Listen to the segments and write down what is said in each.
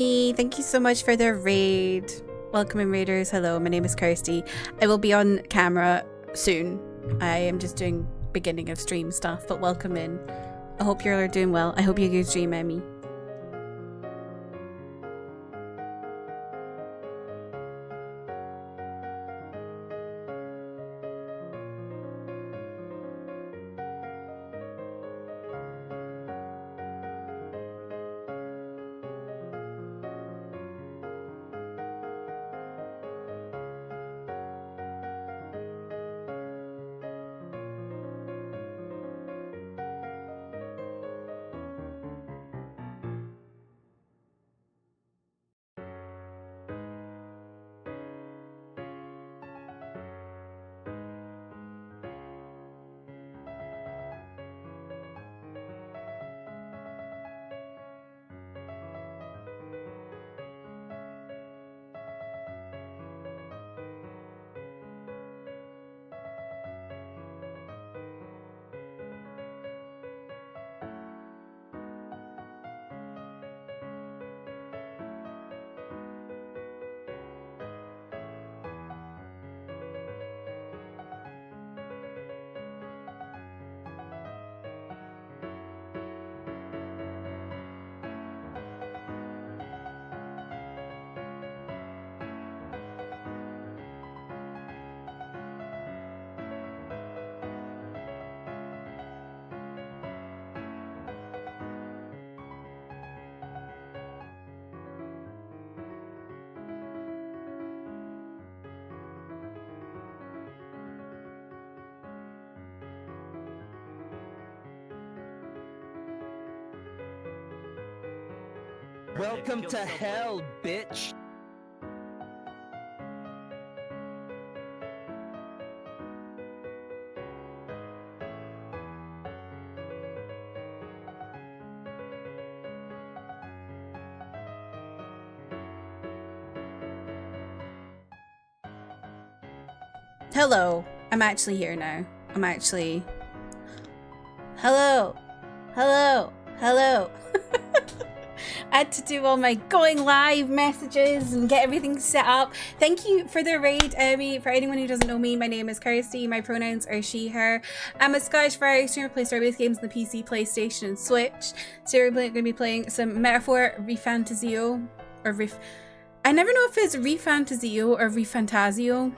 Thank you so much for the raid. Welcome in, raiders. Hello, my name is Kirsty. I will be on camera soon. I am just doing beginning of stream stuff, but welcome in. I hope you're doing well. I hope you do stream, Emmy. Welcome to hell, bitch! Hello. I'm actually here now. I'm actually... Hello. Hello. Hello. I had to do all my going live messages and get everything set up. Thank you for the raid, Emmy. For anyone who doesn't know me, my name is Kirsty. My pronouns are she, her. I'm a Scottish variety streamer, play story-based games on the PC, PlayStation, and Switch. So we're going to be playing some Metaphor ReFantazio. Or I never know if it's ReFantazio or ReFantazio.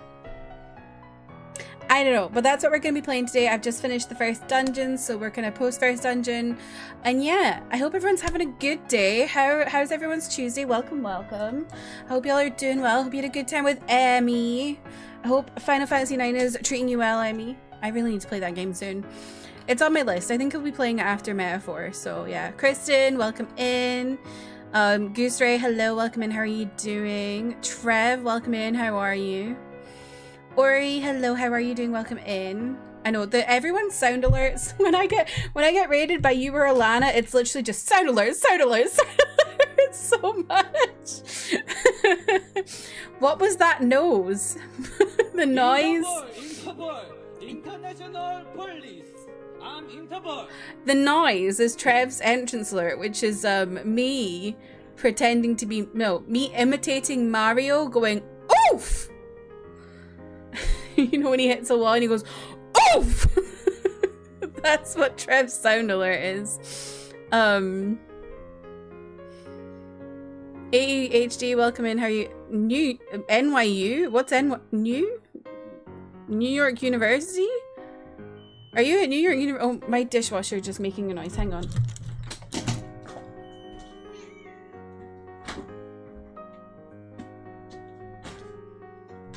I don't know, but that's what we're going to be playing today. I've just finished the first dungeon, so we're going to post first dungeon. And yeah, I hope everyone's having a good day. How's everyone's Tuesday? Welcome, welcome. I hope y'all are doing well. Hope you had a good time with Emmy. I hope Final Fantasy IX is treating you well, Emmy. I really need to play that game soon. It's on my list. I think I'll be playing it after Metaphor. So yeah, Kristen, welcome in. Goose Ray, hello, welcome in. How are you doing? Trev, welcome in. How are you? Ori, hello, how are you doing? Welcome in. I know that everyone's sound alerts when I get raided by you or Alana, it's literally just sound alerts, sound alerts, sound alerts so much. What was that nose? The noise. International police. I'm Interpol. The noise is Trev's entrance alert, which is me pretending to be me imitating Mario going oof. You know when he hits a wall and he goes, oof! That's what Trev's sound alert is. AEHD, welcome in. How are you? New NYU? What's New York University? Are you at New York University? Oh, my dishwasher just making a noise. Hang on.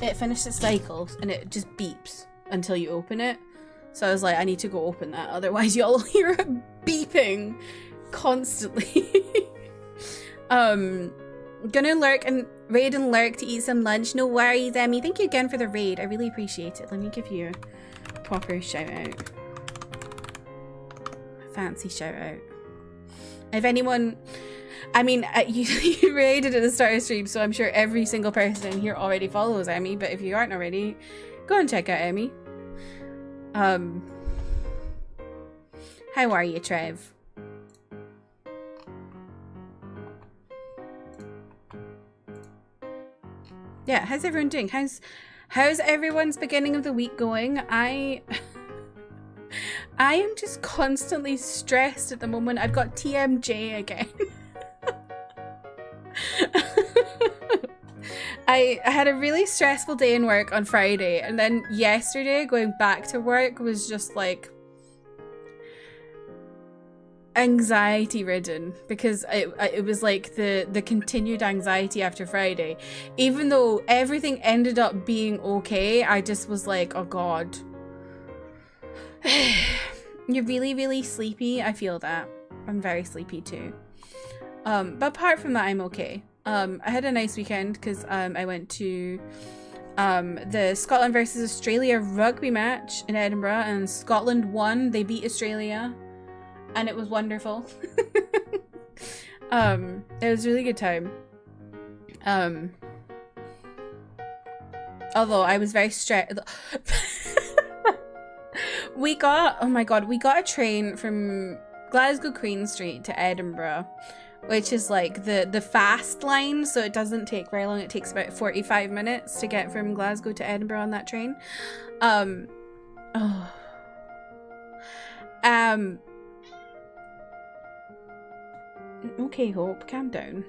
It finished its cycles and it just beeps until you open it. So I was like, I need to go open that, otherwise y'all hear it beeping constantly. Gonna lurk and raid and lurk to eat some lunch. No worries, Emmy. Thank you again for the raid. I really appreciate it. Let me give you a proper shout out. Fancy shout out. If anyone... I mean, you raided at the start of stream, so I'm sure every single person in here already follows Emmy, but if you aren't already, go and check out Emmy. How are you, Trev? Yeah, how's everyone doing? How's everyone's beginning of the week going? I am just constantly stressed at the moment. I've got TMJ again. I had a really stressful day in work on Friday, and then yesterday going back to work was just like anxiety ridden, because it was like the continued anxiety after Friday. Even though everything ended up being okay, I just was like, oh god. You're really, really sleepy. I feel that. I'm very sleepy too. But apart from that, I'm okay. I had a nice weekend because I went to the Scotland versus Australia rugby match in Edinburgh, and Scotland won. They beat Australia. And it was wonderful. It was a really good time. Although I was very stressed. We got a train from Glasgow Queen Street to Edinburgh, which is like the fast line, so it doesn't take very long. It takes about 45 minutes to get from Glasgow to Edinburgh on that train. Okay, Hope, calm down.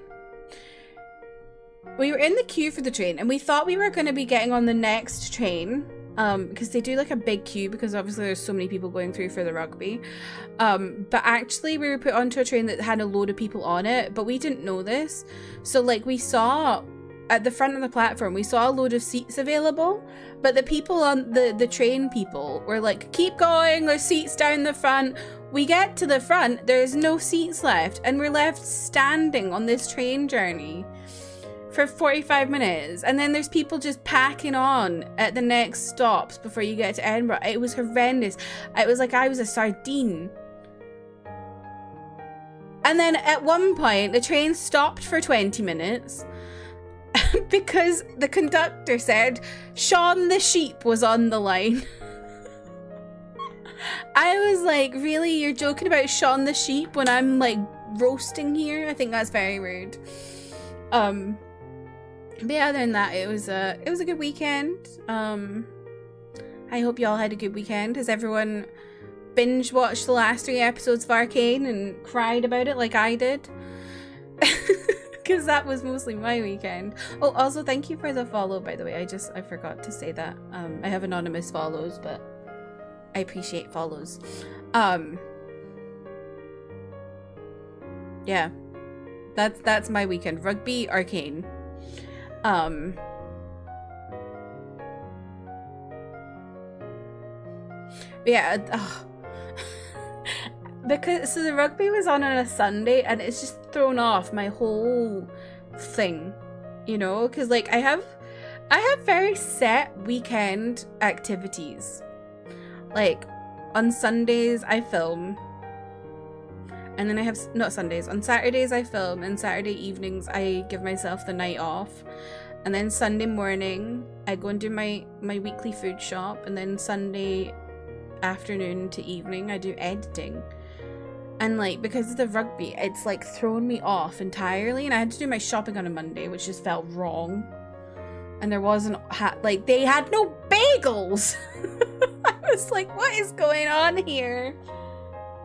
We were in the queue for the train, and we thought we were going to be getting on the next train, because they do like a big queue, because obviously there's so many people going through for the rugby. But actually we were put onto a train that had a load of people on it, but we didn't know this. So like, we saw at the front of the platform, we saw a load of seats available, but the people on the train people were like, keep going, there's seats down the front. We get to the front, there's no seats left, and we're left standing on this train journey for 45 minutes. And then there's people just packing on at the next stops before you get to Edinburgh. It was horrendous. It was like I was a sardine. And then at one point, the train stopped for 20 minutes because the conductor said Shaun the Sheep was on the line. I was like, really? You're joking about Shaun the Sheep when I'm like roasting here? I think that's very rude. But yeah, other than that, it was a good weekend. I hope y'all had a good weekend. Has everyone binge watched the last 3 episodes of Arcane and cried about it like I did? Because that was mostly my weekend. Oh, also thank you for the follow, by the way. I forgot to say that. I have anonymous follows, but I appreciate follows. Yeah, that's my weekend. Rugby, Arcane. Yeah. Because so the rugby was on a Sunday, and it's just thrown off my whole thing, you know, because like I have very set weekend activities. Like on Sundays I film, and then I have not Sundays, on Saturdays I film, and Saturday evenings I give myself the night off, and then Sunday morning I go and do my weekly food shop, and then Sunday afternoon to evening I do editing. And like, because of the rugby, it's like thrown me off entirely, and I had to do my shopping on a Monday, which just felt wrong. And there wasn't like, they had no bagels. I was like, what is going on here?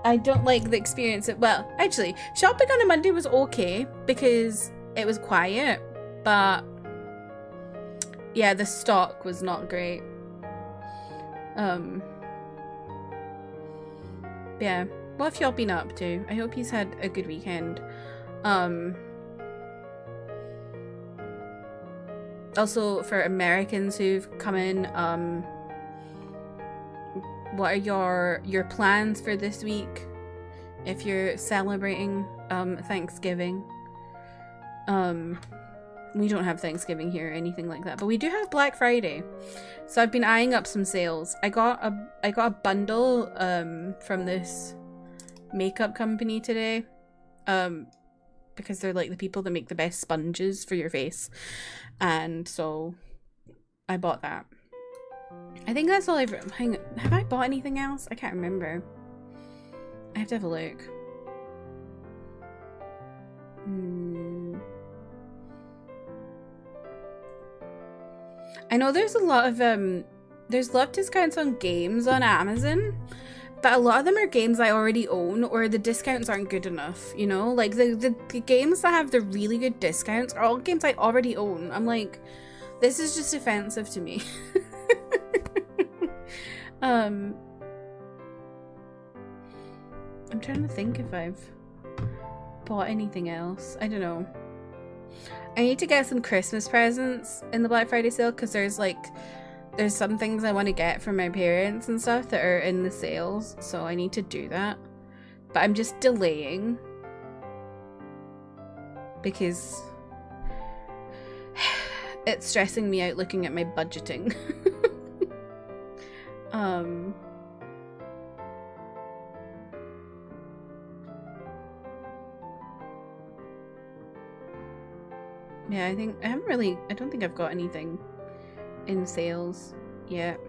I don't like the experience of, well, actually, shopping on a Monday was okay because it was quiet, but yeah, the stock was not great. Yeah. What have y'all been up to? I hope he's had a good weekend. Also, for Americans who've come in, what are your plans for this week? If you're celebrating Thanksgiving. We don't have Thanksgiving here or anything like that, but we do have Black Friday. So I've been eyeing up some sales. I got a bundle from this makeup company today, because they're like the people that make the best sponges for your face, and so I bought that. I think that's all I've... Hang on, have I bought anything else? I can't remember. I have to have a look. I know there's a lot of discounts on games on Amazon, but a lot of them are games I already own, or the discounts aren't good enough, you know? Like, the games that have the really good discounts are all games I already own. I'm like, this is just offensive to me. I'm trying to think if I've bought anything else. I don't know. I need to get some Christmas presents in the Black Friday sale, because there's some things I want to get from my parents and stuff that are in the sales, so I need to do that. But I'm just delaying because it's stressing me out looking at my budgeting. Yeah, I don't think I've got anything in sales yet.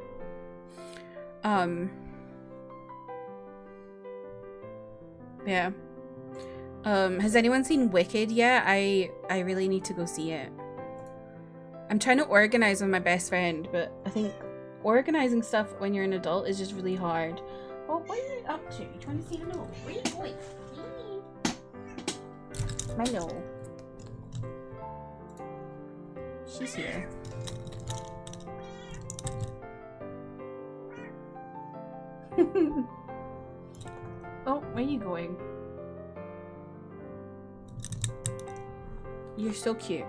Yeah. Has anyone seen Wicked yet? I really need to go see it. I'm trying to organize with my best friend, but I think organizing stuff when you're an adult is just really hard. Oh, what are you up to? You trying to see hello? Where are you going? Hello. She's here. Oh, where are you going? You're so cute.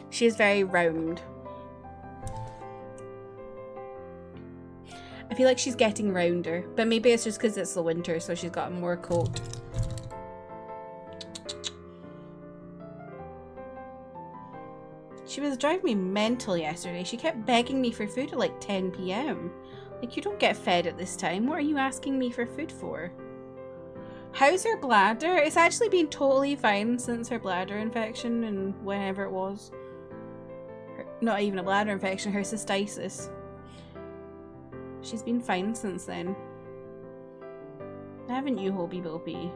She is very round. I feel like she's getting rounder, but maybe it's just because it's the winter, so she's got more coat. She was driving me mental yesterday. She kept begging me for food at like 10 p.m. Like, you don't get fed at this time. What are you asking me for food for? How's her bladder? It's actually been totally fine since her bladder infection and whenever it was. Not even a bladder infection, her cystitis. She's been fine since then. Haven't you, Hobie Bopey?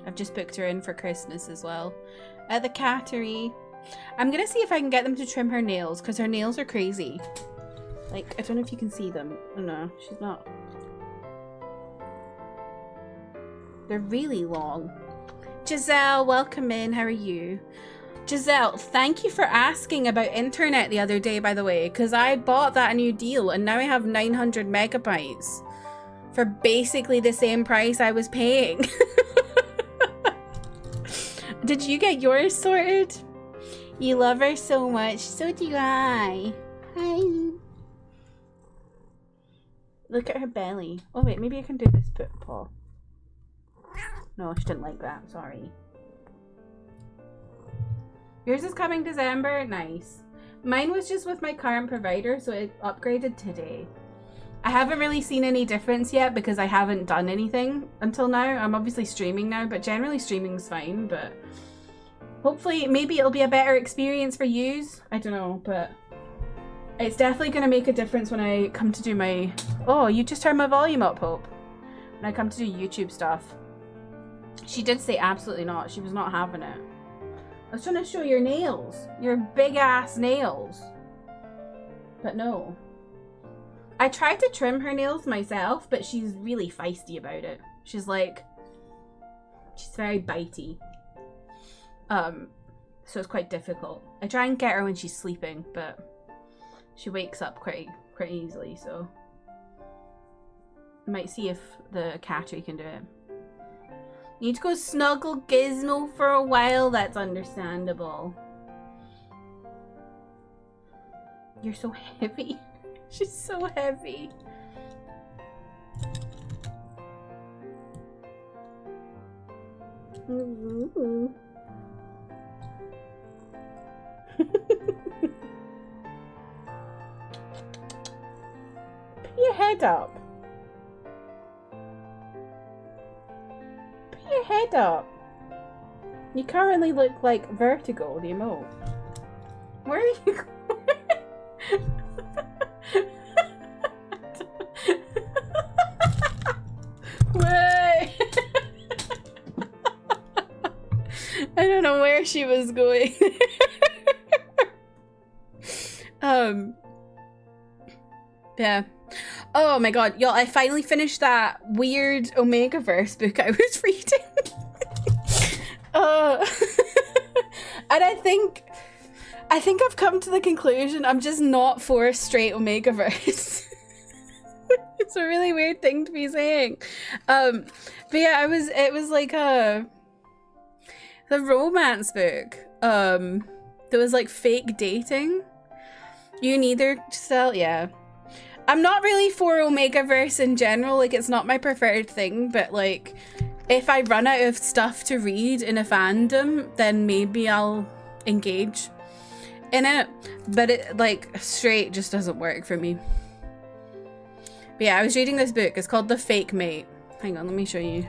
I've just booked her in for Christmas as well. At the Cattery. I'm gonna see if I can get them to trim her nails, because her nails are crazy. Like, I don't know if you can see them. Oh no, she's not. They're really long. Giselle, welcome in. How are you? Giselle, thank you for asking about internet the other day, by the way, because I bought that new deal and now I have 900 megabytes for basically the same price I was paying. Did you get yours sorted? You love her so much. So do I. Hi. Look at her belly. Oh wait, maybe I can do this put paw. No, she didn't like that. Sorry. Yours is coming December. Nice. Mine was just with my current provider, so it upgraded today. I haven't really seen any difference yet because I haven't done anything until now. I'm obviously streaming now, but generally streaming's fine, but hopefully maybe it'll be a better experience for yous. I don't know, but it's definitely going to make a difference when I come to do my... Oh, you just turned my volume up, Hope. When I come to do YouTube stuff. She did say absolutely not. She was not having it. I was trying to show your nails. Your big ass nails. But no. I tried to trim her nails myself, but she's really feisty about it. She's like... She's very bitey. So it's quite difficult. I try and get her when she's sleeping, but she wakes up quite easily, so... I might see if the Cattery can do it. Need to go snuggle Gizmo for a while. That's understandable. You're so heavy. She's so heavy. Ooh. Put your head up. Put your head up. You currently look like Vertigo, the emote. Where are you going? Wait. don't know where she was going. Yeah. Oh my god, y'all, I finally finished that weird Omegaverse book I was reading. And I think I've come to the conclusion I'm just not for a straight Omegaverse. It's a really weird thing to be saying. But yeah, it was like the romance book. There was like fake dating. You neither sell, yeah. I'm not really for Omegaverse in general, like it's not my preferred thing, but like if I run out of stuff to read in a fandom, then maybe I'll engage in it. But it like straight just doesn't work for me. But yeah, I was reading this book. It's called The Fake Mate. Hang on, let me show you.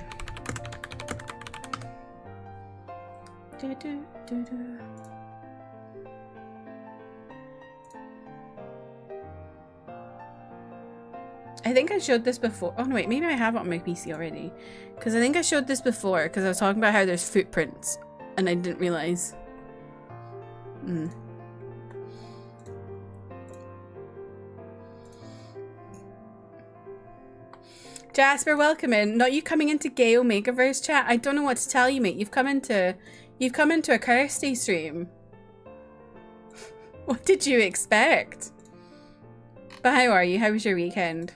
I think I showed this before. Oh no, wait, maybe I have it on my PC already. Because I think I showed this before because I was talking about how there's footprints and I didn't realize. Jasper, welcome in. Not you coming into Gay Omegaverse chat. I don't know what to tell you, mate. You've come into a Kirsty stream. What did you expect? But how are you? How was your weekend?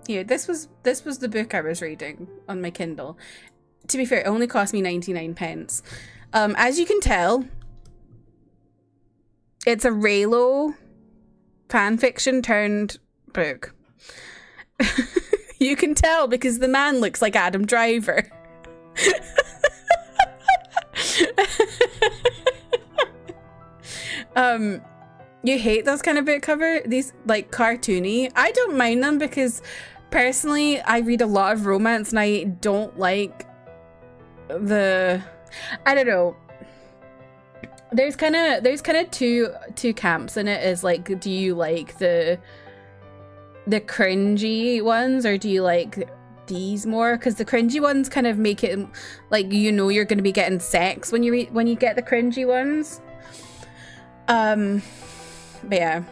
Here, this was the book I was reading on my Kindle. To be fair, it only cost me 99 pence. As you can tell, it's a Raylo fanfiction turned book. You can tell because the man looks like Adam Driver. You hate those kind of book cover, these like cartoony. I don't mind them because personally I read a lot of romance and I don't like I don't know. There's kind of two camps in it. Is like, do you like the cringy ones or do you like these more? Because the cringy ones kind of make it like, you know, you're going to be getting sex when you get the cringy ones. But yeah,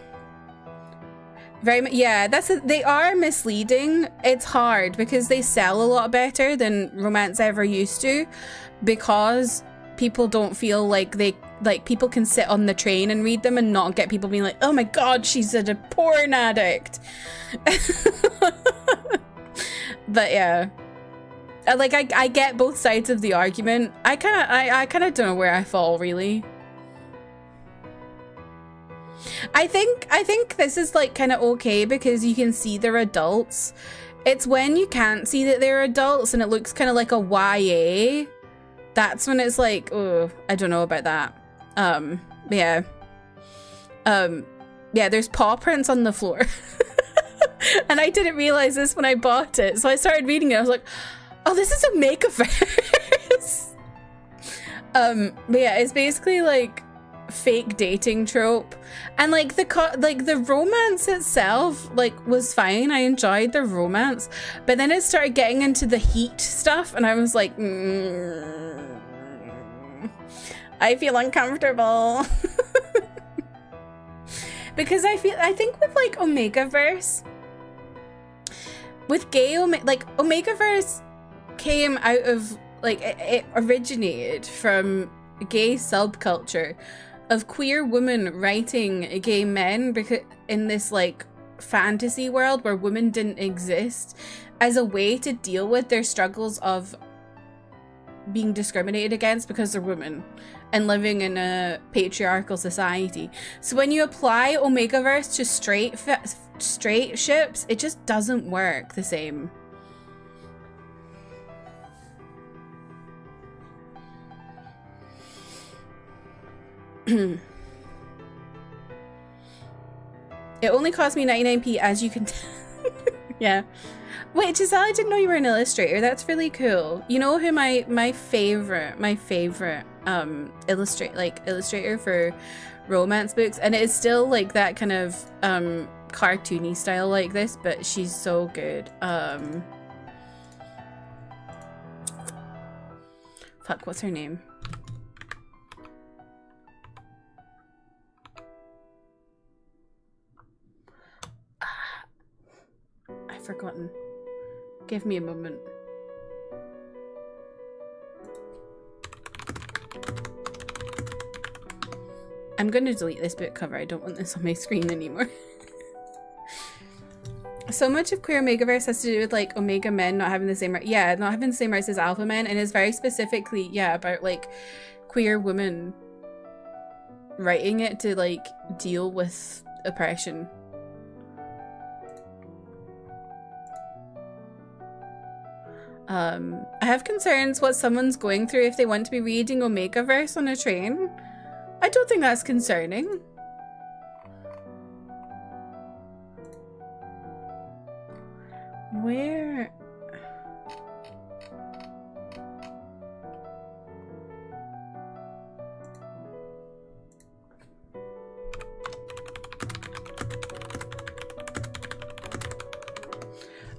very much, yeah, they are misleading. It's hard because they sell a lot better than romance ever used to, because people don't feel like people can sit on the train and read them and not get people being like, oh my god, she's a porn addict. But yeah, like I get both sides of the argument. I kind of don't know where I fall really. I think this is like kind of okay because you can see they're adults. It's when you can't see that they're adults and it looks kind of like a YA, that's when it's like, oh, I don't know about that. Yeah. Yeah, there's paw prints on the floor. And I didn't realize this when I bought it. So I started reading it. I was like, oh, this is a Makeaverse. But yeah, it's basically like fake dating trope, and like the romance itself like was fine. I enjoyed the romance, but then it started getting into the heat stuff and I was like, I feel uncomfortable. Because I think with like Omegaverse, with gay Omegaverse came out of like it originated from gay subculture of queer women writing gay men, because in this like fantasy world where women didn't exist, as a way to deal with their struggles of being discriminated against because they're women and living in a patriarchal society. So when you apply Omegaverse to straight ships, it just doesn't work the same. It only cost me 99p, as you can tell. Yeah. Wait, Giselle, I didn't know you were an illustrator. That's really cool. You know who my favorite illustrator for romance books, and it is still like that kind of cartoony style like this, but she's so good. Fuck, what's her name? I've forgotten. Give me a moment. I'm gonna delete this book cover. I don't want this on my screen anymore. So much of queer Omegaverse has to do with like Omega men not having the same rights. Yeah, not having the same rights as alpha men, and is very specifically, yeah, about like queer women writing it to like deal with oppression. I have concerns what someone's going through if they want to be reading Omegaverse on a train. I don't think that's concerning. Where?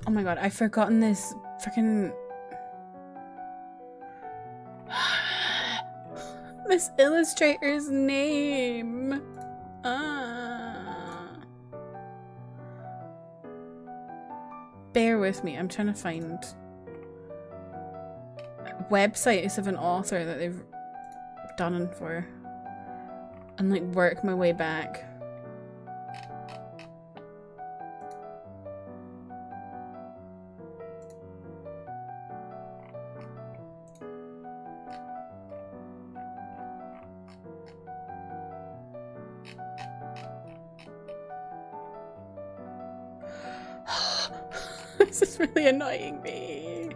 Oh my god, I've forgotten this freaking this illustrator's name. Bear with me, I'm trying to find websites of an author that they've done for and like work my way back. This is really annoying me.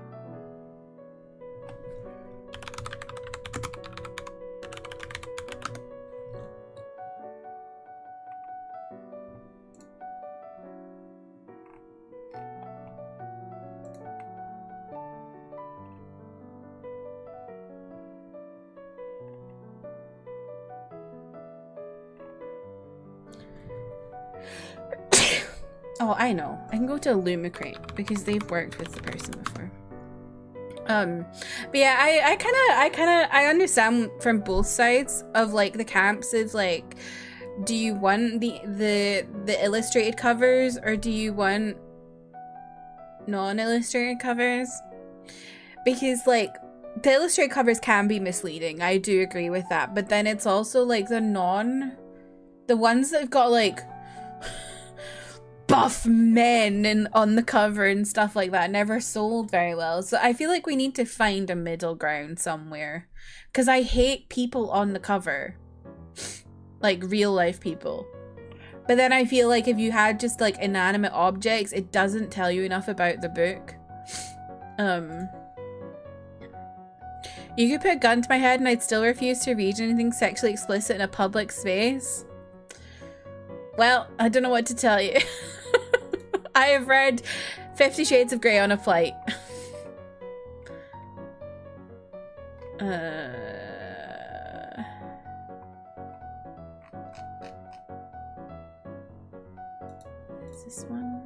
Oh, I know. I can go to Illumicrate because they've worked with the person before. But yeah, I understand from both sides of like the camps of like, do you want the illustrated covers or do you want non-illustrated covers? Because like the illustrated covers can be misleading. I do agree with that. But then it's also like the ones that have got like buff men on the cover and stuff like that never sold very well. So I feel like we need to find a middle ground somewhere, because I hate people on the cover, like real life people. But then I feel like if you had just like inanimate objects, it doesn't tell you enough about the book. You could put a gun to my head and I'd still refuse to read anything sexually explicit in a public space. Well, I don't know what to tell you. I have read 50 Shades of Grey on a flight. Is this one?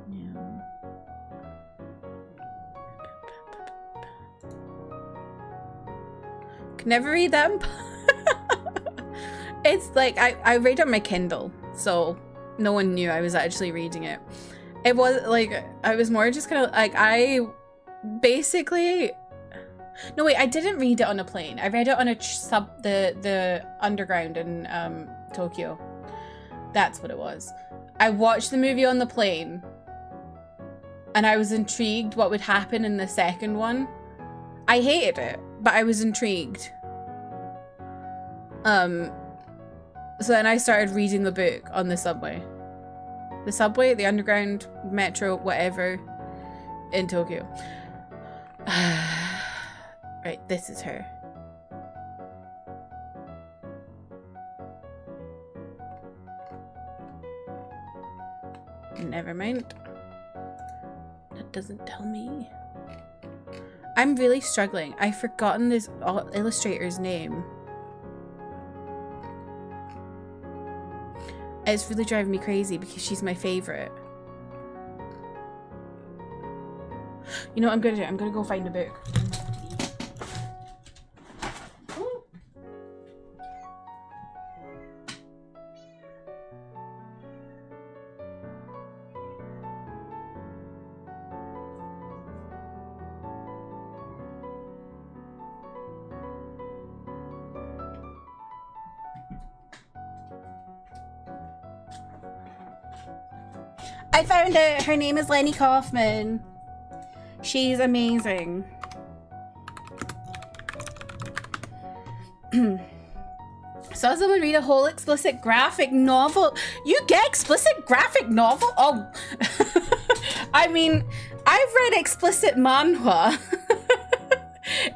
No. Can never read them. It's like I read it on my Kindle, so no one knew I was actually reading it. It was like I was more just kind of like I didn't read it on a plane. I read it on the underground in Tokyo. That's what it was. I watched the movie on the plane, and I was intrigued what would happen in the second one. I hated it, but I was intrigued. So then I started reading the book on the subway. The subway, the underground, metro, whatever, in Tokyo. Right, this is her. Never mind. That doesn't tell me. I'm really struggling. I've forgotten this illustrator's name. It's really driving me crazy because she's my favorite. You know what I'm gonna do? I'm gonna go find a book. I found it. Her name is Lenny Kaufman. She's amazing. Saw someone read a whole explicit graphic novel. You get explicit graphic novel? Oh. I mean, I've read explicit manhwa.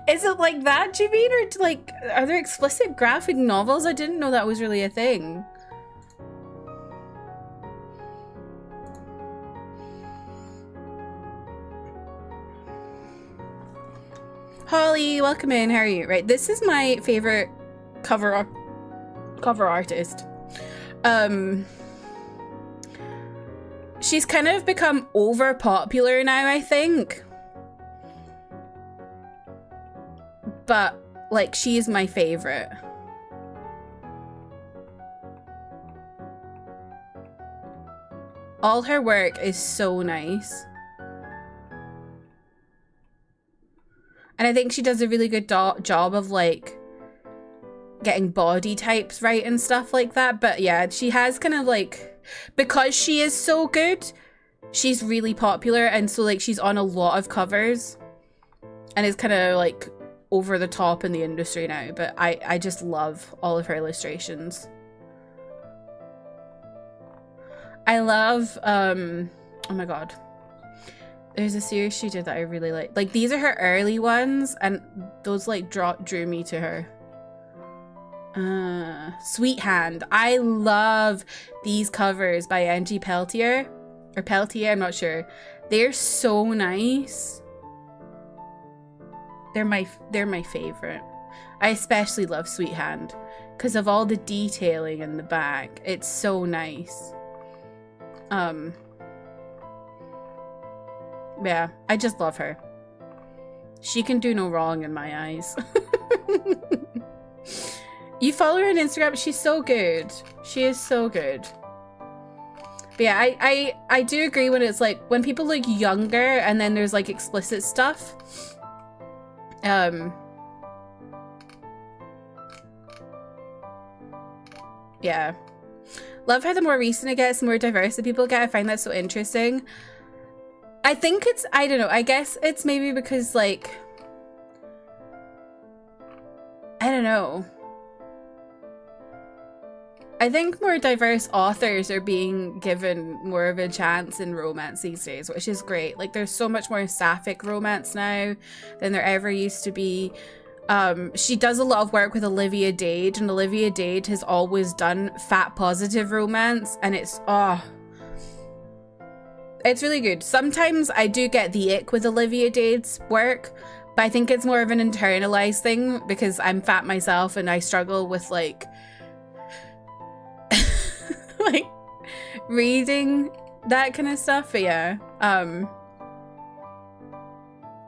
Is it like that, do you mean? Or like, are there explicit graphic novels? I didn't know that was really a thing. Holly, welcome in. How are you? Right, this is my favorite cover artist. She's kind of become over popular now, I think. But like, she is my favorite. All her work is so nice. And I think she does a really good job of like getting body types right and stuff like that. But yeah, she has kind of like, because she is so good, she's really popular. And so like, she's on a lot of covers and it's kind of like over the top in the industry now. But I just love all of her illustrations. I love, oh my God. There's a series she did that I really like. Like, these are her early ones, and those, like, drew me to her. Sweet Hand. I love these covers by Angie Peltier. Or Peltier, I'm not sure. They're so nice. They're my favorite. I especially love Sweet Hand because of all the detailing in the back. It's so nice. Yeah, I just love her. She can do no wrong in my eyes. You follow her on Instagram? She's so good. She is so good. But yeah, I do agree when it's like, when people look younger and then there's like explicit stuff. Yeah. Love how the more recent it gets, the more diverse the people get. I find that so interesting. I think it's, I don't know, I guess it's maybe because like, I don't know. I think more diverse authors are being given more of a chance in romance these days, which is great. Like, there's so much more sapphic romance now than there ever used to be. She does a lot of work with Olivia Dade, and Olivia Dade has always done fat positive romance, and it's, oh, it's really good. Sometimes I do get the ick with Olivia Dade's work, but I think it's more of an internalized thing because I'm fat myself and I struggle with like like reading that kind of stuff. But yeah,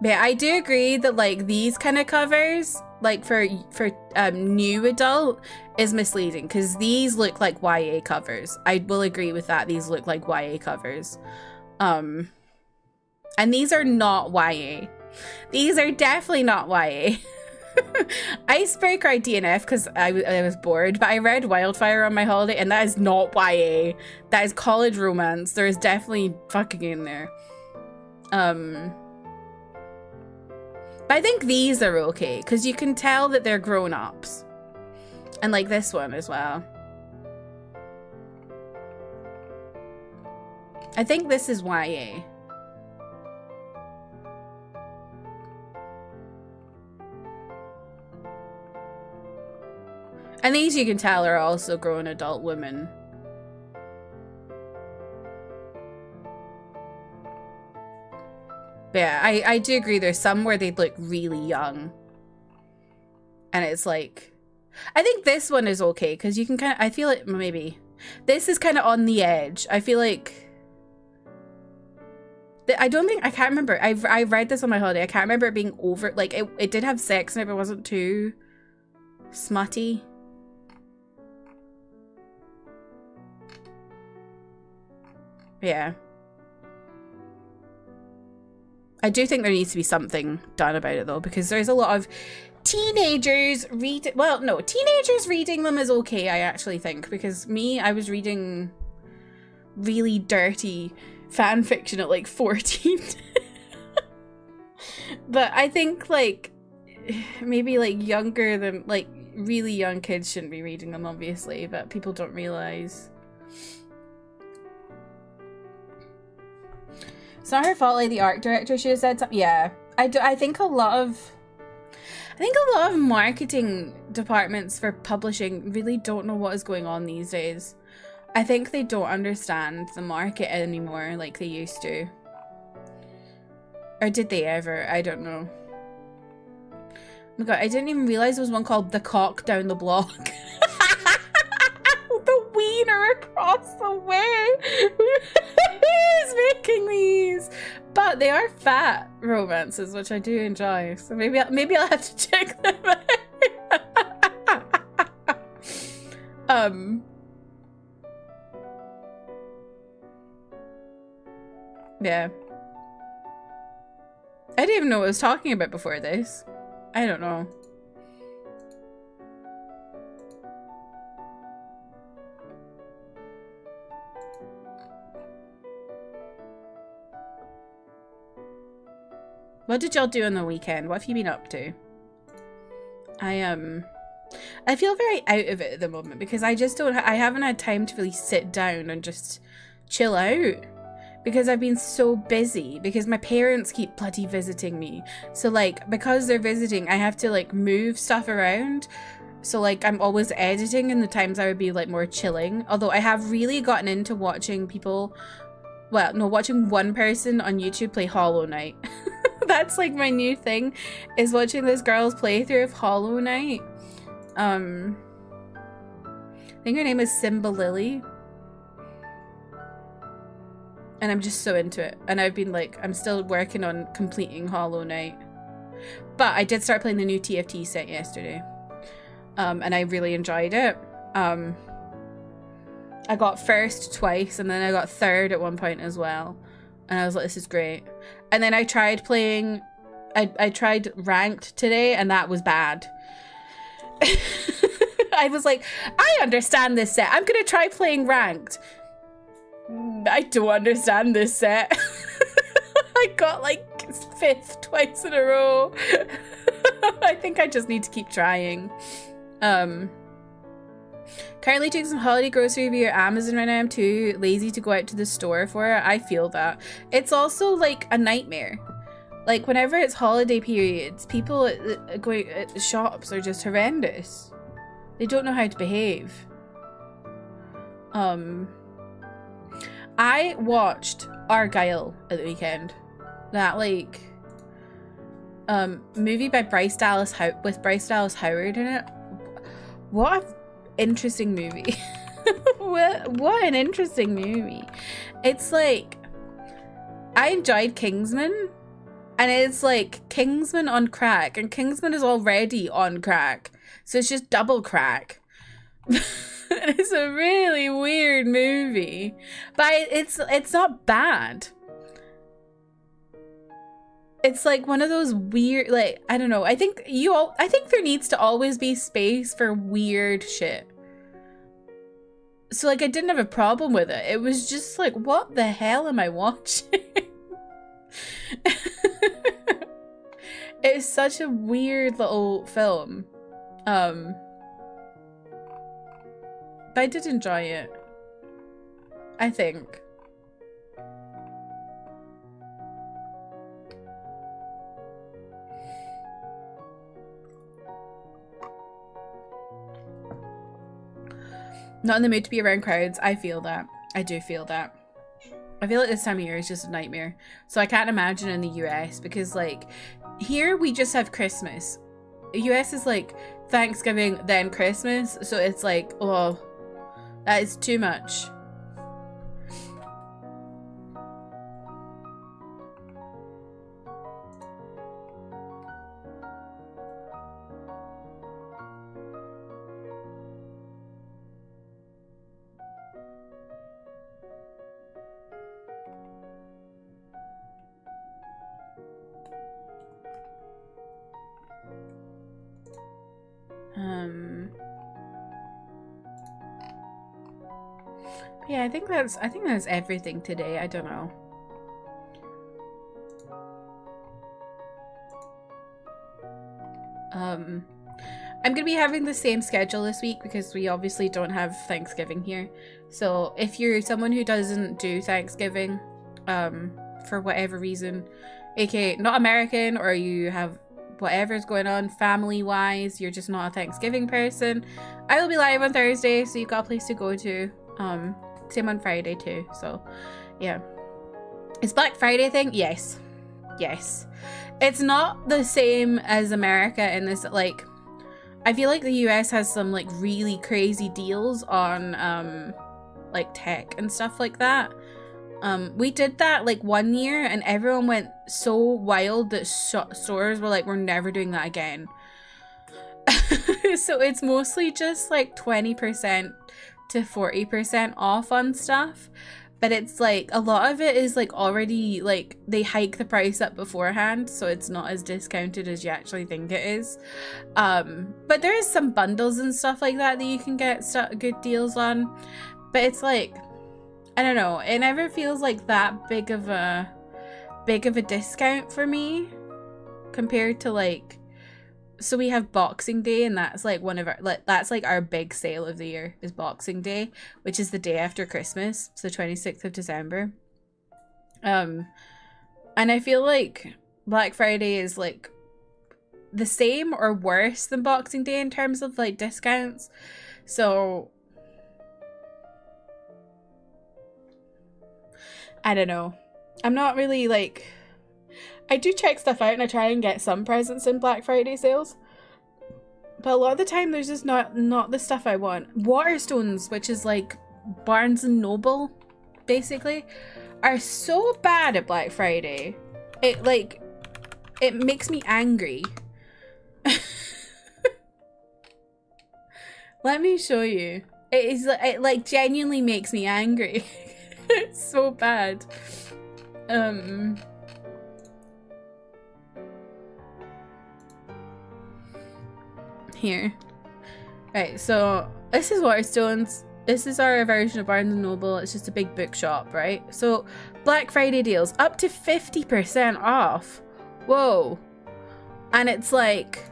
I do agree that like these kind of covers, like for new adult, is misleading because these look like YA covers. I will agree with that. These look like YA covers. And these are not YA. These are definitely not YA. Icebreaker I DNF because I was bored, but I read Wildfire on my holiday and that is not YA. That is college romance. There is definitely fucking in there. But I think these are okay because you can tell that they're grown-ups. And like this one as well. I think this is YA. And these you can tell are also grown adult women. But yeah, I do agree there's some where they look really young. And it's like, I think this one is okay because you can kind of, I feel like maybe this is kind of on the edge. I feel like I don't think, I can't remember. I read this on my holiday. I can't remember it being over, like it did have sex in it, but it wasn't too smutty. Yeah. I do think there needs to be something done about it though, because there's a lot of teenagers reading them is okay, I actually think, because I was reading really dirty fan fiction at like 14. But I think like maybe like younger than, like really young kids shouldn't be reading them obviously, but people don't realize. It's not her fault, like the art director should have said something. Yeah, I think a lot of marketing departments for publishing really don't know what is going on these days. I think they don't understand the market anymore like they used to. Or did they ever? I don't know. Oh my god, I didn't even realize there was one called The Cock Down the Block. The wiener across the way. Who's making these? But they are fat romances, which I do enjoy. So maybe I'll have to check them out. Yeah. I didn't even know what I was talking about before this. I don't know. What did y'all do on the weekend? What have you been up to? I feel very out of it at the moment because I just I haven't had time to really sit down and just chill out because I've been so busy because my parents keep bloody visiting me. So like, because they're visiting, I have to like move stuff around. So like, I'm always editing in the times I would be like more chilling. Although I have really gotten into watching watching one person on YouTube play Hollow Knight. That's like my new thing, is watching this girl's playthrough of Hollow Knight. I think her name is Simba Lily. And I'm just so into it. And I've been like, I'm still working on completing Hollow Knight. But I did start playing the new TFT set yesterday. And I really enjoyed it. I got first twice and then I got third at one point as well. And I was like, this is great. And then I tried playing, I tried ranked today and that was bad. I was like, I understand this set. I'm going to try playing ranked. I don't understand this set. I got like 5th twice in a row. I think I just need to keep trying. Currently doing some holiday grocery via Amazon right now. I'm too lazy to go out to the store for it. I feel that. It's also like a nightmare. Like whenever it's holiday periods, people going at the shops are just horrendous. They don't know how to behave. I watched Argyle at the weekend. That like movie by Bryce Dallas with Bryce Dallas Howard in it. What a interesting movie. what an interesting movie. It's like, I enjoyed Kingsman, and it's like Kingsman on crack, and Kingsman is already on crack, so it's just double crack. It's a really weird movie, but it's not bad. It's like one of those weird, like, I don't know. I think there needs to always be space for weird shit. So like, I didn't have a problem with it. It was just like, what the hell am I watching? It's such a weird little film. But I did enjoy it, I think. Not in the mood to be around crowds. I feel that. I do feel that. I feel like this time of year is just a nightmare. So I can't imagine in the US, because like here we just have Christmas. The US is like Thanksgiving, then Christmas. So it's like, oh, that is too much. Yeah, I think that's everything today. I don't know. I'm gonna be having the same schedule this week because we obviously don't have Thanksgiving here. So if you're someone who doesn't do Thanksgiving, for whatever reason, aka not American, or you have whatever's going on family-wise, you're just not a Thanksgiving person, I will be live on Thursday, so you've got a place to go to. Same on Friday too, so yeah. Is Black Friday thing? Yes. Yes. It's not the same as America in this, like, I feel like the US has some like really crazy deals on like tech and stuff like that. We did that like one year and everyone went so wild that stores were like, we're never doing that again. So it's mostly just like 20% to 40% off on stuff. But it's like a lot of it is like already like they hike the price up beforehand, so it's not as discounted as you actually think it is. But there is some bundles and stuff like that you can get good deals on. But it's like, I don't know, it never feels like that big of a discount for me compared to like, so we have Boxing Day, and that's like one of our, that's like our big sale of the year is Boxing Day, which is the day after Christmas, so 26th of December. And I feel like Black Friday is like the same or worse than Boxing Day in terms of like discounts. So I don't know. I'm not really like, I do check stuff out and I try and get some presents in Black Friday sales, but a lot of the time there's just not the stuff I want. Waterstones, which is like Barnes and Noble, basically, are so bad at Black Friday. It makes me angry. Let me show you. It like genuinely makes me angry. It's so bad. Here. Right, so this is Waterstones. This is our version of Barnes & Noble. It's just a big bookshop, right? So Black Friday deals up to 50% off. Whoa. And it's like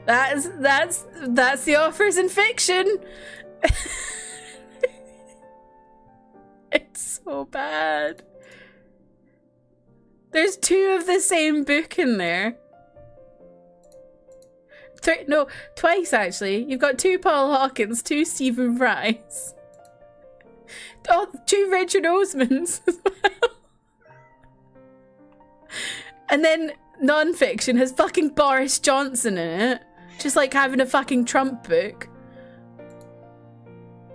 that's the offers in fiction. It's so bad. There's 2 of the same book in there. No, twice actually. You've got 2 Paul Hawkins, 2 Stephen Fry's. Oh, 2 Richard Osmans as well. And then non-fiction has fucking Boris Johnson in it. Just like having a fucking Trump book.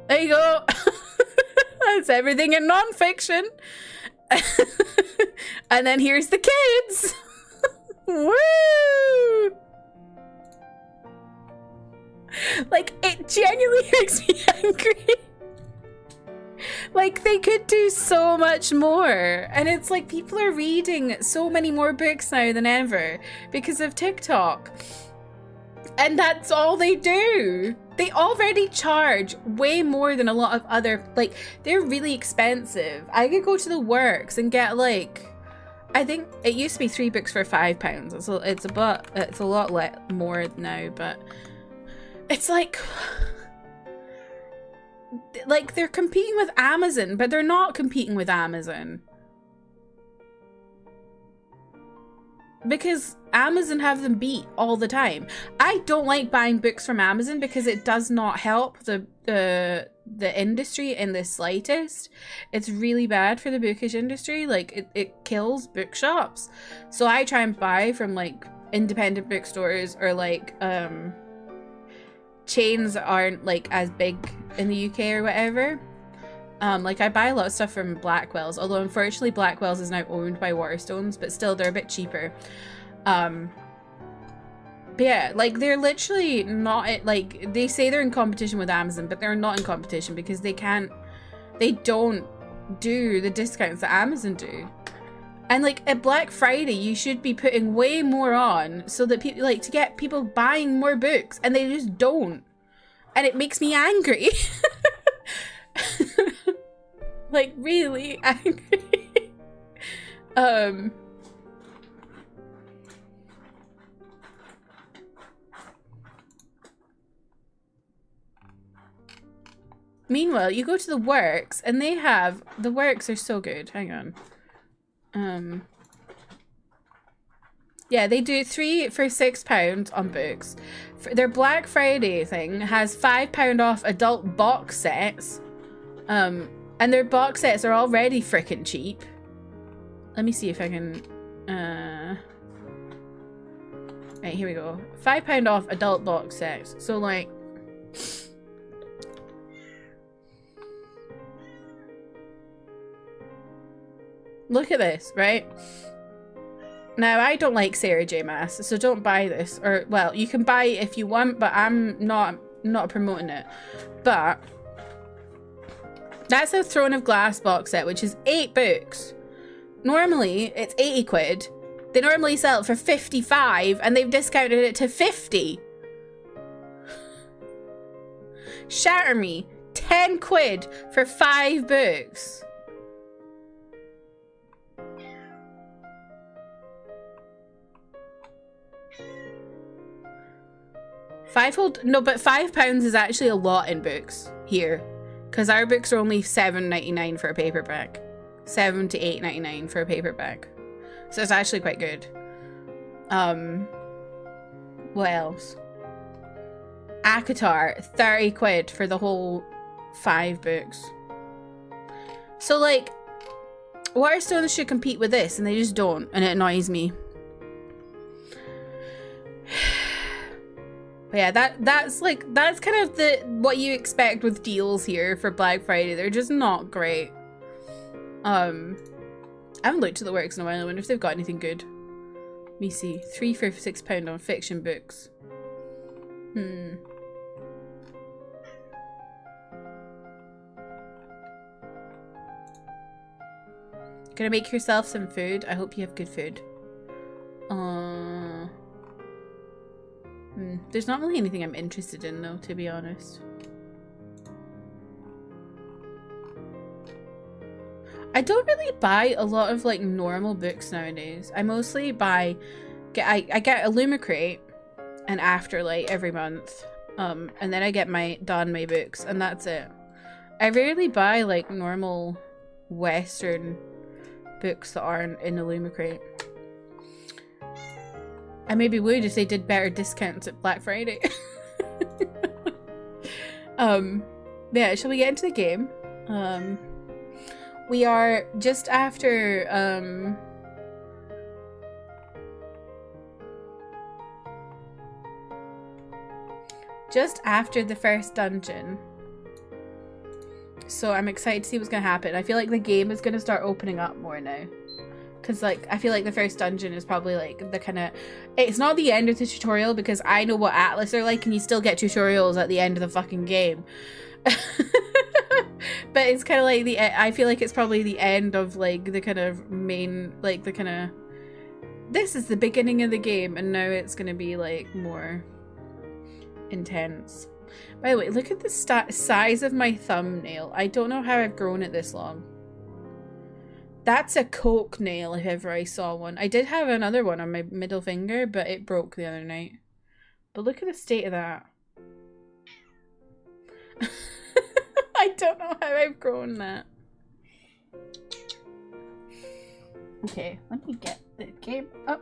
There you go. That's everything in non-fiction. And then here's the kids. Woo! Like, it genuinely makes me angry. Like, they could do so much more. And it's like people are reading so many more books now than ever because of TikTok. And that's all they do. They already charge way more than a lot of other, like, they're really expensive. I could go to the works and get like, I think it used to be 3 books for £5. It's a lot more now, but it's like they're competing with Amazon, but they're not competing with Amazon. Because Amazon have them beat all the time. I don't like buying books from Amazon because it does not help the industry in the slightest. It's really bad for the bookish industry. Like, it kills bookshops. So I try and buy from like independent bookstores or like chains that aren't like as big in the UK or whatever. Like I buy a lot of stuff from Blackwell's, although unfortunately Blackwell's is now owned by Waterstones, but still they're a bit cheaper. But yeah, like they're literally not, like they say they're in competition with Amazon, but they're not in competition because they don't do the discounts that Amazon do. And like at Black Friday, you should be putting way more on so that people like to get people buying more books, and they just don't. And it makes me angry. Like really angry. Meanwhile, you go to the Works and they have the Works are so good. Hang on. Yeah, they do 3 for £6 on books. Their Black Friday thing has £5 off adult box sets. And their box sets are already freaking cheap. Let me see if I can right, here we go. £5 off adult box sets. So like look at this, right? Now, I don't like Sarah J. Maas, so don't buy this. Or, well, you can buy it if you want, but I'm not promoting it. But that's a Throne of Glass box set, which is 8 books. Normally, it's 80 quid. They normally sell it for 55, and they've discounted it to 50. Shatter Me, 10 quid for 5 books. No, but £5 is actually a lot in books here, because our books are only £7.99 for a paperback, £7 to £8.99 for a paperback, so it's actually quite good. What else? ACOTAR, 30 quid for the whole 5 books. So like, Waterstones should compete with this, and they just don't, and it annoys me. But yeah, that's kind of what you expect with deals here for Black Friday. They're just not great. I haven't looked at the Works in a while. I wonder if they've got anything good. Let me see. 3 for £6 on fiction books. Gonna make yourself some food. I hope you have good food. There's not really anything I'm interested in though, to be honest. I don't really buy a lot of like normal books nowadays. I mostly buy, I get a Lumicrate and Afterlight every month. And then I get my Danmei books, and that's it. I rarely buy like normal Western books that aren't in a Lumicrate. I maybe would if they did better discounts at Black Friday. Yeah, shall we get into the game? We are just after the first dungeon. So I'm excited to see what's gonna happen. I feel like the game is gonna start opening up more now. Because, like, I feel like the first dungeon is probably, like, the kind of... It's not the end of the tutorial, because I know what Atlas are like, and you still get tutorials at the end of the fucking game. But it's kind of like the... I feel like it's probably the end of, like, the kind of main... Like, the kind of... This is the beginning of the game, and now it's going to be, like, more intense. By the way, look at the size of my thumbnail. I don't know how I've grown it this long. That's a coke nail if ever I saw one. I did have another one on my middle finger, but it broke the other night. But look at the state of that. I don't know how I've grown that. Okay, let me get the game up.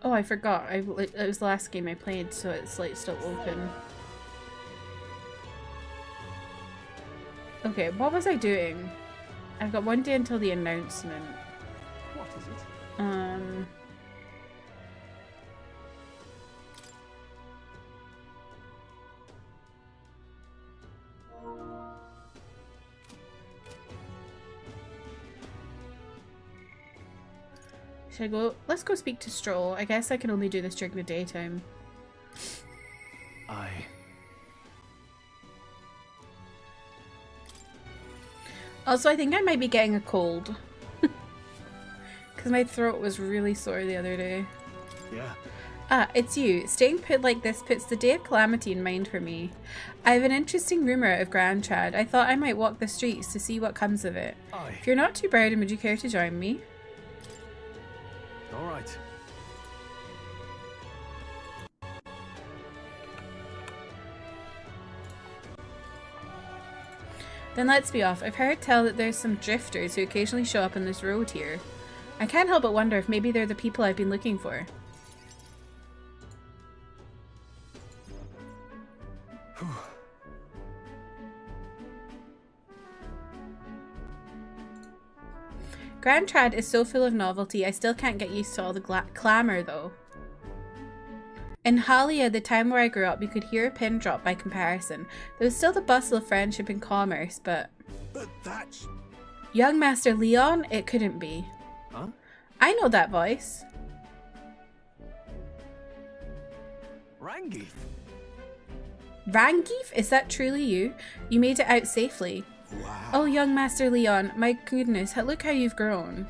Oh, I forgot. It was the last game I played, so it's like still open. Okay, what was I doing? I've got 1 day until the announcement. What is it? Should I go? Let's go speak to Stroll. I guess I can only do this during the daytime. Also, I think I might be getting a cold. Because my throat was really sore the other day. Yeah. Ah, it's you. Staying put like this puts the day of calamity in mind for me. I have an interesting rumour of Grand Trad. I thought I might walk the streets to see what comes of it. Aye. If you're not too proud, would you care to join me? All right. Then let's be off. I've heard tell that there's some drifters who occasionally show up on this road here. I can't help but wonder if maybe they're the people I've been looking for. Grand Trad is so full of novelty, I still can't get used to all the clamour though. In Halia, the town where I grew up, you could hear a pin drop by comparison. There was still the bustle of friendship and commerce, but that's... Young Master Leon? It couldn't be. Huh? I know that voice. Rangi. Rangief? Is that truly you? You made it out safely. Wow. Oh, young Master Leon, my goodness, look how you've grown.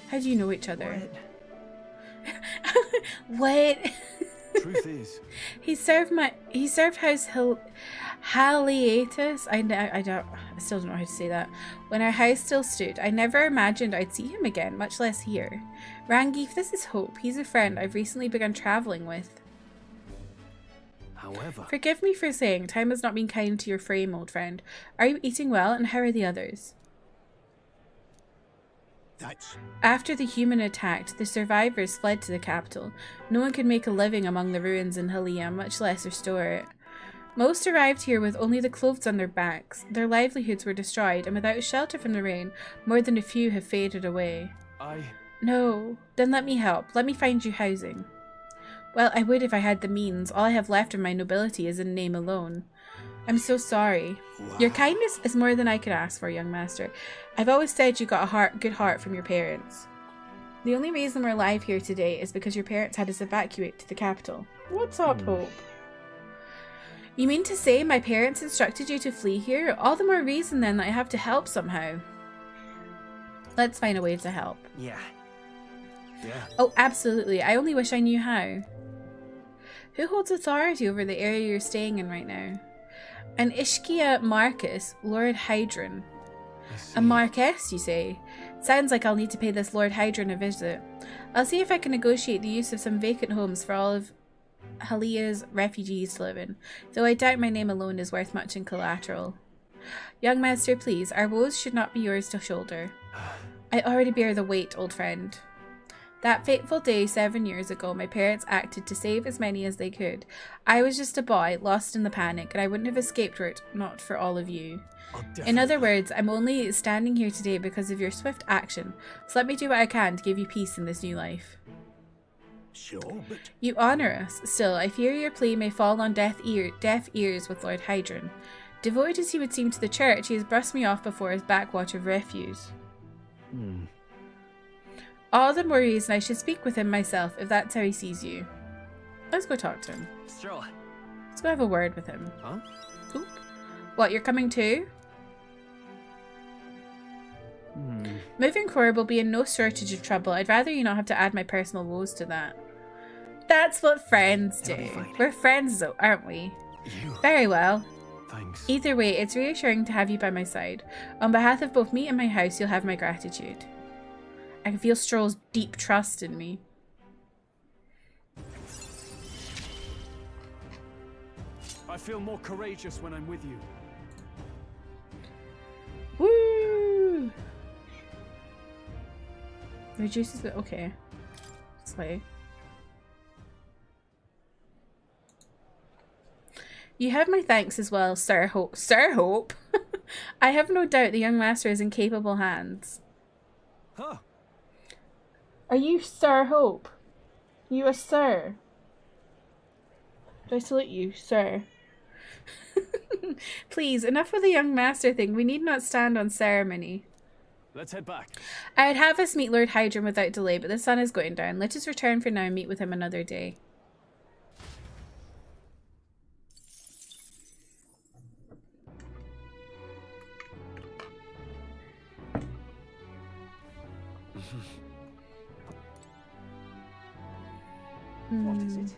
How do you know each other? What? Truth is, he served House Haliatus. I still don't know how to say that. When our house still stood, I never imagined I'd see him again, much less here. Rangief, this is Hope. He's a friend I've recently begun traveling with. however... Forgive me for saying, time has not been kind to your frame, old friend. Are you eating well, and how are the others? After the human attacked, the survivors fled to the capital. No one could make a living among the ruins in Halia, much less restore it. Most arrived here with only the clothes on their backs. Their livelihoods were destroyed, and without shelter from the rain, more than a few have faded away. No. Then let me help. Let me find you housing. Well, I would if I had the means. All I have left of my nobility is in name alone. I'm so sorry. Wow. Your kindness is more than I could ask for, young master. I've always said you got a good heart from your parents. The only reason we're alive here today is because your parents had us evacuate to the capital. What's up, Hope? You mean to say my parents instructed you to flee here? All the more reason then that I have to help somehow. Let's find a way to help. Yeah. Oh, absolutely. I only wish I knew how. Who holds authority over the area you're staying in right now? An Ishkia Marcus, Lord Hydron. A Marquess, you say? Sounds like I'll need to pay this Lord Hydron a visit. I'll see if I can negotiate the use of some vacant homes for all of Halia's refugees to live in, though I doubt my name alone is worth much in collateral. Young master, please, our woes should not be yours to shoulder. I already bear the weight, old friend. That fateful day 7 years ago, my parents acted to save as many as they could. I was just a boy, lost in the panic, and I wouldn't have escaped it, not for all of you. In other words, I'm only standing here today because of your swift action, so let me do what I can to give you peace in this new life. Sure, but... You honour us. Still, I fear your plea may fall on deaf ears with Lord Hydron. Devoted as he would seem to the church, he has brushed me off before his backwater of refuse. All the more reason I should speak with him myself, if that's how he sees you. Let's go talk to him. Sure. Let's go have a word with him. Huh? Oop. What, you're coming too? Moving forward will be in no shortage of trouble. I'd rather you not have to add my personal woes to that. That's what friends do. We're friends though, aren't we? Very well. Thanks. Either way, it's reassuring to have you by my side. On behalf of both me and my house, you'll have my gratitude. I can feel Stroll's deep trust in me. I feel more courageous when I'm with you. Woo! Reduces the... Okay. Slay. You have my thanks as well, Sir Hope. Sir Hope? I have no doubt the young master is in capable hands. Huh? Are you Sir Hope? You a sir? Do I salute you, sir? Please, enough with the young master thing. We need not stand on ceremony. Let's head back. I'd have us meet Lord Hydron without delay, but the sun is going down. Let us return for now and meet with him another day. What is it?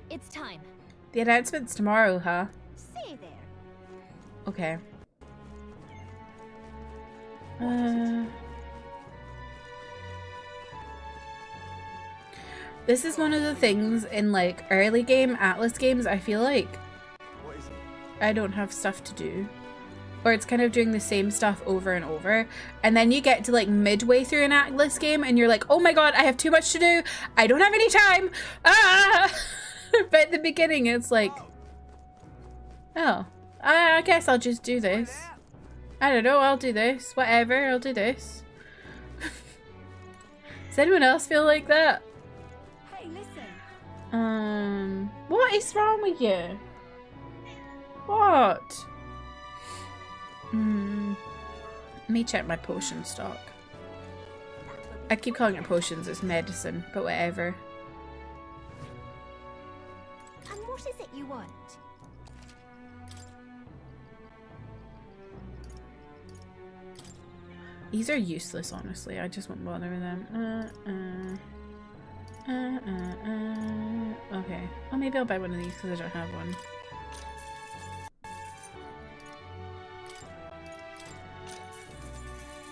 It's time. The announcement's tomorrow, huh? Say there. Okay. This is one of the things in like early game Atlas games I feel like What is it? I don't have stuff to do. Or it's kind of doing the same stuff over and over. And then you get to like midway through an Atlas game and you're like, oh my god, I have too much to do. I don't have any time. Ah! But at the beginning it's like, oh, I guess I'll just do this. I don't know, I'll do this. Whatever, I'll do this. Does anyone else feel like that? Hey, listen. What is wrong with you? What? Let me check my potion stock. I keep calling it potions, it's medicine, but whatever. And what is it you want? These are useless, honestly. I just won't bother with them. Okay. Well, maybe I'll buy one of these because I don't have one.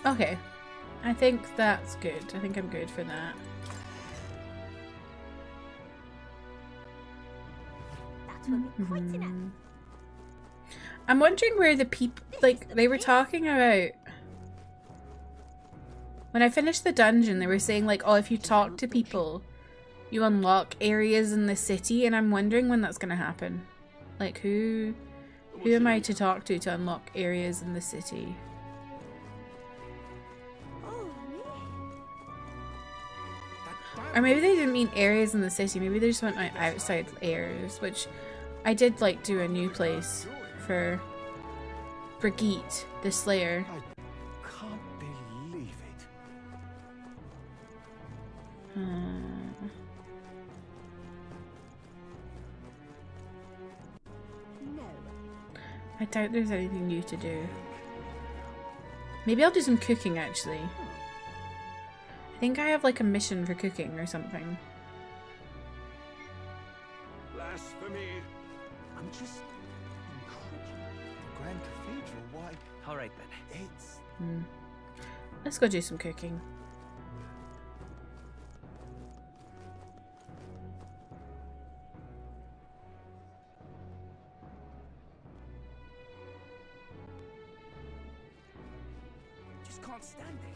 Okay. I think that's good. I think I'm good for that. That will be quite enough. I'm wondering where the people, like, they were talking about, when I finished the dungeon, they were saying, like, oh, if you talk to people, you unlock areas in the city, and I'm wondering when that's gonna happen. Like, who am I to talk to unlock areas in the city? Oh, me? Or maybe they didn't mean areas in the city, maybe they just went like outside areas, which I did, like, do a new place for Brigitte, the Slayer. I can't believe it. No. I doubt there's anything new to do. Maybe I'll do some cooking, actually. I think I have like a mission for cooking or something. Blasphemy. I'm just incredulous. The Grand Cathedral, why? All right then. It's... Let's go do some cooking. just can't stand it.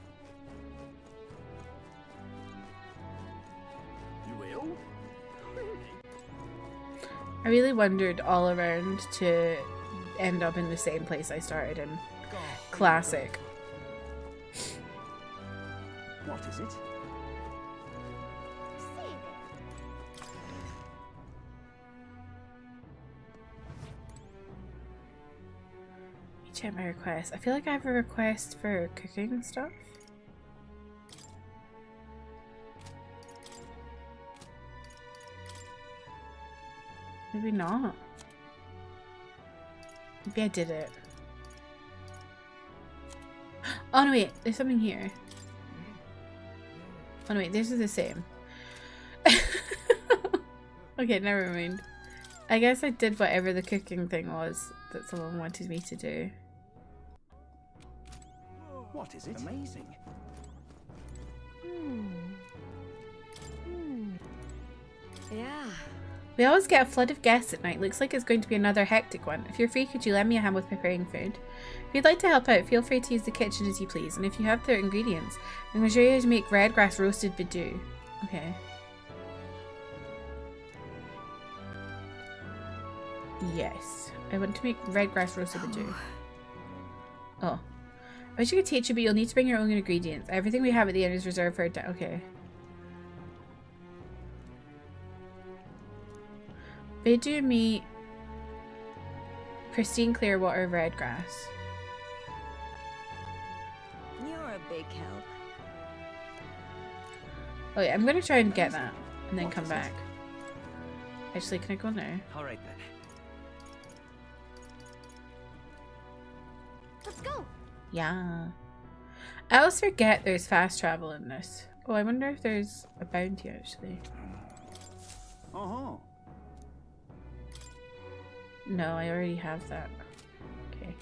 You ill? I really wandered all around to end up in the same place I started in. Classic. What is it? Say there. Let me check my request. I feel like I have a request for cooking stuff. Maybe not. Maybe I did it. Oh no, wait, there's something here. Oh no, wait, this is the same. Okay, never mind. I guess I did whatever the cooking thing was that someone wanted me to do. What is it? Amazing. Yeah. We always get a flood of guests at night. Looks like it's going to be another hectic one. If you're free, could you lend me a hand with preparing food? If you'd like to help out, feel free to use the kitchen as you please. And if you have the ingredients, I'm going to show you how to make red grass roasted bidou. Okay. Yes. I want to make red grass roasted badoo. Oh. I wish you could teach you, but you'll need to bring your own ingredients. Everything we have at the end is reserved for a day. Okay. Badoo meat. Pristine clear water, red grass. You're a big help. Oh yeah, I'm gonna try and get that and then come back. Actually, can I go now? Alright then. Let's go. Yeah. I always forget there's fast travel in this. Oh, I wonder if there's a bounty actually. Uh-huh. No, I already have that. Okay.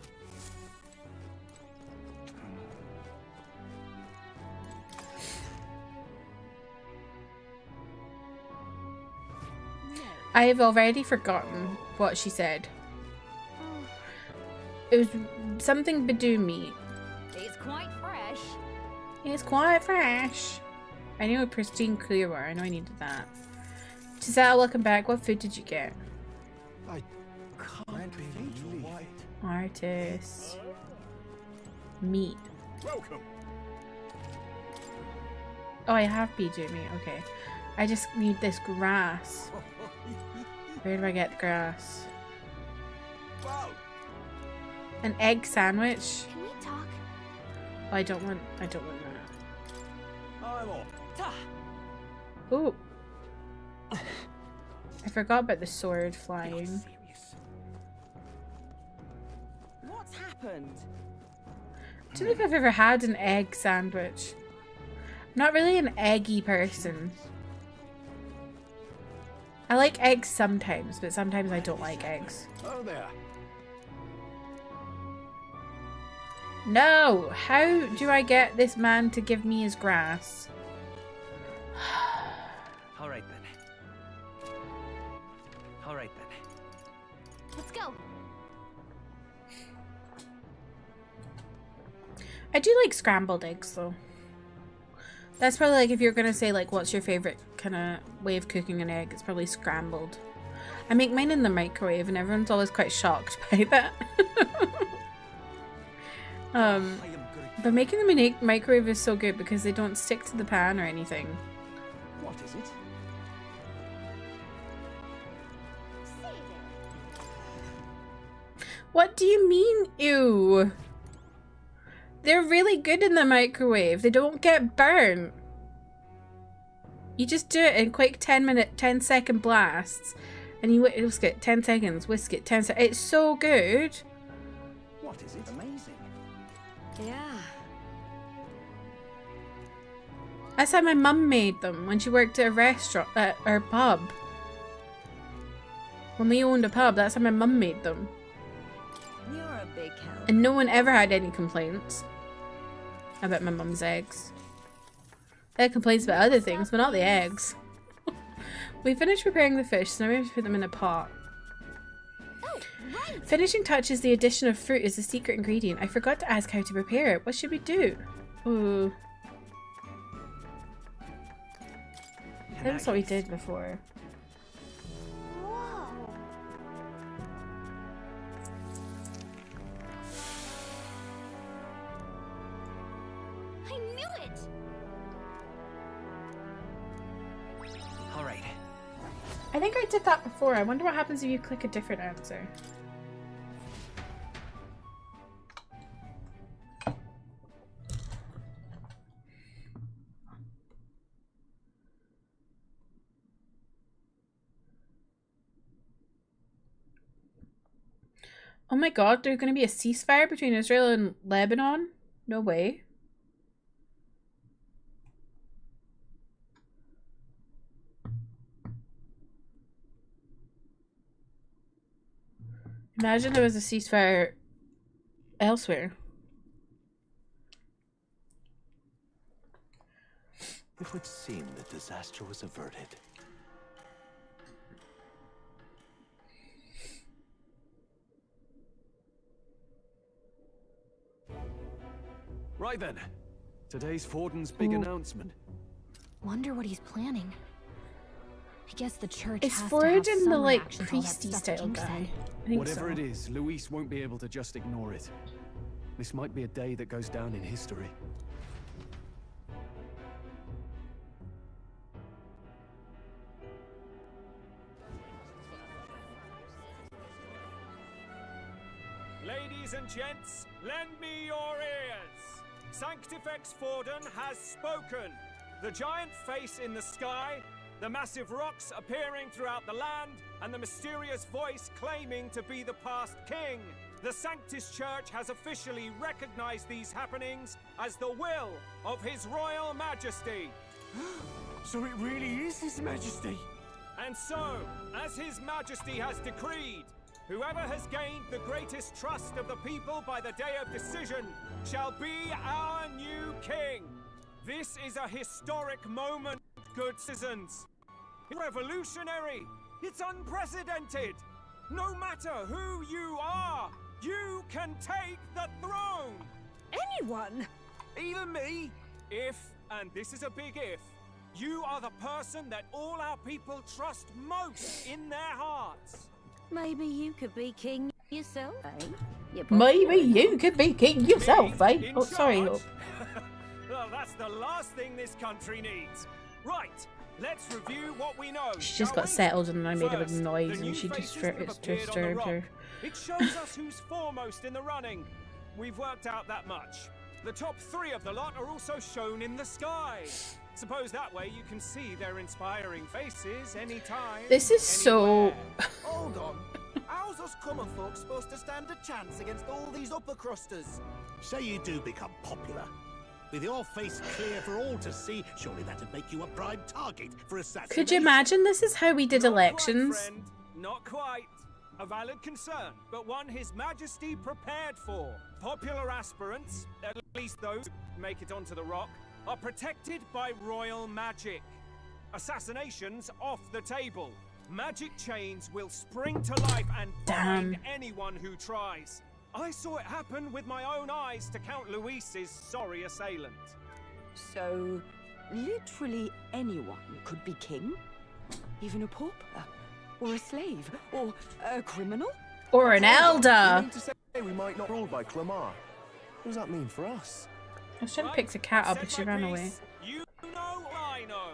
I have already forgotten what she said. It was something badoo meat. It's quite fresh. It's quite fresh. I knew a pristine clear water. I know I needed that. Giselle, welcome back. What food did you get? I can't believe it. Artist. Meat. Welcome. Oh, I have badoo meat. Okay. I just need this grass. Where do I get the grass? Wow. An egg sandwich? Can we talk? Oh, I don't want that. I'm on. Oh. I forgot about the sword flying. What's happened? I don't know if I've ever had an egg sandwich. I'm not really an eggy person. I like eggs sometimes, but sometimes I don't like eggs. Oh there. No! How do I get this man to give me his grass? Alright then. Alright then. Let's go. I do like scrambled eggs though. That's probably like if you're gonna say like what's your favorite kind of way of cooking an egg, it's probably scrambled. I make mine in the microwave and everyone's always quite shocked by that. But making them in a microwave is so good because they don't stick to the pan or anything. What is it? Save it. What do you mean, ew? They're really good in the microwave. They don't get burnt. You just do it in quick 10-second blasts. And you whisk it 10 seconds, whisk it 10 seconds. It's so good. What is it? Amazing. Yeah. That's how my mum made them when she worked at a restaurant, or pub. When we owned a pub, that's how my mum made them. You're a big help. And no one ever had any complaints about my mum's eggs. They had complaints about other things, but not the eggs. We finished preparing the fish, so now we have to put them in a pot. Oh, right. Finishing touches, the addition of fruit is the secret ingredient. I forgot to ask how to prepare it. What should we do? Ooh. That's what we did before. Whoa. I knew it. Alright. I think I did that before. I wonder what happens if you click a different answer. Oh my god, there's going to be a ceasefire between Israel and Lebanon? No way. Imagine there was a ceasefire elsewhere. It would seem that disaster was averted. Right then. Today's Forden's big announcement. Wonder what he's planning. I guess the church Is has Ford to have in the some like reaction to all that priesty stuff style King guy? said. I think Whatever so. it is, Luis won't be able to just ignore it. This might be a day that goes down in history. Ladies and gents, lend me your ears. Sanctifex Forden has spoken. The giant face in the sky, the massive rocks appearing throughout the land, and the mysterious voice claiming to be the past king. The Sanctus Church has officially recognized these happenings as the will of His Royal Majesty. So it really is His Majesty? And so, as His Majesty has decreed, whoever has gained the greatest trust of the people by the day of decision shall be our new king. This is a historic moment, good citizens. Revolutionary. It's unprecedented. No matter who you are, you can take the throne. Anyone? Even me. If, and this is a big if, you are the person that all our people trust most in their hearts. Maybe you could be king yourself, eh? Maybe you could be king yourself, Me eh? in Oh, sorry. charge? Well, that's the last thing this country needs. Right, let's review what we know. She just shall got we? settled and I made a big First, noise the new and she faces that have appeared on the disturbed rock. her. It shows us who's foremost in the running. We've worked out that much. The top 3 of the lot are also shown in the sky. Suppose that way you can see their inspiring faces anytime. This is so... anywhere. Hold on. How's us common folk supposed to stand a chance against all these upper crusters? Say you do become popular. With your face clear for all to see, surely that'd make you a prime target for assassination. Could you imagine this is how we did Not elections? Quite, friend. Not quite. A valid concern, but one His Majesty prepared for. Popular aspirants, at least those who make it onto the rock, are protected by royal magic. Assassinations off the table. Magic chains will spring to life and bind anyone who tries. I saw it happen with my own eyes to Count Luis's sorry assailant. So, literally anyone could be king? Even a pauper? Or a slave? Or a criminal? Or an You elder? mean to say we might not rule by Clamar? What does that mean for us? I should have picked a cat up, but she ran away. You know, I know.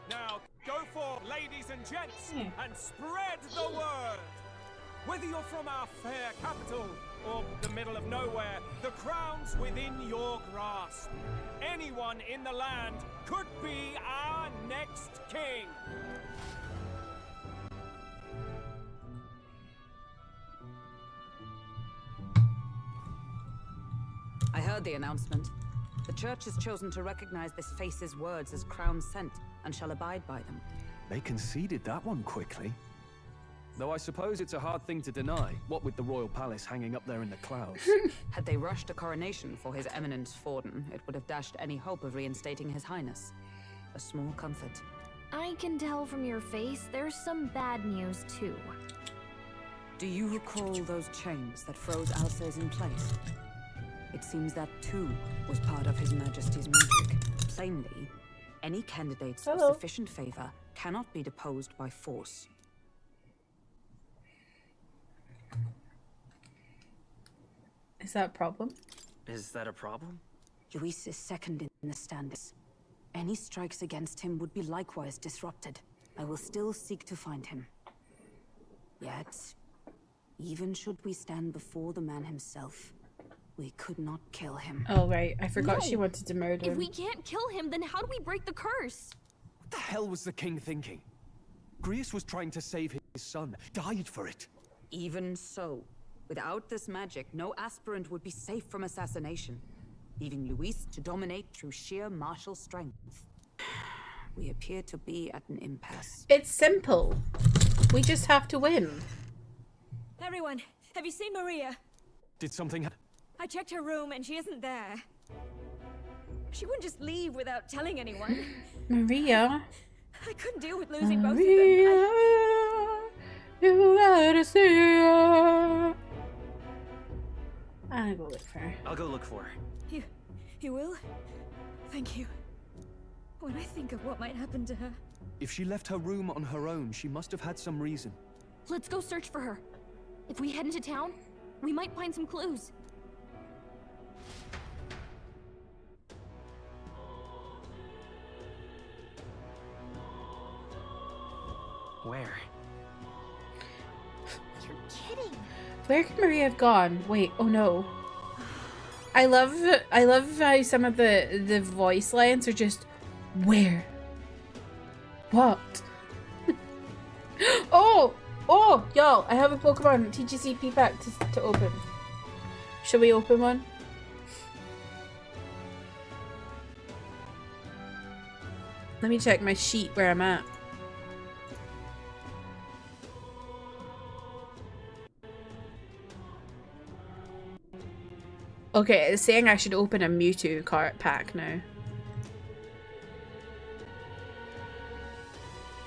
Now go forth, ladies and gents, and spread the word. Whether you're from our fair capital or the middle of nowhere, the crown's within your grasp. Anyone in the land could be our next king. I heard the announcement. The church has chosen to recognize this face's words as crown sent and shall abide by them. They conceded that one quickly. Though I suppose it's a hard thing to deny, what with the royal palace hanging up there in the clouds. Had they rushed a coronation for His Eminence Forden, it would have dashed any hope of reinstating His Highness. A small comfort. I can tell from your face there's some bad news too. Do you recall those chains that froze Alsace in place? It seems that too was part of His Majesty's magic. Plainly, any candidates of sufficient favor cannot be deposed by force. Is that a problem? Is that a problem? Luis is second in the standings. Any strikes against him would be likewise disrupted. I will still seek to find him. Yet, even should we stand before the man himself, we could not kill him. Oh, right. I forgot she No. wanted to murder If him. we can't kill him, then how do we break the curse? What the hell was the king thinking? Grius was trying to save his son, died for it. Even so, without this magic, no aspirant would be safe from assassination, leaving Luis to dominate through sheer martial strength. We appear to be at an impasse. It's simple. We just have to win. Everyone, have you seen Maria? Did something happen? I checked her room and she isn't there. She wouldn't just leave without telling anyone. Maria. I couldn't deal with losing both of Maria, them. you gotta see her. I'm gonna go look for her. I'll go look for her. You will? Thank you. when I think of what might happen to her. If she left her room on her own, she must have had some reason. Let's go search for her. If we head into town, we might find some clues. Where? You're kidding. Where could Maria have gone? Wait, oh no. I love how some of the voice lines are just where? What? Oh, y'all, I have a Pokemon TGCP pack to open. Should we open one? Let me check my sheet where I'm at. Okay, it's saying I should open a Mewtwo card pack now.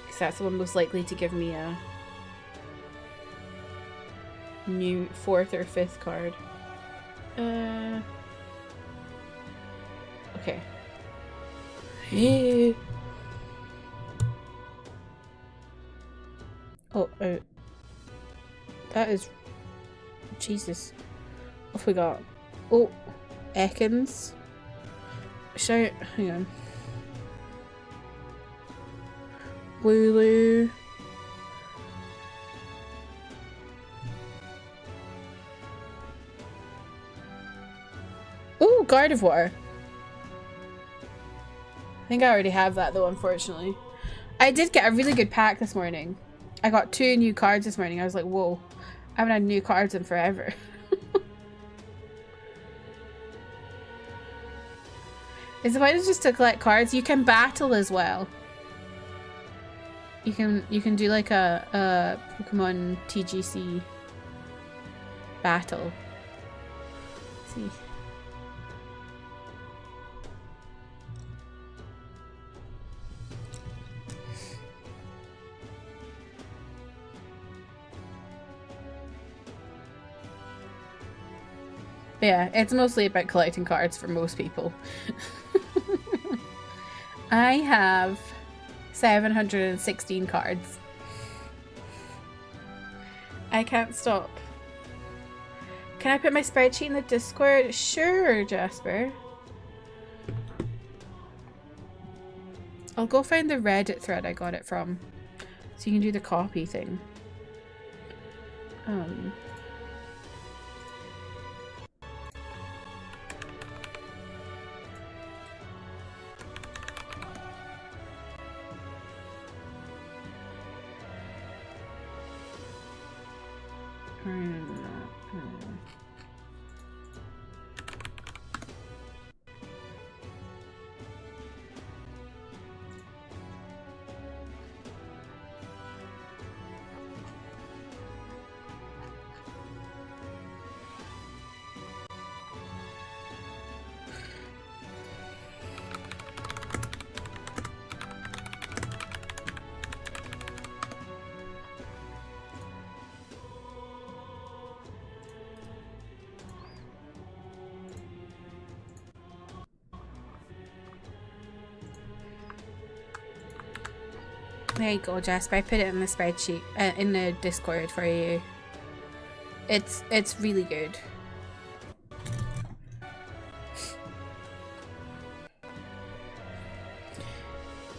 Because that's the one most likely to give me a new 4th or 5th card. Okay. Oh, that is... Jesus. What have we got? Oh, Ekans. Shout, hang on. Lulu. Oh, Gardevoir. I think I already have that though, unfortunately. I did get a really good pack this morning. I got 2 new cards this morning. I was like, whoa, I haven't had new cards in forever. Is the point is just to collect cards? You can battle as well. You can do like a Pokemon TGC battle. Let's see. But yeah, it's mostly about collecting cards for most people. I have 716 cards. I can't stop. Can I put my spreadsheet in the Discord? Sure, Jasper. I'll go find the Reddit thread I got it from, so you can do the copy thing. There you go, Jasper. I put it in the spreadsheet, in the Discord for you. It's really good.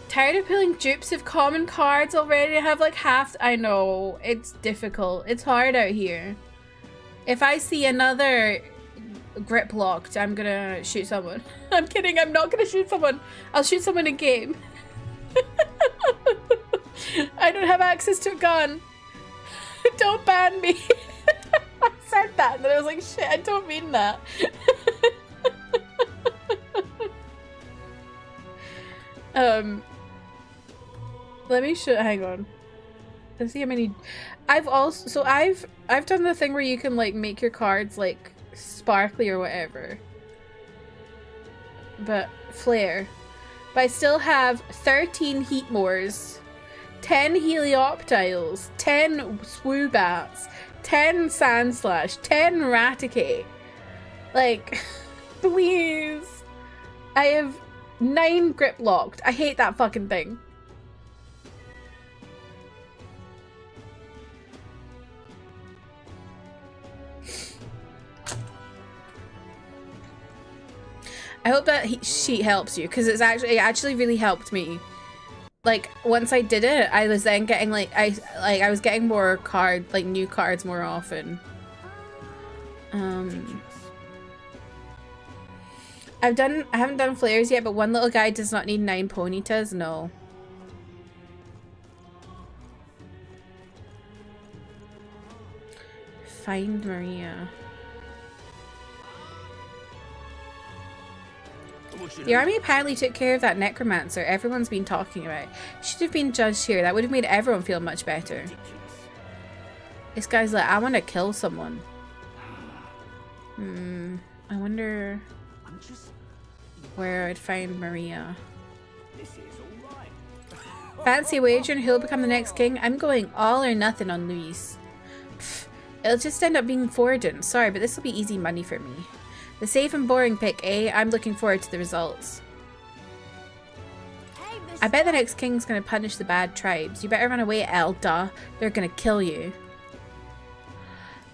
Tired of pulling dupes of common cards already? I have like half. I know, it's difficult. It's hard out here. If I see another grip locked, I'm gonna shoot someone. I'm kidding, I'm not gonna shoot someone. I'll shoot someone in game. I don't have access to a gun. Don't ban me. I said that and then I was like, shit, I don't mean that. Let me show, hang on. Let's see how many. I've done the thing where you can like make your cards like sparkly or whatever. But flare. But I still have 13 Heatmores, 10 Helioptiles, 10 Swoobats, 10 Sandslash, 10 Raticate. Like, please. I have 9 grip locked. I hate that fucking thing. I hope that sheet helps you, because it actually really helped me. Like, once I did it, I was then getting I was getting more new cards more often. I haven't done flares yet, but one little guy does not need 9 ponytas. No. Find Maria. The army apparently took care of that necromancer everyone's been talking about. Should have been judged here. That would have made everyone feel much better. This guy's like, I want to kill someone. I wonder where I'd find Maria. Fancy a wager and who'll become the next king? I'm going all or nothing on Luis. Pfft, it'll just end up being Forden. Sorry, but this will be easy money for me. The safe and boring pick, eh? I'm looking forward to the results. I bet the next king's gonna punish the bad tribes. You better run away, Elda. They're gonna kill you.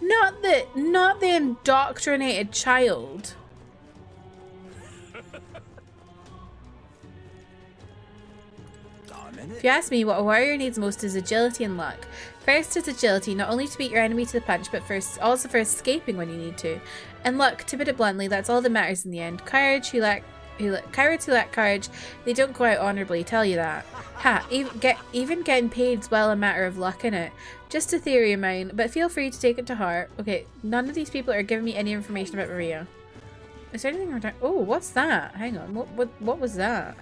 Not the indoctrinated child. If you ask me, what a warrior needs most is agility and luck. First is agility, not only to beat your enemy to the punch, but also for escaping when you need to. And luck, to put it bluntly, that's all that matters in the end. Cowards who lack courage, they don't go out honourably, tell you that. Ha, even getting paid's well a matter of luck, innit? Just a theory of mine, but feel free to take it to heart. Okay, none of these people are giving me any information about Maria. Is there anything return? Oh, what's that? Hang on, what was that?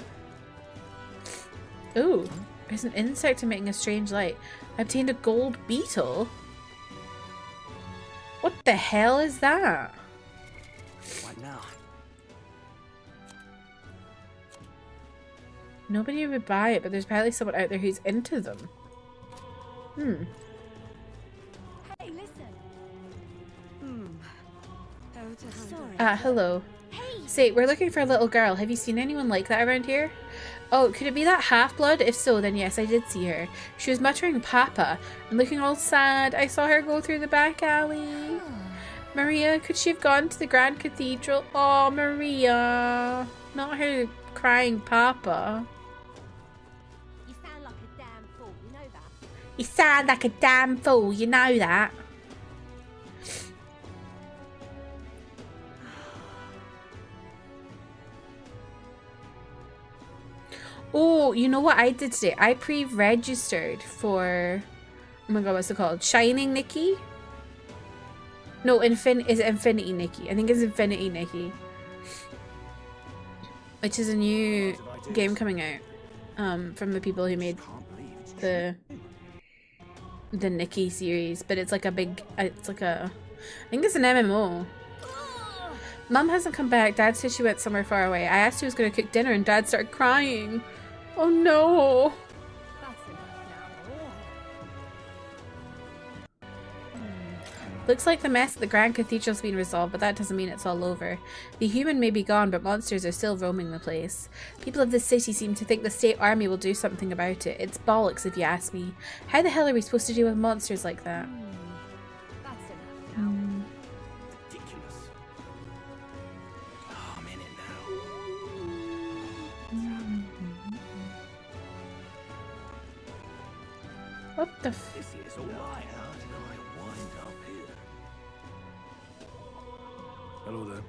Ooh, there's an insect emitting a strange light. I obtained a gold beetle? What the hell is that? What now? Nobody would buy it, but there's probably someone out there who's into them. Hey, listen. Sorry. Hello. Say, we're looking for a little girl. Have you seen anyone like that around here? Oh, could it be that half-blood? If so, then yes, I did see her. She was muttering Papa and looking all sad. I saw her go through the back alley. Maria, could she have gone to the Grand Cathedral? Oh, Maria. Not her crying Papa. You sound like a damn fool, you know that? You sound like a damn fool, you know that. Oh, you know what I did today? I pre-registered for, oh my god, what's it called? Shining Nikki? No, is it Infinity Nikki? I think it's Infinity Nikki. Which is a new game coming out from the people who made the Nikki series. But it's like a big, I think it's an MMO. Mum hasn't come back. Dad said she went somewhere far away. I asked who was going to cook dinner and Dad started crying. Oh no. Looks like the mess at the Grand Cathedral's been resolved, but that doesn't mean it's all over. The human may be gone, but monsters are still roaming the place. People of this city seem to think the state army will do something about it. It's bollocks if you ask me. How the hell are we supposed to deal with monsters like that? That's enough now. Ridiculous. Oh, I'm in it now. What the f- This is all right. How did I wind up here? Hello there.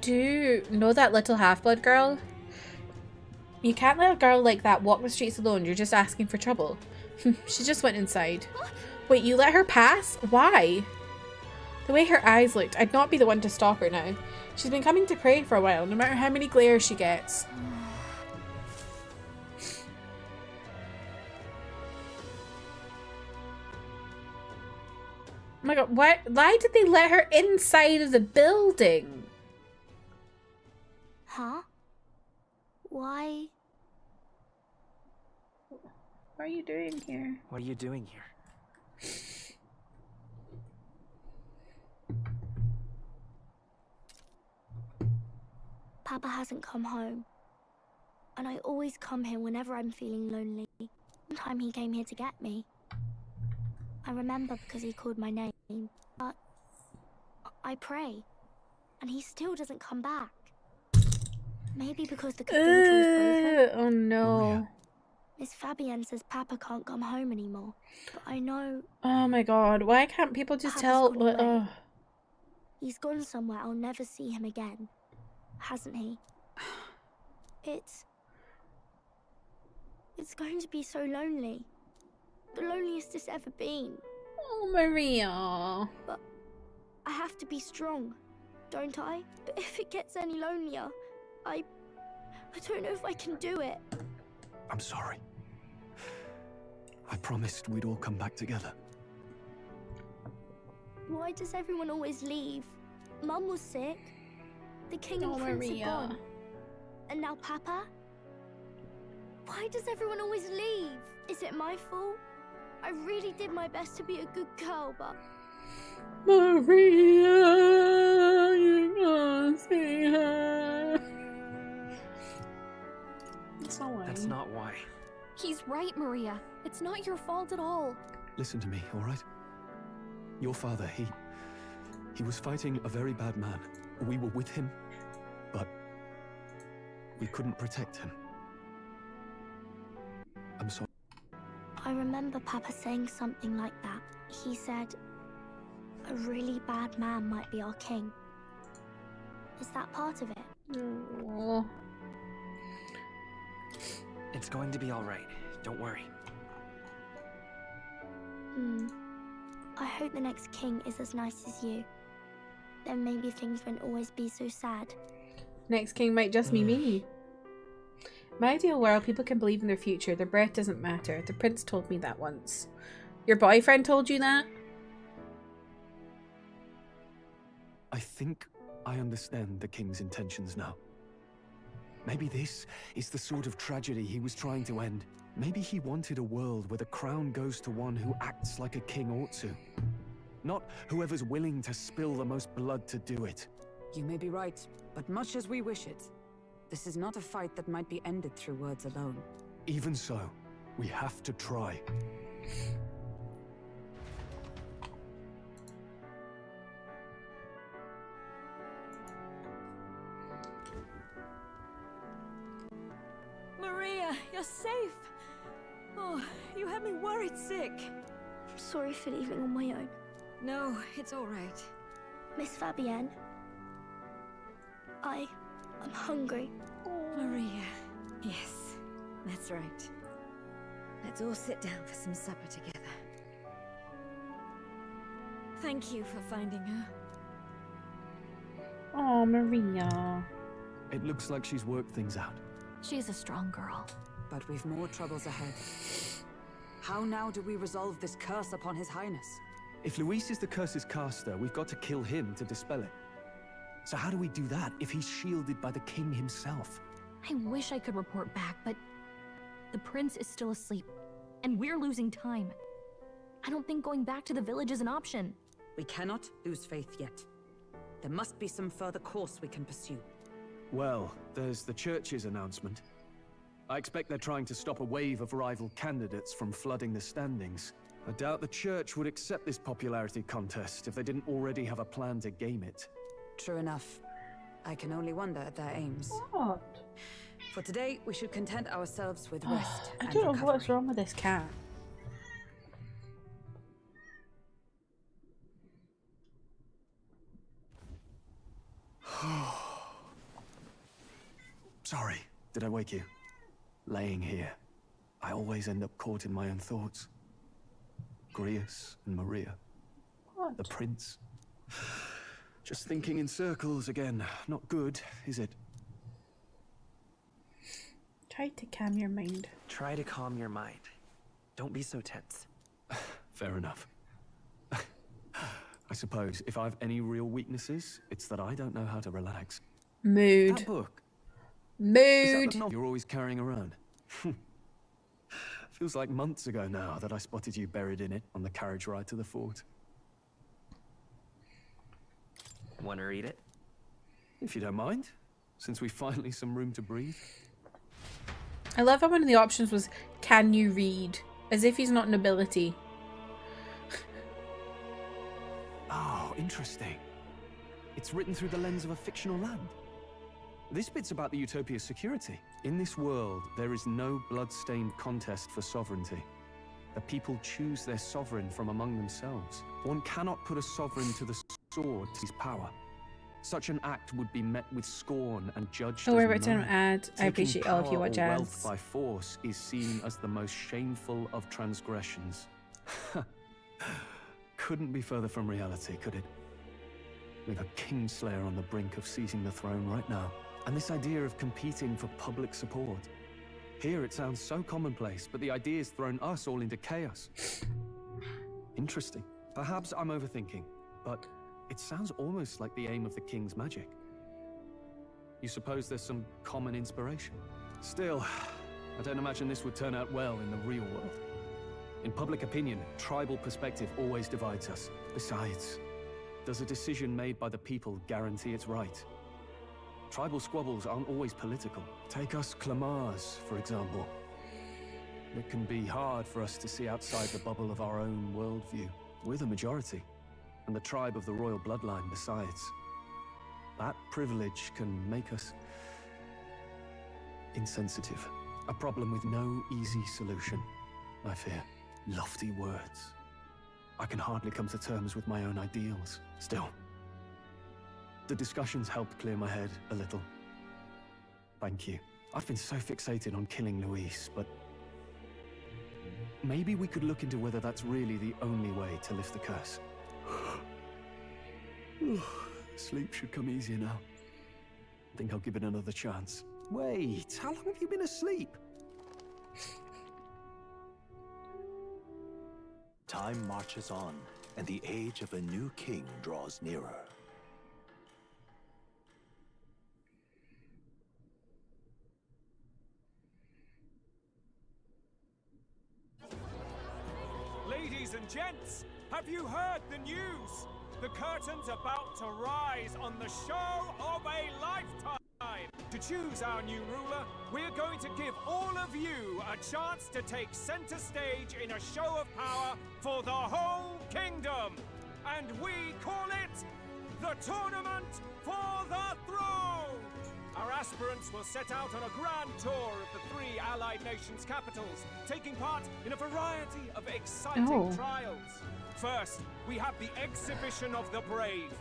Do you know that little half-blood girl? You can't let a girl like that walk the streets alone. You're just asking for trouble. She just went inside. Wait, you let her pass? Why? The way her eyes looked, I'd not be the one to stop her now. She's been coming to pray for a while, no matter how many glares she gets. Oh my god, what? Why did they let her inside of the building? Huh? Why? What are you doing here? What are you doing here? Papa hasn't come home. and I always come here whenever I'm feeling lonely. One time he came here to get me. I remember because he called my name, but I pray, and he still doesn't come back. Maybe because the cathedral's broken. Oh no. Maria. Miss Fabienne says Papa can't come home anymore, but I know... Oh my god, why can't people just Papa's tell? gone away. Oh. He's gone somewhere I'll never see him again, hasn't he? It's going to be so lonely. The loneliest it's ever been. Oh, Maria. But I have to be strong, don't I? But if it gets any lonelier, I don't know if I can do it. I'm sorry. I promised we'd all come back together. Why does everyone always leave? Mum was sick. The king and prince are gone. And now Papa? Why does everyone always leave? Is it my fault? I really did my best to be a good girl, but... Maria, you gonna see her. That's not why. He's right, Maria. It's not your fault at all. Listen to me, all right? Your father, he was fighting a very bad man. We were with him, but we couldn't protect him. I'm sorry. I remember Papa saying something like that. He said, a really bad man might be our king. Is that part of it? Oh. It's going to be all right. Don't worry. I hope the next king is as nice as you. Then maybe things won't always be so sad. Next king might just be me. My ideal world, people can believe in their future. Their breath doesn't matter. The prince told me that once. Your boyfriend told you that? I think I understand the king's intentions now. Maybe this is the sort of tragedy he was trying to end. Maybe he wanted a world where the crown goes to one who acts like a king ought to. Not whoever's willing to spill the most blood to do it. You may be right, but much as we wish it, this is not a fight that might be ended through words alone. Even so, we have to try. Maria, you're safe. Oh, you had me worried sick. I'm sorry for leaving on my own. No, it's all right. Miss Fabienne, I'm hungry. Maria. Yes, that's right. Let's all sit down for some supper together. Thank you for finding her. Oh, Maria. It looks like she's worked things out. She's a strong girl. But we've more troubles ahead. How now do we resolve this curse upon His Highness? If Luis is the curse's caster, we've got to kill him to dispel it. So how do we do that if he's shielded by the king himself? I wish I could report back, but the prince is still asleep, and we're losing time. I don't think going back to the village is an option. We cannot lose faith yet. There must be some further course we can pursue. Well, there's the church's announcement. I expect they're trying to stop a wave of rival candidates from flooding the standings. I doubt the church would accept this popularity contest if they didn't already have a plan to game it. True enough. I can only wonder at their aims. What? For today, we should content ourselves with rest I and don't know recovery. what's wrong with this cat. Sorry, did I wake you? Laying here, I always end up caught in my own thoughts. Grius and Maria. What? The prince. Just thinking in circles again. Not good, is it? Try to calm your mind. Try to calm your mind. Don't be so tense. Fair enough. I suppose if I've any real weaknesses, it's that I don't know how to relax. Mood. That book. Is Mood. that the novel you're always carrying around? Feels like months ago now that I spotted you buried in it on the carriage ride to the fort. Want to read it? If you don't mind, since we finally some room to breathe. I love how one of the options was, can you read? As if he's not nobility. Oh, interesting. It's written through the lens of a fictional land. This bit's about the Utopia's security. In this world, there is no blood-stained contest for sovereignty. The people choose their sovereign from among themselves. One cannot put a sovereign to the sword to his power. Such an act would be met with scorn and judged Oh, we're as about to murder. add. I appreciate all of you Taking watch power or ads. wealth by force is seen as the most shameful of transgressions. Couldn't be further from reality, could it? We've a Kingslayer on the brink of seizing the throne right now. And this idea of competing for public support. Here it sounds so commonplace, but the idea's thrown us all into chaos. Interesting. Perhaps I'm overthinking, but it sounds almost like the aim of the King's magic. You suppose there's some common inspiration? Still, I don't imagine this would turn out well in the real world. In public opinion, tribal perspective always divides us. Besides, does a decision made by the people guarantee it's right? Tribal squabbles aren't always political. Take us Clamars, for example. It can be hard for us to see outside the bubble of our own worldview. We're the majority, and the tribe of the royal bloodline besides. That privilege can make us insensitive. A problem with no easy solution, I fear. Lofty words. I can hardly come to terms with my own ideals. Still, the discussions helped clear my head a little. Thank you. I've been so fixated on killing Luis, but maybe we could look into whether that's really the only way to lift the curse. Sleep should come easier now. I think I'll give it another chance. Wait, how long have you been asleep? Time marches on, and the age of a new king draws nearer. Ladies and gents, have you heard the news? The curtain's about to rise on the show of a lifetime. To choose our new ruler, we're going to give all of you a chance to take center stage in a show of power for the whole kingdom. And we call it the Tournament for the Throne. Our aspirants will set out on a grand tour of the 3 allied nations' capitals, taking part in a variety of exciting trials. First, we have the Exhibition of the Brave.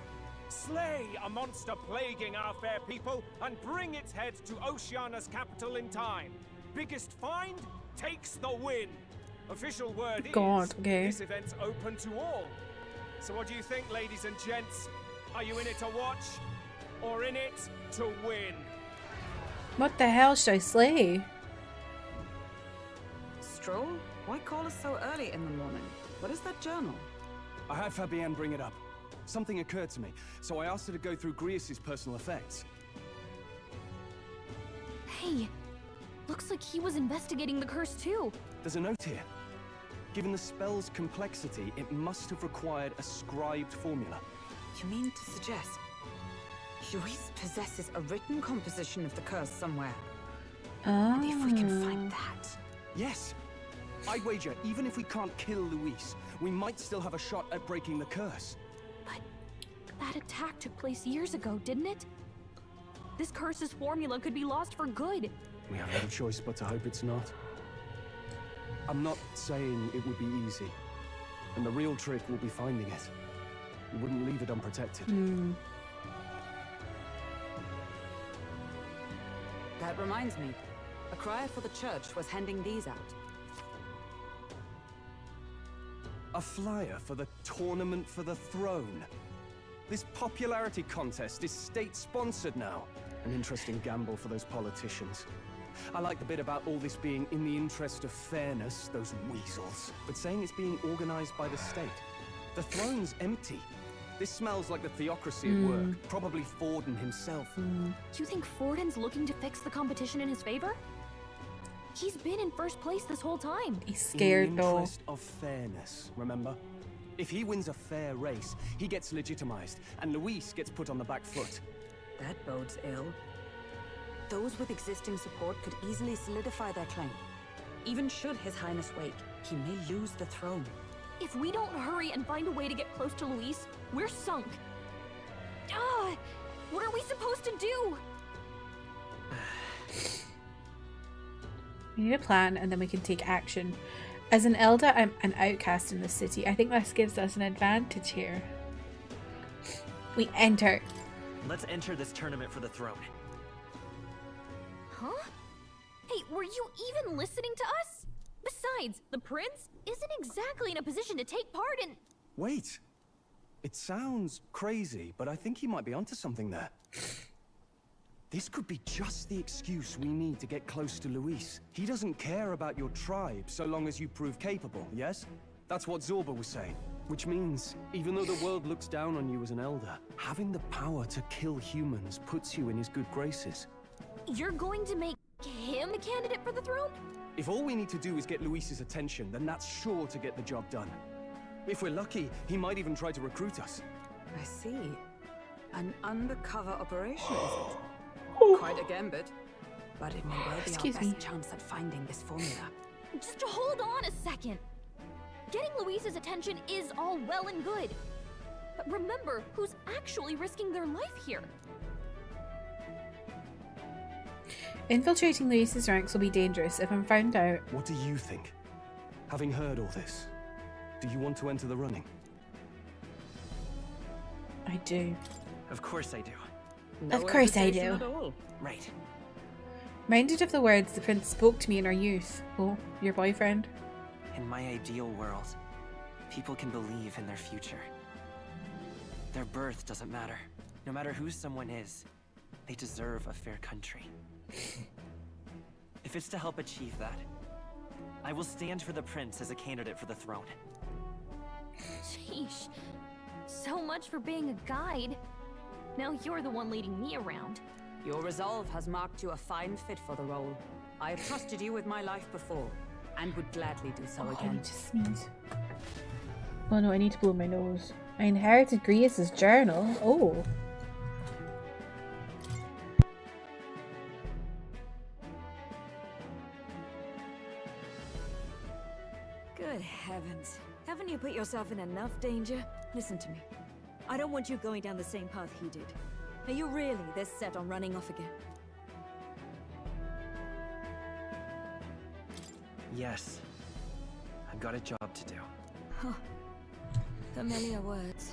Slay a monster plaguing our fair people and bring its head to Oceania's capital in time. Biggest find takes the win. Official word is this event's open to all. So what do you think, ladies and gents? Are you in it to watch or in it to win? What the hell should I slay? Stroll? Why call us so early in the morning? What is that journal? I had Fabienne bring it up. Something occurred to me, so I asked her to go through Grius' personal effects. Hey, looks like he was investigating the curse too. There's a note here. Given the spell's complexity, it must have required a scribed formula. You mean to suggest Luis possesses a written composition of the curse somewhere? And if we can find that... Yes! I'd wager, even if we can't kill Luis, we might still have a shot at breaking the curse. But that attack took place years ago, didn't it? This curse's formula could be lost for good. We have no choice but to hope it's not. I'm not saying it would be easy. And the real trick will be finding it. We wouldn't leave it unprotected. That reminds me. A crier for the church was handing these out. A flyer for the Tournament for the Throne. This popularity contest is state-sponsored now. An interesting gamble for those politicians. I like the bit about all this being in the interest of fairness, those weasels. But saying it's being organized by the state. The throne's empty. This smells like the theocracy at work. Probably Forden himself. Do you think Forden's looking to fix the competition in his favor? He's been in first place this whole time. He's scared though. In the interest of fairness, remember? If he wins a fair race, he gets legitimized, and Luis gets put on the back foot. That bodes ill. Those with existing support could easily solidify their claim. Even should His Highness wake, he may lose the throne. If we don't hurry and find a way to get close to Luis, we're sunk. What are we supposed to do? We need a plan and then we can take action. As an elder, I'm an outcast in the city. I think this gives us an advantage here. We enter. Let's enter this tournament for the throne. Huh? Hey, were you even listening to us? Besides, the prince isn't exactly in a position to take part in... Wait. It sounds crazy, but I think he might be onto something there. This could be just the excuse we need to get close to Luis. He doesn't care about your tribe so long as you prove capable, yes? That's what Zorba was saying. Which means, even though the world looks down on you as an elder, having the power to kill humans puts you in his good graces. You're going to make him a candidate for the throne? If all we need to do is get Luis's attention, then that's sure to get the job done. If we're lucky, he might even try to recruit us. I see. An undercover operation, is it? Quite a gambit. But it may well be our best chance at finding this formula. Just hold on a second. Getting Luis's attention is all well and good. But remember who's actually risking their life here. Infiltrating Luis's ranks will be dangerous if I'm found out. What do you think? Having heard all this, do you want to enter the running? I do. Of course I do. Of course I do. Right. Minded of the words the prince spoke to me in our youth. Oh, your boyfriend? In my ideal world, people can believe in their future. Their birth doesn't matter. No matter who someone is, they deserve a fair country. If it's to help achieve that, I will stand for the prince as a candidate for the throne. Sheesh. So much for being a guide. Now you're the one leading me around. Your resolve has marked you a fine fit for the role. I have trusted you with my life before, and would gladly do so again. I need to sneeze. Oh no, I need to blow my nose. I inherited Grievous' journal. Oh. Good heavens. Haven't you put yourself in enough danger? Listen to me. I don't want you going down the same path he did. Are you really this set on running off again? Yes. I've got a job to do. Huh. Familiar words.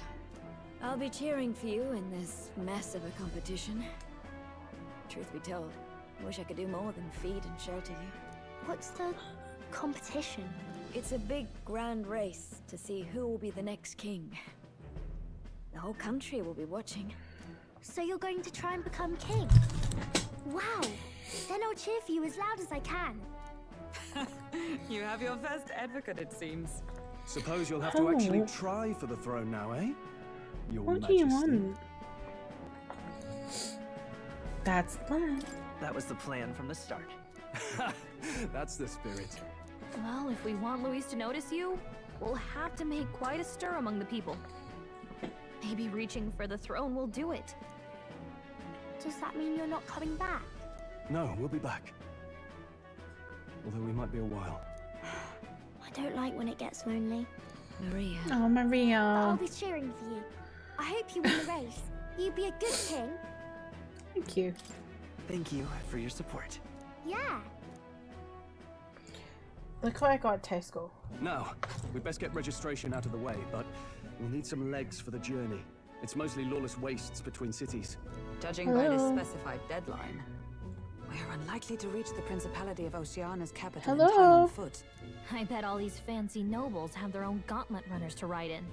I'll be cheering for you in this mess of a competition. Truth be told, I wish I could do more than feed and shelter you. What's the competition? It's a big, grand race to see who will be the next king. The whole country will be watching. So you're going to try and become king? Wow! Then I'll cheer for you as loud as I can. You have your first advocate, it seems. Suppose you'll have to actually try for the throne now, eh? Your What Majesty. do you want? That's the plan. That was the plan from the start. That's the spirit. Well, if we want Luis to notice you, we'll have to make quite a stir among the people. Maybe reaching for the throne will do it. Does that mean you're not coming back? No, we'll be back. Although we might be a while. I don't like when it gets lonely. Maria. Oh, Maria. But I'll be cheering for you. I hope you win the race. You'd be a good king. Thank you. Thank you for your support. Yeah. Look what I got at Tesco. Now, we'd best get registration out of the way, but we'll need some legs for the journey. It's mostly lawless wastes between cities. Judging by this specified deadline, we're unlikely to reach the Principality of Oceana's capital in time on foot. I bet all these fancy nobles have their own gauntlet runners to ride in.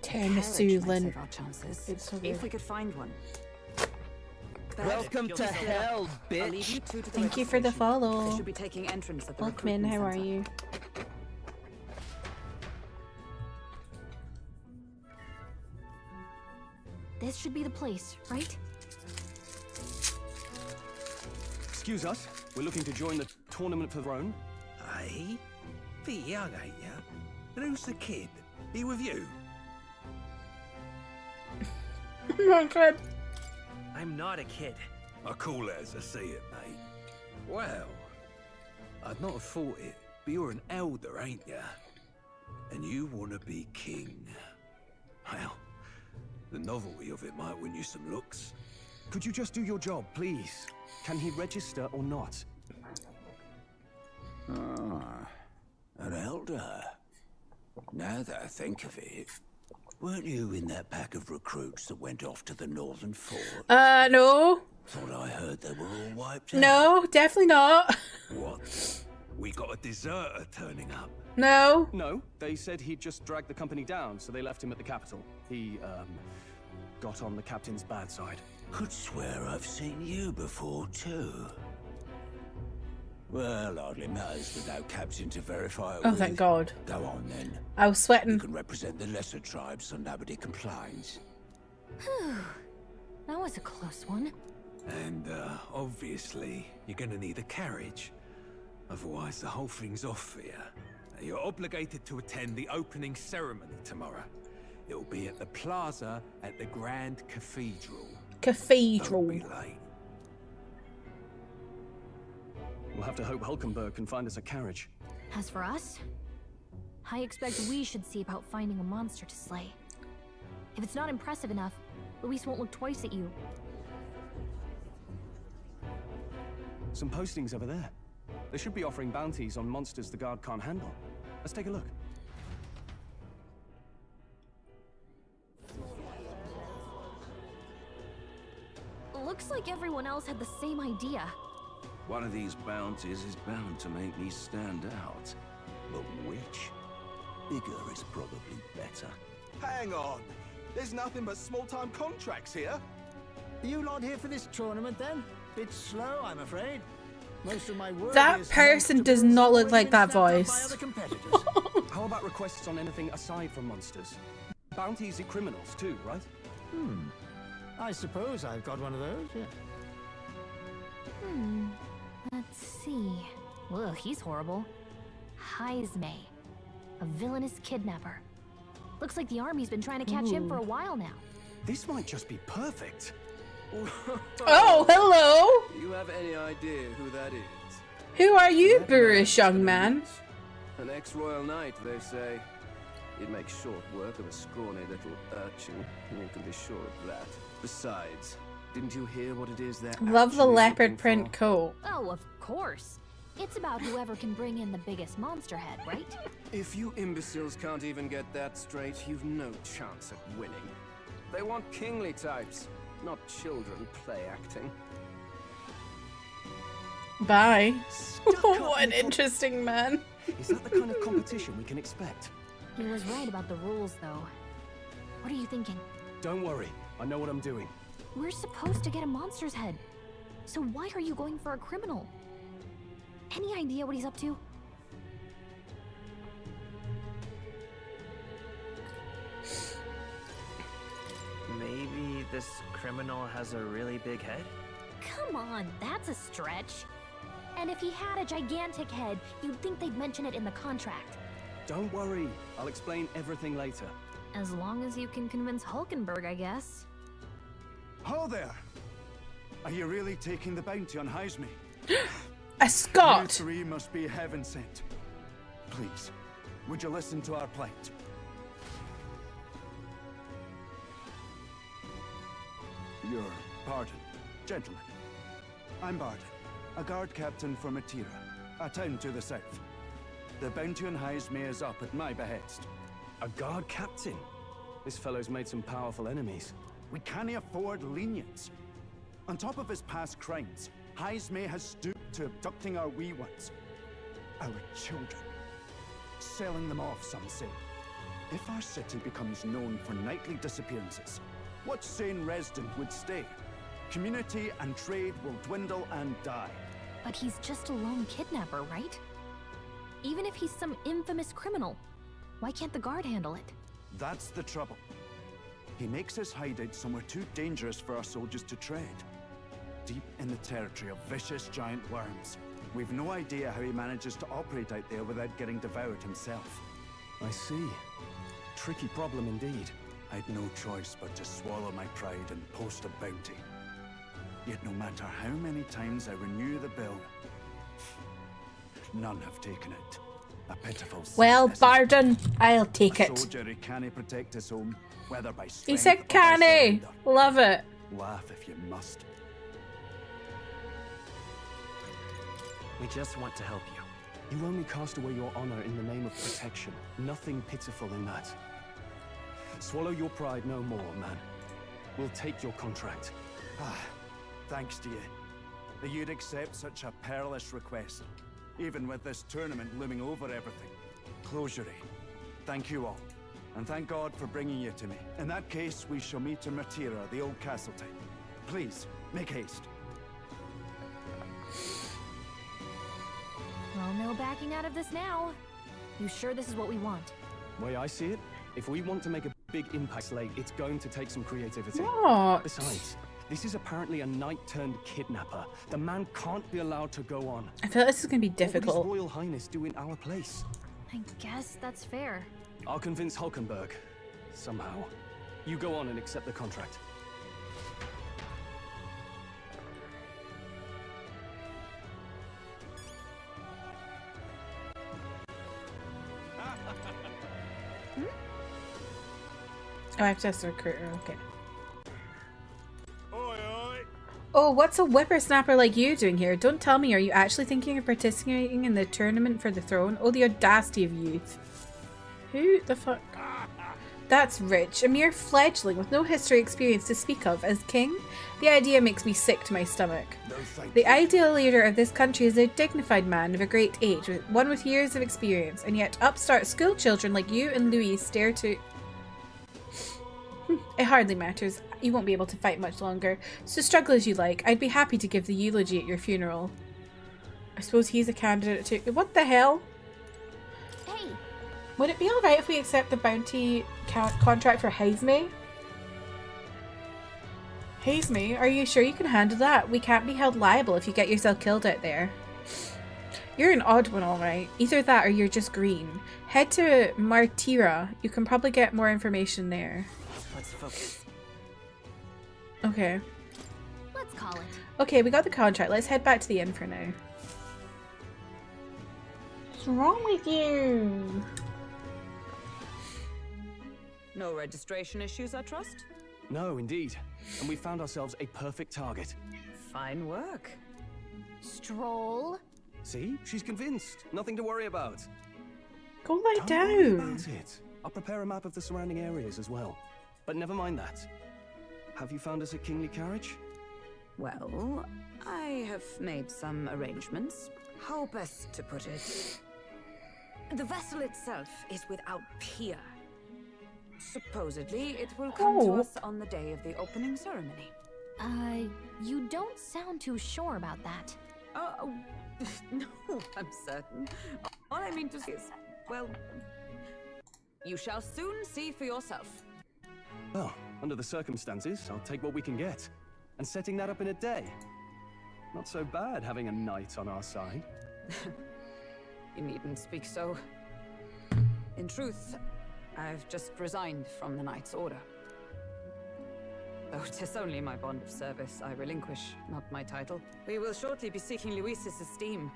Tiramisu, Lynn. Save our chances, It's so if good. we could find one. Welcome to hell, I'll leave you bitch. two to the Thank you for the registration. follow. They should be taking entrance at the Welkman, recruitment how are center. you? This should be the place, right? Excuse us, we're looking to join the tournament for the throne. Aye? Bit young, ain't ya? And who's the kid? He with you? Oh my god. I'm not a kid. I call it as I see it, mate. Well, I'd not have thought it, but you're an elder, ain't ya? And you want to be king. Well, the novelty of it might win you some looks. Could you just do your job, please? Can he register or not? Ah, an elder. Now that I think of it, weren't you in that pack of recruits that went off to the northern fort? No. Thought I heard they were all wiped out. No, definitely not. What? We got a deserter turning up. No. No, they said he'd just dragged the company down, so they left him at the capital. He, got on the captain's bad side. Could swear I've seen you before, too. Well, hardly matters without captain to verify it Oh, with. thank God. Go on, then. I was sweating. You can represent the lesser tribes so nobody complains. Whew. That was a close one. And, obviously, you're gonna need a carriage. Otherwise, the whole thing's off for you. You're obligated to attend the opening ceremony tomorrow. It'll be at the plaza at the Grand Cathedral. Cathedral. Don't be late. We'll have to hope Hulkenberg can find us a carriage. As for us, I expect we should see about finding a monster to slay. If it's not impressive enough, Luis won't look twice at you. Some postings over there. They should be offering bounties on monsters the guard can't handle. Let's take a look. Looks like everyone else had the same idea. One of these bounties is bound to make me stand out. But which? Bigger is probably better. Hang on. There's nothing but small-time contracts here. Are you lot here for this tournament, then? Bit slow, I'm afraid. Most of my work That person does not look like that voice. How about requests on anything aside from monsters? Bounties at criminals too, right? I suppose I've got one of those, yeah. Let's see. Ugh, he's horrible. Heisme, a villainous kidnapper. Looks like the army's been trying to catch him for a while now. This might just be perfect. Oh, hello. Do you have any idea who that is? Who are you, boorish young man? An ex-royal knight, they say. It makes short work of a scrawny little urchin. You can be sure of that. Besides, didn't you hear what it is that? Love the leopard print coat. Oh, of course. It's about whoever can bring in the biggest monster head, right? If you imbeciles can't even get that straight, you've no chance at winning. They want kingly types, not children play acting. Bye. What an interesting man. Is that the kind of competition we can expect? He was right about the rules, though. What are you thinking? Don't worry, I know what I'm doing. We're supposed to get a monster's head. So why are you going for a criminal? Any idea what he's up to? Maybe this criminal has a really big head? Come on, that's a stretch. And if he had a gigantic head, you'd think they'd mention it in the contract. Don't worry, I'll explain everything later. As long as you can convince Hulkenberg, I guess. Ho there! Are you really taking the bounty on Heisme? A Scot! You three must be heaven sent. Please, would you listen to our plight? Your pardon, gentlemen. I'm Barton, a guard captain for Matira, a town to the south. The bounty on Heisme is up at my behest. A guard captain? This fellow's made some powerful enemies. We can't afford lenience. On top of his past crimes, Heisme has stooped to abducting our wee ones. Our children. Selling them off, some say. If our city becomes known for nightly disappearances, what sane resident would stay? Community and trade will dwindle and die. But he's just a lone kidnapper, right? Even if he's some infamous criminal, why can't the guard handle it? That's the trouble. He makes his hideout somewhere too dangerous for our soldiers to tread. Deep in the territory of vicious giant worms. We've no idea how he manages to operate out there without getting devoured himself. I see. Tricky problem indeed. I'd no choice but to swallow my pride and post a bounty. Yet no matter how many times I renew the bill, none have taken it. A pitiful Well, sickness. Barden, I'll take A it. soldier who can't protect his home, whether by He strength said or by canny. surrender. Love it. Laugh if you must. We just want to help you. You only cast away your honor in the name of protection. Nothing pitiful in that. Swallow your pride no more, man. We'll take your contract. Thanks to you. That you'd accept such a perilous request, even with this tournament looming over everything. Closure. Thank you all. And thank God for bringing you to me. In that case, we shall meet in Martira, the old castle town. Please, make haste. Well, no backing out of this now. You sure this is what we want? Way I see it, if we want to make a big impact slate, it's going to take some creativity. What? Besides, this is apparently a knight-turned-kidnapper. The man can't be allowed to go on. I feel like this is going to be difficult. What would His Royal Highness do in our place? I guess that's fair. I'll convince Hulkenberg. Somehow. You go on and accept the contract. Oh, I have to test the recruiter. Okay. Oh, what's a whippersnapper like you doing here? Don't tell me, are you actually thinking of participating in the tournament for the throne? Oh, the audacity of youth. Who the fuck? That's Rich, a mere fledgling with no history experience to speak of as king. The idea makes me sick to my stomach. The ideal leader of this country is a dignified man of a great age, one with years of experience, and yet upstart school children like you and Louis stare to... It hardly matters. You won't be able to fight much longer, so struggle as you like. I'd be happy to give the eulogy at your funeral. I suppose he's a candidate too. What the hell? Hey! Would it be alright if we accept the bounty contract for Hazme? Hazme, are you sure you can handle that? We can't be held liable if you get yourself killed out there. You're an odd one, alright. Either that or you're just green. Head to Martira. You can probably get more information there. Let's focus. Okay. Let's call it. Okay, we got the contract. Let's head back to the inn for now. What's wrong with you? No registration issues, I trust? No, indeed. And we found ourselves a perfect target. Fine work. Stroll. See? She's convinced. Nothing to worry about. Go lie Don't worry down. about it. I'll prepare a map of the surrounding areas as well. But never mind that. Have you found us a kingly carriage? Well, I have made some arrangements. How best to put it? The vessel itself is without peer. Supposedly, it will come to us on the day of the opening ceremony. You don't sound too sure about that. Oh, no, I'm certain. All I mean to say is, well, you shall soon see for yourself. Well, under the circumstances, I'll take what we can get. And setting that up in a day. Not so bad having a knight on our side. You needn't speak so. In truth, I've just resigned from the Knight's Order. Though it is only my bond of service I relinquish, not my title. We will shortly be seeking Luis's esteem.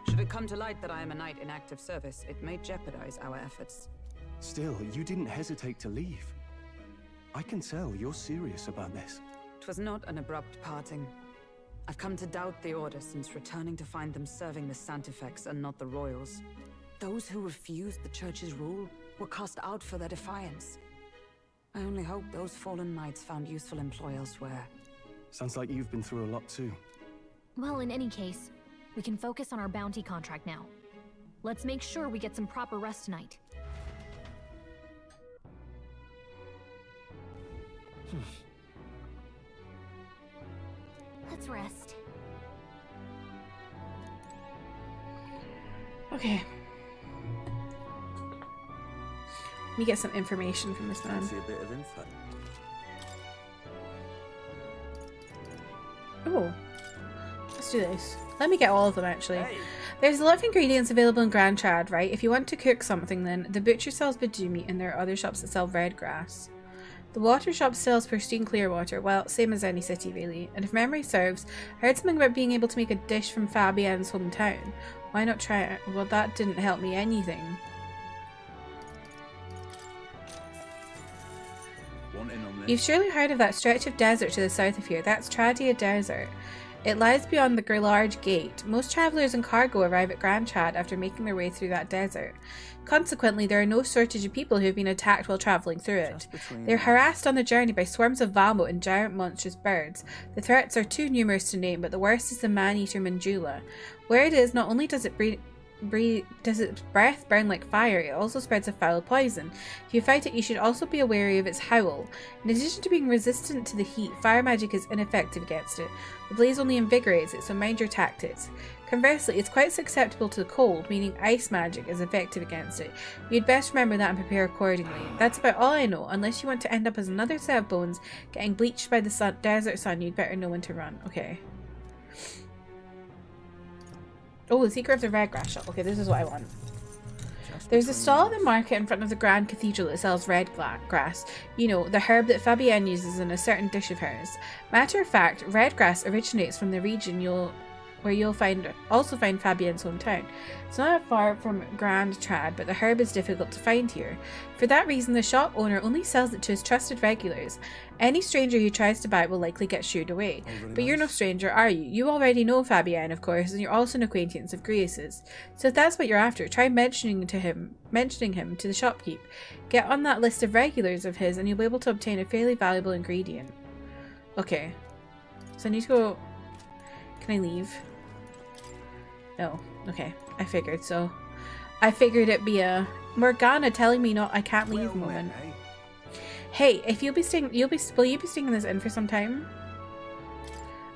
Should it come to light that I am a knight in active service, it may jeopardize our efforts. Still, you didn't hesitate to leave. I can tell you're serious about this. It was not an abrupt parting. I've come to doubt the Order since returning to find them serving the Santifex and not the Royals. Those who refused the Church's rule were cast out for their defiance. I only hope those fallen knights found useful employ elsewhere. Sounds like you've been through a lot too. Well, in any case, we can focus on our bounty contract now. Let's make sure we get some proper rest tonight. Let's rest. Okay. Let me get some information from this man. Fancy a bit of info. Oh. Let's do this. Let me get all of them, actually. There's a lot of ingredients available in Grand Chad, right? If you want to cook something, then the butcher sells Badoo meat and there are other shops that sell red grass. The water shop sells pristine clear water, well, same as any city really. And if memory serves, I heard something about being able to make a dish from Fabienne's hometown. Why not try it? Well, that didn't help me anything. You've surely heard of that stretch of desert to the south of here. That's Tradia Desert. It lies beyond the Large Gate. Most travellers and cargo arrive at Grand Trad after making their way through that desert. Consequently, there are no shortage of people who have been attacked while travelling through it. They are harassed on the journey by swarms of Valmo and giant monstrous birds. The threats are too numerous to name, but the worst is the man-eater Manjula. Where it is, not only does it does its breath burn like fire, it also spreads a foul poison. If you fight it, you should also be wary of its howl. In addition to being resistant to the heat, fire magic is ineffective against it. The blaze only invigorates it, so mind your tactics. Conversely, it's quite susceptible to the cold, meaning ice magic is effective against it. You'd best remember that and prepare accordingly. That's about all I know. Unless you want to end up as another set of bones getting bleached by the desert sun, you'd better know when to run. Okay. Oh, the secret of the red grass shop. Okay, this is what I want. There's a stall at the market in front of the Grand Cathedral that sells red grass. You know, the herb that Fabienne uses in a certain dish of hers. Matter of fact, red grass originates from the region where you'll also find Fabienne's hometown. It's not far from Grand Trad, but the herb is difficult to find here. For that reason, the shop owner only sells it to his trusted regulars. Any stranger who tries to buy it will likely get shooed away. But you're no stranger, are you? You already know Fabienne, of course, and you're also an acquaintance of Grace's. So if that's what you're after, try mentioning him to the shopkeep. Get on that list of regulars of his, and you'll be able to obtain a fairly valuable ingredient. Okay. So I need to go... Can I leave? No. Okay. I figured so. I figured it'd be a Morgana telling me I can't leave moment. Hey, if will you be staying in this inn for some time?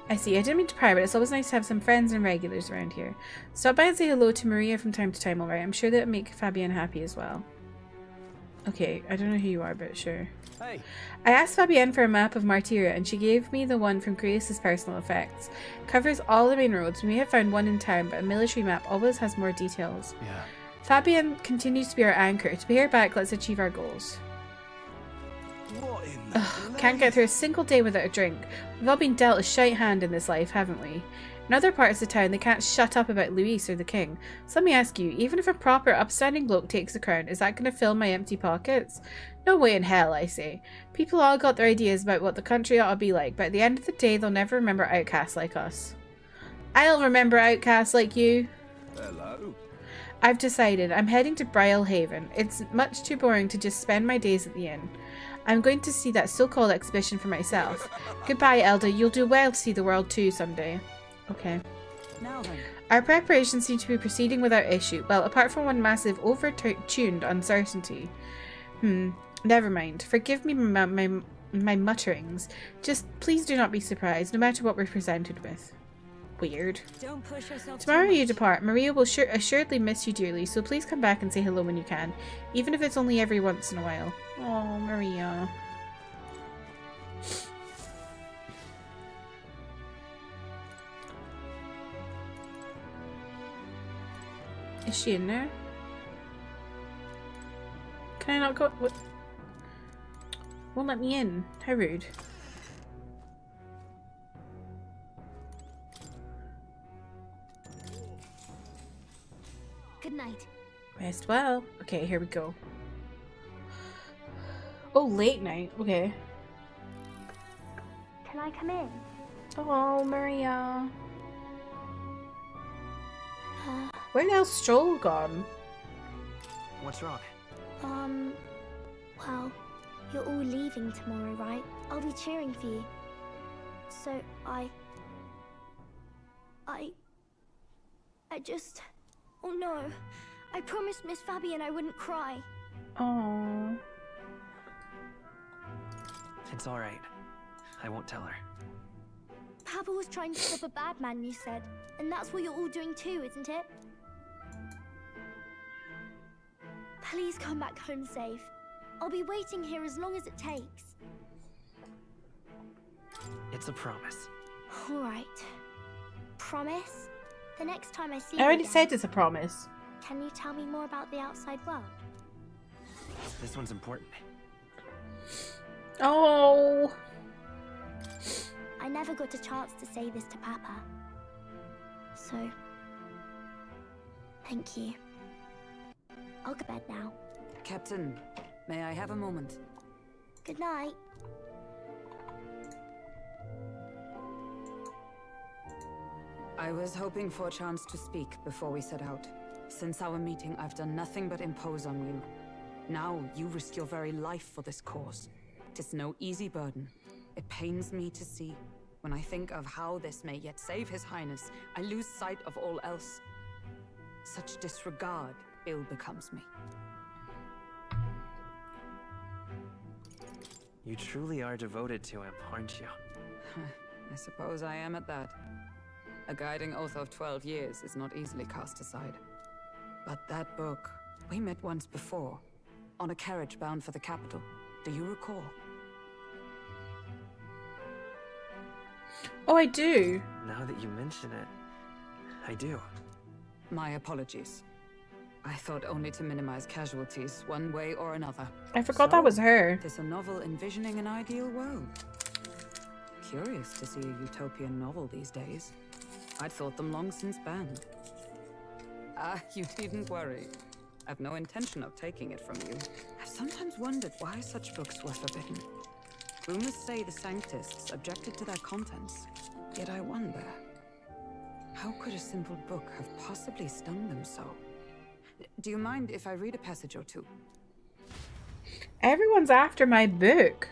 I see. I didn't mean to pry, but it's always nice to have some friends and regulars around here. Stop by and say hello to Maria from time to time, alright? I'm sure that'll make Fabienne happy as well. Okay, I don't know who you are, but sure. Hey. I asked Fabienne for a map of Martyria, and she gave me the one from Grace's personal effects. Covers all the main roads. We may have found one in town, but a military map always has more details. Yeah. Fabienne continues to be our anchor. To pay her back, let's achieve our goals. Can't get through a single day without a drink. We've all been dealt a shite hand in this life, haven't we? In other parts of town, they can't shut up about Luis or the king. So let me ask you, even if a proper, upstanding bloke takes the crown, is that going to fill my empty pockets? No way in hell, I say. People all got their ideas about what the country ought to be like, but at the end of the day, they'll never remember outcasts like us. I'll remember outcasts like you. Hello. I've decided. I'm heading to Brylehaven. It's much too boring to just spend my days at the inn. I'm going to see that so-called exhibition for myself. Goodbye, Elda. You'll do well to see the world too someday. Okay. Now then. Our preparations seem to be proceeding without issue. Well, apart from one massive over-tuned uncertainty. Never mind. Forgive me my mutterings. Just please do not be surprised, no matter what we're presented with. Weird. Don't push yourself. Tomorrow you depart. Maria will assuredly miss you dearly, so please come back and say hello when you can, even if it's only every once in a while. Oh, Maria. Is she in there? Can I not go? What? Won't let me in. How rude. Good night. Rest well. Okay, here we go. Oh, late night. Okay. Can I come in? Oh, Maria. Where the hell's Stroll gone? What's wrong? Well, you're all leaving tomorrow, right? I'll be cheering for you. So I just... Oh no. I promised Miss Fabienne I wouldn't cry. Oh. It's alright. I won't tell her. Papa was trying to stop a bad man, you said. And that's what you're all doing too, isn't it? Please come back home safe. I'll be waiting here as long as it takes. It's a promise. Alright. Promise? The next time I see you I already again, said it's a promise. Can you tell me more about the outside world? This one's important. Oh. I never got a chance to say this to Papa. So, thank you. I'll go to bed now. Captain, may I have a moment? Good night. I was hoping for a chance to speak before we set out. Since our meeting, I've done nothing but impose on you. Now, you risk your very life for this cause. 'Tis no easy burden. It pains me to see. When I think of how this may yet save His Highness, I lose sight of all else. Such disregard ill becomes me. You truly are devoted to him, aren't you? I suppose I am at that. A guiding oath of 12 years is not easily cast aside. But that book, we met once before, on a carriage bound for the capital. Do you recall? Oh, I do. Now that you mention it, I do. My apologies. I thought only to minimize casualties, one way or another. I forgot that was her. Is a novel envisioning an ideal world? Curious to see a utopian novel these days. I'd thought them long since banned. You needn't worry. I've no intention of taking it from you. I've sometimes wondered why such books were forbidden. Rumors say the Sanctists objected to their contents. Yet I wonder, how could a simple book have possibly stung them so? Do you mind if I read a passage or two? Everyone's after my book.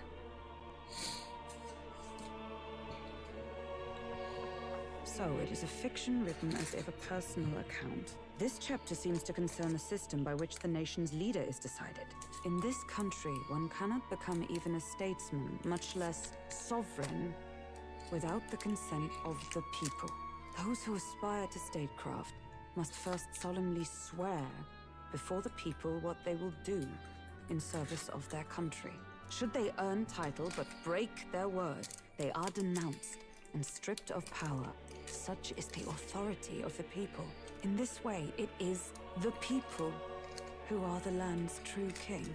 So, it is a fiction written as if a personal account. This chapter seems to concern the system by which the nation's leader is decided. In this country, one cannot become even a statesman, much less sovereign, without the consent of the people. Those who aspire to statecraft must first solemnly swear before the people what they will do in service of their country. Should they earn title but break their word, they are denounced and stripped of power. Such is the authority of the people. In this way, it is the people who are the land's true king.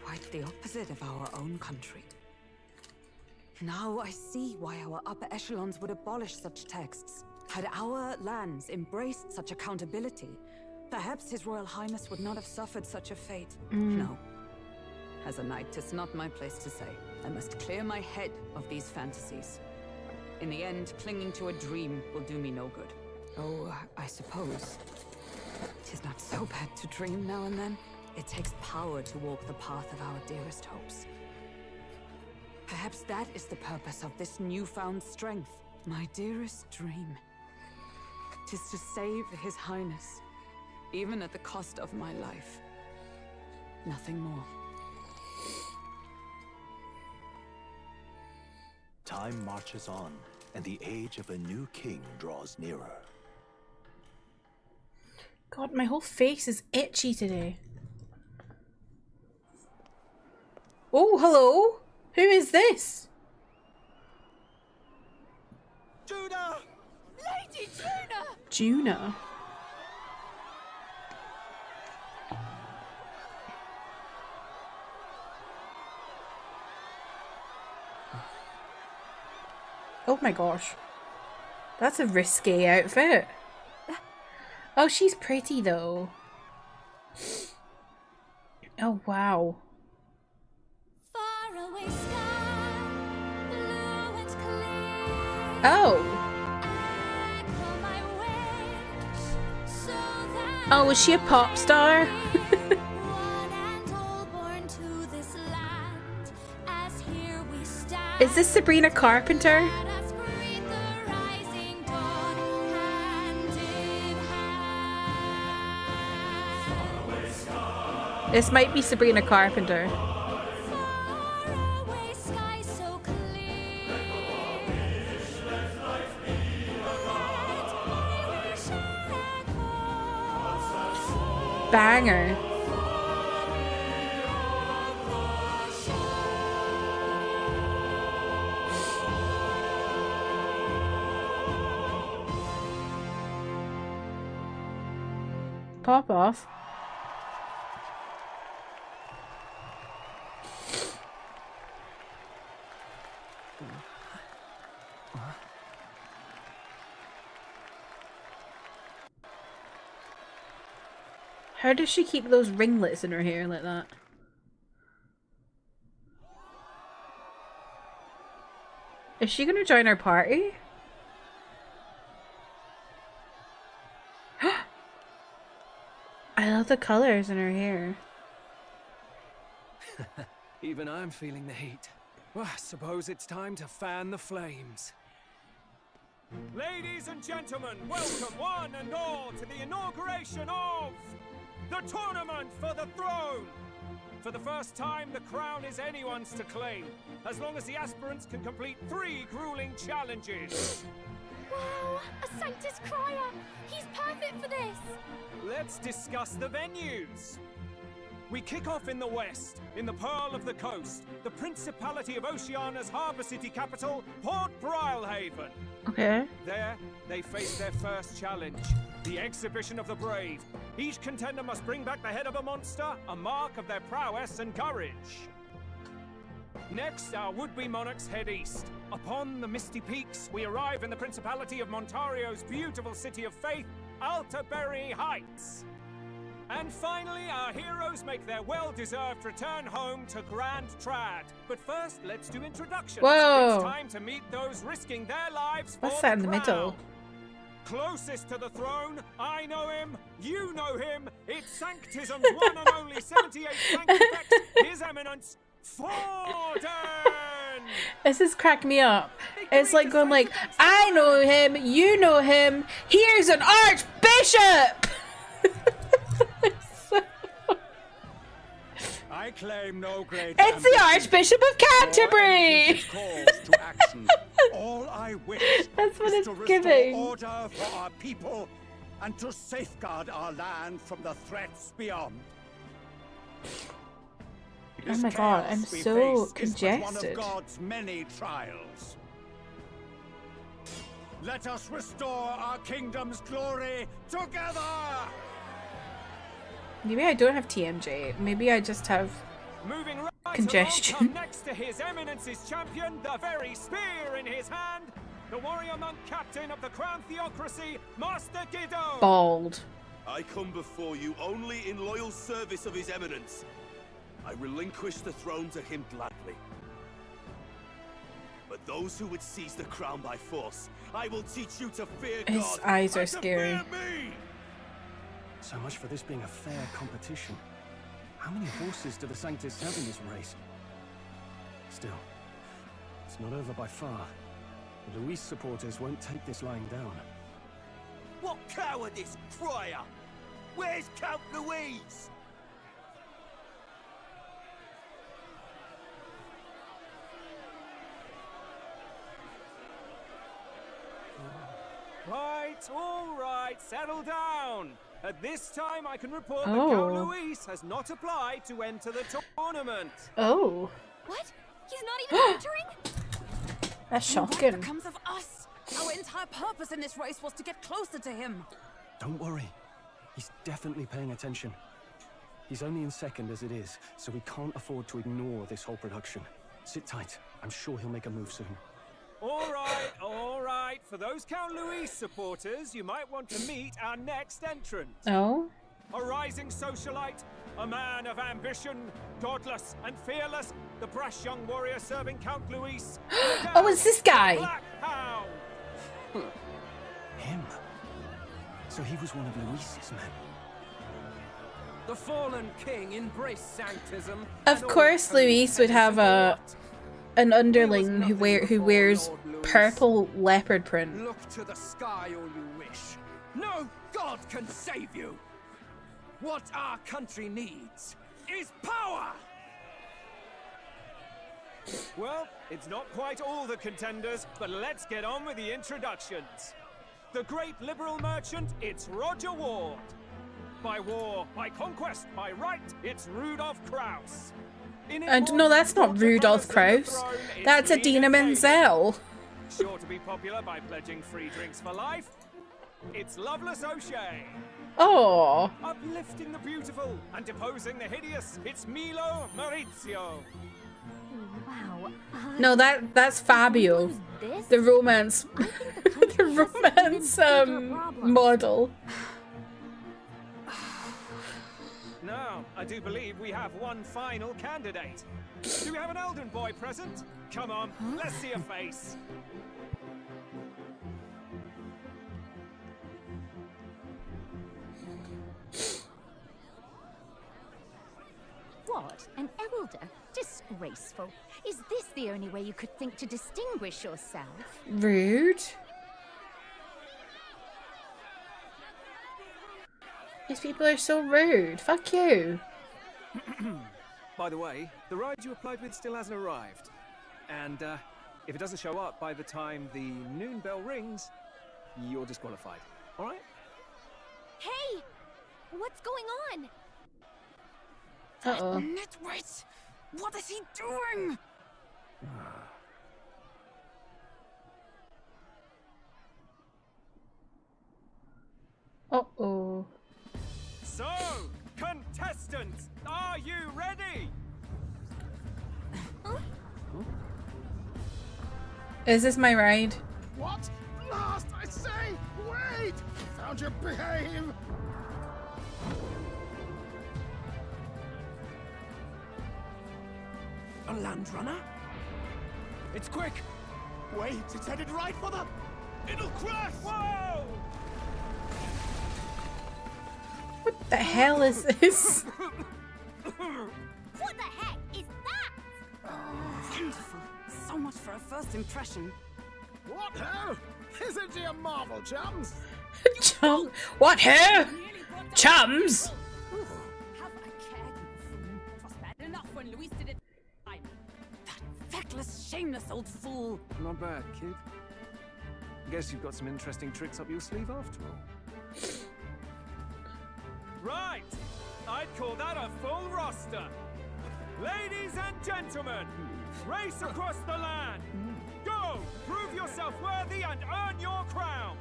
Quite the opposite of our own country. Now I see why our upper echelons would abolish such texts. Had our lands embraced such accountability, perhaps His Royal Highness would not have suffered such a fate. No. As a knight, 'tis not my place to say. I must clear my head of these fantasies. In the end, clinging to a dream will do me no good. Oh, I suppose 'tis not so bad to dream now and then. It takes power to walk the path of our dearest hopes. Perhaps that is the purpose of this newfound strength. My dearest dream. 'Tis to save His Highness, even at the cost of my life. Nothing more. Time marches on, and the age of a new king draws nearer. God, my whole face is itchy today. Oh, hello. Who is this? Juna! Lady Juna! Juna. Oh my gosh. That's a risque outfit. Oh, she's pretty though. Oh, wow. Oh. Oh, was she a pop star? Is this Sabrina Carpenter? This might be Sabrina Carpenter. Banger. Pop off. How does she keep those ringlets in her hair like that? Is she gonna join our party? I love the colors in her hair. Even I'm feeling the heat. Well, I suppose it's time to fan the flames. Ladies and gentlemen, welcome one and all to the inauguration of the Tournament for the Throne! For the first time, the crown is anyone's to claim, as long as the aspirants can complete 3 grueling challenges. Wow, a Sanctus Crier! He's perfect for this! Let's discuss the venues. We kick off in the west, in the Pearl of the Coast, the Principality of Oceania's harbour city capital, Port Brilehaven. Okay. There, they face their first challenge, the Exhibition of the Brave. Each contender must bring back the head of a monster, a mark of their prowess and courage. Next, our would-be monarchs head east. Upon the misty peaks, we arrive in the Principality of Montario's beautiful city of faith, Altaberry Heights. And finally, our heroes make their well-deserved return home to Grand Trad. But first, let's do introductions. Whoa. It's time to meet those risking their lives for What's that in the crown. middle? Closest to the throne, I know him, you know him. It's Sanctism's one and only 78 Sanctifex, His Eminence, Forden! This is cracking me up. It's like going like, I know him, you know him, here's an archbishop! I claim no great It's the Archbishop of Canterbury! To action. All I wish That's what is it's to restore giving. order for our people and to safeguard our land from the threats beyond. Oh my god, I'm This chaos we so face is but one congested. of God's many trials. Let us restore our kingdom's glory together! Maybe I don't have TMJ. Maybe I just have Moving right congestion. along, come next to His Eminence's champion, the very spear in his hand, the warrior monk captain of the Crown Theocracy, Master Guido. Bald. I come before you only in loyal service of His Eminence. I relinquish the throne to him gladly. But those who would seize the crown by force, I will teach you to fear God. His eyes are and to scary. fear me! So much for this being a fair competition. How many horses do the Sanctus have in this race? Still, it's not over by far. The Luis supporters won't take this lying down. What cowardice, Crier! Where's Count Louise? All right, settle down. At this time, I can report that Oh. Count Luis has not applied to enter the tournament. Oh. What? He's not even entering? That's And what shocking. becomes of us? Our entire purpose in this race was to get closer to him. Don't worry. He's definitely paying attention. He's only in second as it is, so we can't afford to ignore this whole production. Sit tight. I'm sure he'll make a move soon. All right, all right. For those Count Luis supporters, you might want to meet our next entrant. Oh? A rising socialite, a man of ambition, godless and fearless, the brash young warrior serving Count Luis. Oh, it's this guy. Black Hound. Him? So he was one of Luis's men. The fallen king embraced sanctism. Of course Luis would have an underling who wears purple leopard print. Look to the sky all you wish. No god can save you. What our country needs is power! Well, it's not quite all the contenders, but let's get on with the introductions. The great liberal merchant, it's Roger Ward. By war, by conquest, by right, it's Rudolph Krauss. And no, that's not Rudolph Krauss. That's Adina Menzel. Sure to be popular by pledging free drinks for life. It's Loveless O'Shea. Oh. Uplifting the beautiful and deposing the hideous, it's Milo Maurizio. Wow. No, that's Fabio. The romance the romance model. I do believe we have one final candidate. Do we have an Elden boy present? Come on, let's see a face. What? An elder? Disgraceful. Is this the only way you could think to distinguish yourself? Rude. These people are so rude. Fuck you. By the way, the ride you applied with still hasn't arrived. And if it doesn't show up by the time the noon bell rings, you're disqualified. All right? Hey! What's going on? Uh-oh. Nitwit! What is he doing? Uh-oh. So, contestants, are you ready? Is this my ride? What? Last, I say! Wait! Found your behave! A land runner? It's quick! Wait, it's headed right for the... It'll crash! Whoa! What the hell is this? What the heck is that? Wonderful. So much for a first impression. What ho? Isn't he a marvel, chums? Chum? What ho? Chums? Have a care, you fool. 'Twas bad enough when Luis did it. That feckless, shameless old fool. Not bad, kid. Guess you've got some interesting tricks up your sleeve after all. Right! I'd call that a full roster. Ladies and gentlemen, race across the land. Go! Prove yourself worthy and earn your crown.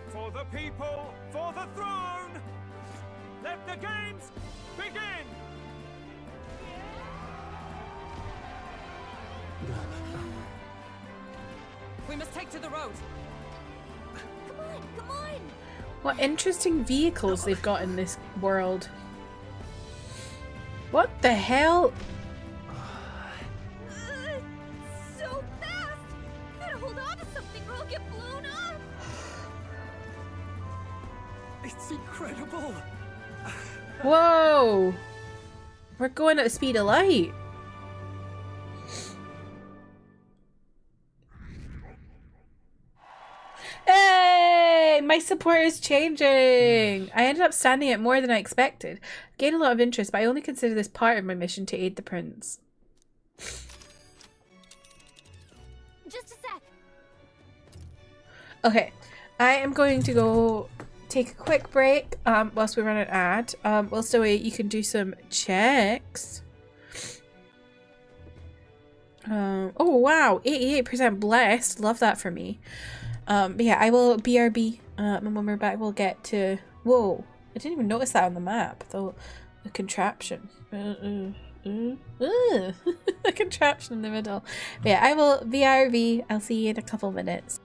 For the people, for the throne. Let the games begin! We must take to the road. Come on, come on! What interesting vehicles they've got in this world. What the hell? So fast! Gotta hold on to something or I'll get blown up! It's incredible. Whoa! We're going at the speed of light. Hey! My support is changing! I ended up standing it more than I expected. Gained a lot of interest, but I only consider this part of my mission to aid the prince. Just a sec. Okay, I am going to go take a quick break whilst we run an ad. Whilst away, you can do some checks. Oh wow, 88% blessed. Love that for me. But yeah, I will BRB. And when we're back, we'll get to. Whoa! I didn't even notice that on the map. The contraption. The contraption in the middle. But yeah, I will BRB. I'll see you in a couple minutes.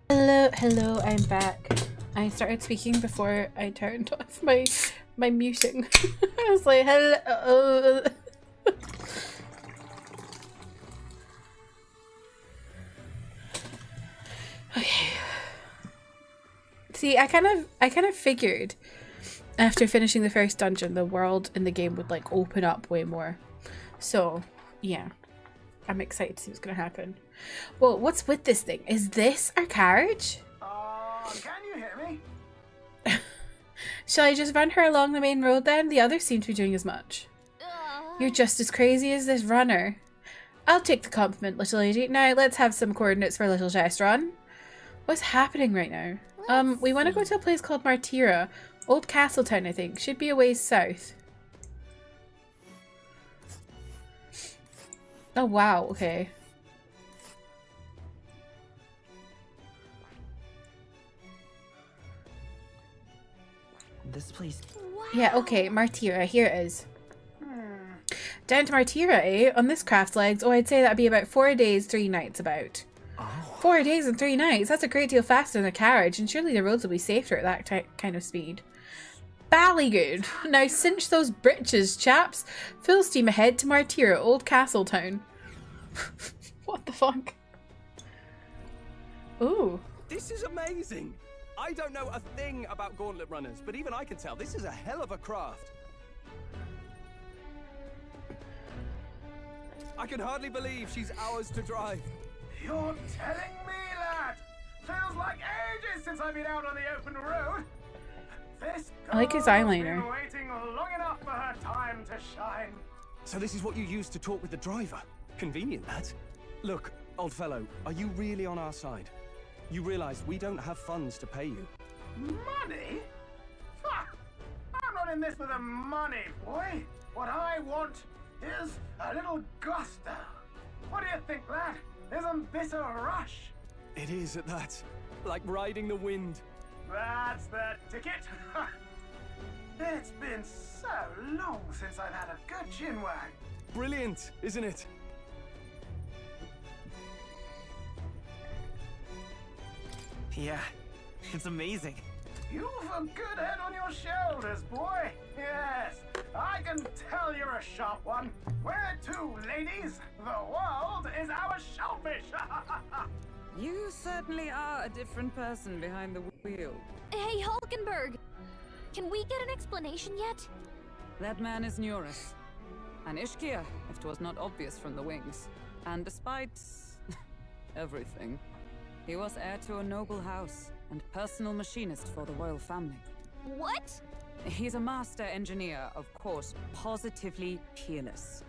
Hello, I'm back. I started speaking before I turned off my muting. I was like, hello. Okay. See, I kind of figured after finishing the first dungeon, the world in the game would like open up way more. So, yeah. I'm excited to see what's gonna happen. Well, what's with this thing? Is this our carriage? Can you hear me? Shall I just run her along the main road then? The others seem to be doing as much. You're just as crazy as this runner. I'll take the compliment, little lady. Now let's have some coordinates for a little test run. What's happening right now? We want to go to a place called Martira. Old Castletown, I think. Should be a ways south. Oh wow, okay. This place. Yeah, okay, Martira, here it is. Down to Martira, eh? On this craft's legs, oh, I'd say that'd be about 4 days, 3 nights about. 4 days and 3 nights? That's a great deal faster than a carriage, and surely the roads will be safer at that kind of speed. Ballygood! Now cinch those britches, chaps. Full steam ahead to Martira, Old Castletown. What the fuck? Ooh. This is amazing! I don't know a thing about gauntlet runners, but even I can tell this is a hell of a craft. I can hardly believe she's ours to drive. You're telling me, lad? Feels like ages since I've been out on the open road. This I like his girl's eyeliner. been waiting long enough for her time to shine. So this is what you used to talk with the driver? Convenient, that. Look, old fellow, are you really on our side? You realize we don't have funds to pay you. Money? Ha! I'm not in this for the money, boy. What I want is a little gusto. What do you think, lad? Isn't this a rush? It is at that. Like riding the wind. That's the ticket. It's been so long since I've had a good chinwag. Brilliant, isn't it? Yeah, it's amazing. You've a good head on your shoulders, boy. Yes, I can tell you're a sharp one. Where to, ladies? The world is our shellfish. You certainly are a different person behind the wheel. Hey, Hulkenberg! Can we get an explanation yet? That man is Nuris. An Ishkia, if 'twas not obvious from the wings. And despite everything, he was heir to a noble house and personal machinist for the royal family. What? He's a master engineer, of course, positively peerless.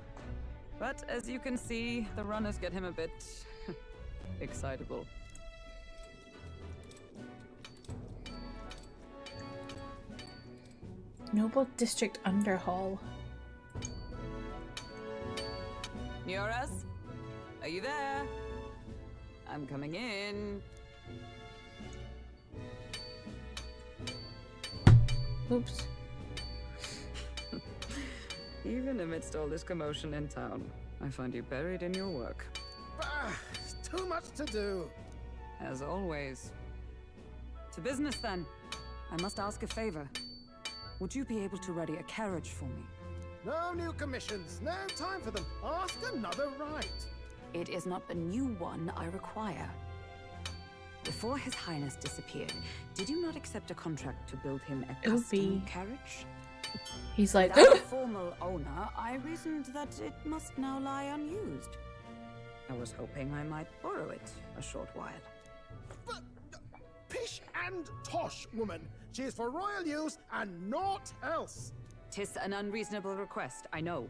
But as you can see, the runners get him a bit excitable. Noble District Underhall. Nuris? Are you there? I'm coming in. Oops. Even amidst all this commotion in town, I find you buried in your work. Too much to do. As always. To business then. I must ask a favor. Would you be able to ready a carriage for me? No new commissions. No time for them. Ask another right. It is not a new one I require. Before His Highness disappeared, did you not accept a contract to build him a custom carriage? He's like, without a formal owner, I reasoned that it must now lie unused. I was hoping I might borrow it a short while. But pish and tosh, woman. She is for royal use and naught else. 'Tis an unreasonable request, I know.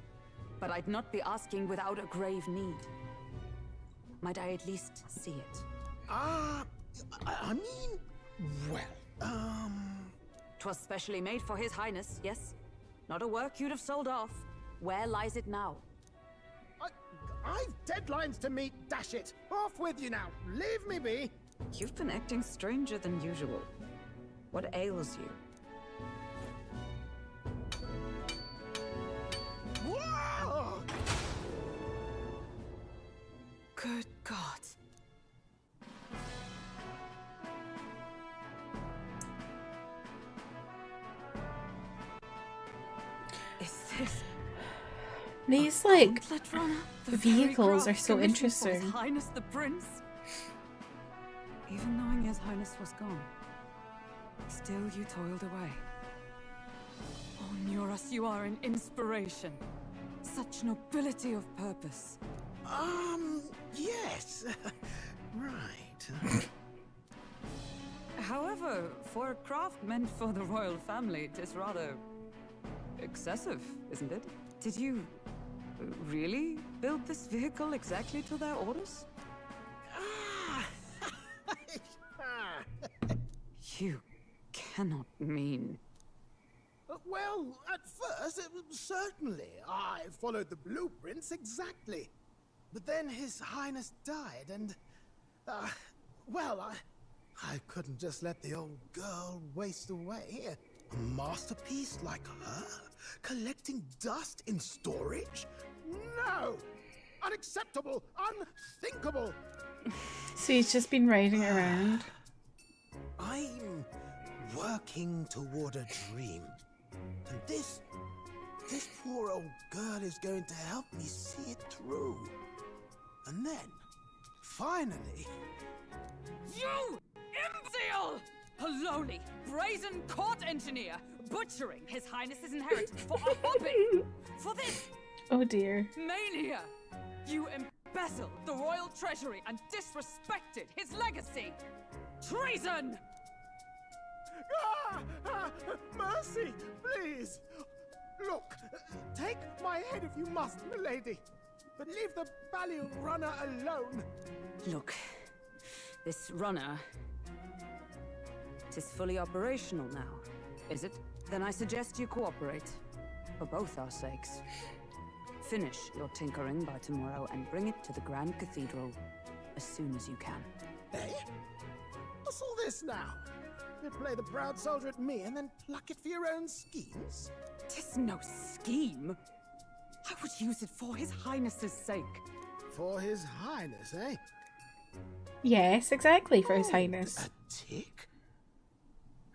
But I'd not be asking without a grave need. Might I at least see it? I mean, well, 'Twas specially made for His Highness, yes? Not a work you'd have sold off. Where lies it now? I've deadlines to meet, dash it. Off with you now. Leave me be. You've been acting stranger than usual. What ails you? Whoa! Good God. These like The vehicles very are so craft commissioned for interesting. His Highness the Prince. Even knowing His Highness was gone, still you toiled away. Oh, Nuras, you are an inspiration. Such nobility of purpose. Yes. Right. However, for a craft meant for the royal family, it is rather excessive, isn't it? Did you really build this vehicle exactly to their orders? You cannot mean... Well, at first, certainly. I followed the blueprints exactly. But then His Highness died, and... well, I couldn't just let the old girl waste away. A masterpiece like her? Collecting dust in storage? No! Unacceptable! Unthinkable! So he's just been riding around. I'm working toward a dream. And this poor old girl is going to help me see it through. And then, finally... You imbecile! A lowly, brazen court engineer, butchering His Highness's inheritance for a hobby! For this Oh dear. mania! You embezzled the royal treasury and disrespected his legacy! Treason! Mercy, please! Look, take my head if you must, milady. But leave the Ballion runner alone. Look, this runner... it is fully operational now, is it? Then I suggest you cooperate. For both our sakes. Finish your tinkering by tomorrow and bring it to the Grand Cathedral as soon as you can. Eh? What's all this now? You play the proud soldier at me and then pluck it for your own schemes? 'Tis no scheme. I would use it for His Highness's sake. For His Highness, eh? Yes, exactly, for His Highness. A tick?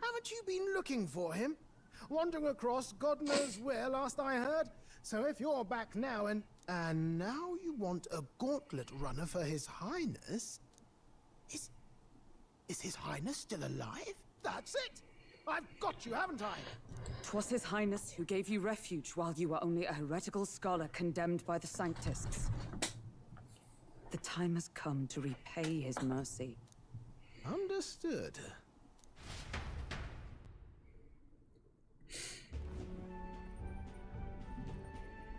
Haven't you been looking for him? Wandering across God knows where last I heard? So if you're back now and now you want a gauntlet runner for His Highness? Is His Highness still alive? That's it! I've got you, haven't I? 'Twas His Highness who gave you refuge while you were only a heretical scholar condemned by the Sanctists. The time has come to repay His mercy. Understood.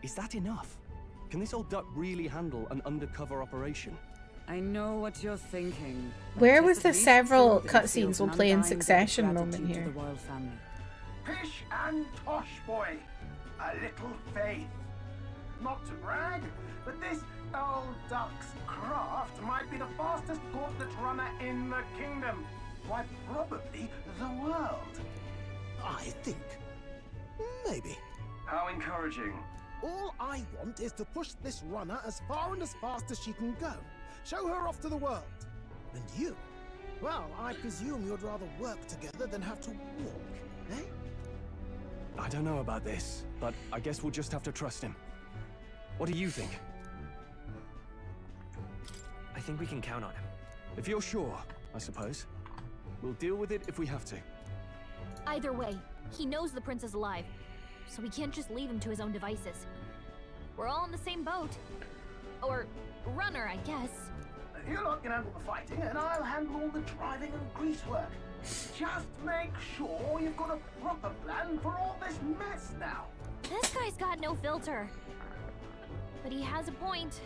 Is that enough? Can this old duck really handle an undercover operation? I know what you're thinking. Where was the several cutscenes we'll play in succession moment here? The royal family. Pish and tosh, boy. A little faith. Not to brag, but this old duck's craft might be the fastest gauntlet runner in the kingdom. Why, probably the world. I think. Maybe. How encouraging. All I want is to push this runner as far and as fast as she can go. Show her off to the world. And you? Well, I presume you'd rather work together than have to walk, eh? I don't know about this, but I guess we'll just have to trust him. What do you think? I think we can count on him. If you're sure, I suppose. We'll deal with it if we have to. Either way, he knows the prince is alive, so we can't just leave him to his own devices. We're all in the same boat. Or runner, I guess. You lot can handle the fighting, and I'll handle all the driving and grease work. Just make sure you've got a proper plan for all this mess now. This guy's got no filter. But he has a point.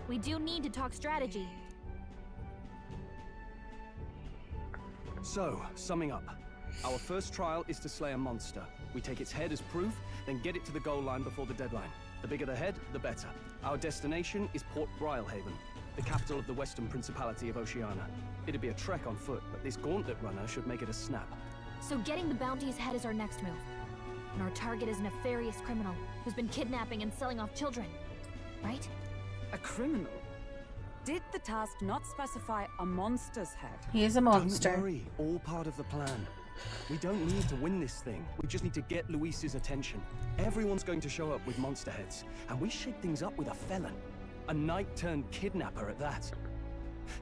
We do need to talk strategy. So, summing up. Our first trial is to slay a monster. We take its head as proof, then get it to the goal line before the deadline. The bigger the head, the better. Our destination is Port Brylehaven, the capital of the Western Principality of Oceania. It'd be a trek on foot, but this gauntlet runner should make it a snap. So getting the bounty's head is our next move. And our target is a nefarious criminal who's been kidnapping and selling off children. Right? A criminal? Did the task not specify a monster's head? He is a monster. Don't worry, all part of the plan. We don't need to win this thing. We just need to get Luis's attention. Everyone's going to show up with monster heads, and we shake things up with a felon. A knight-turned-kidnapper at that.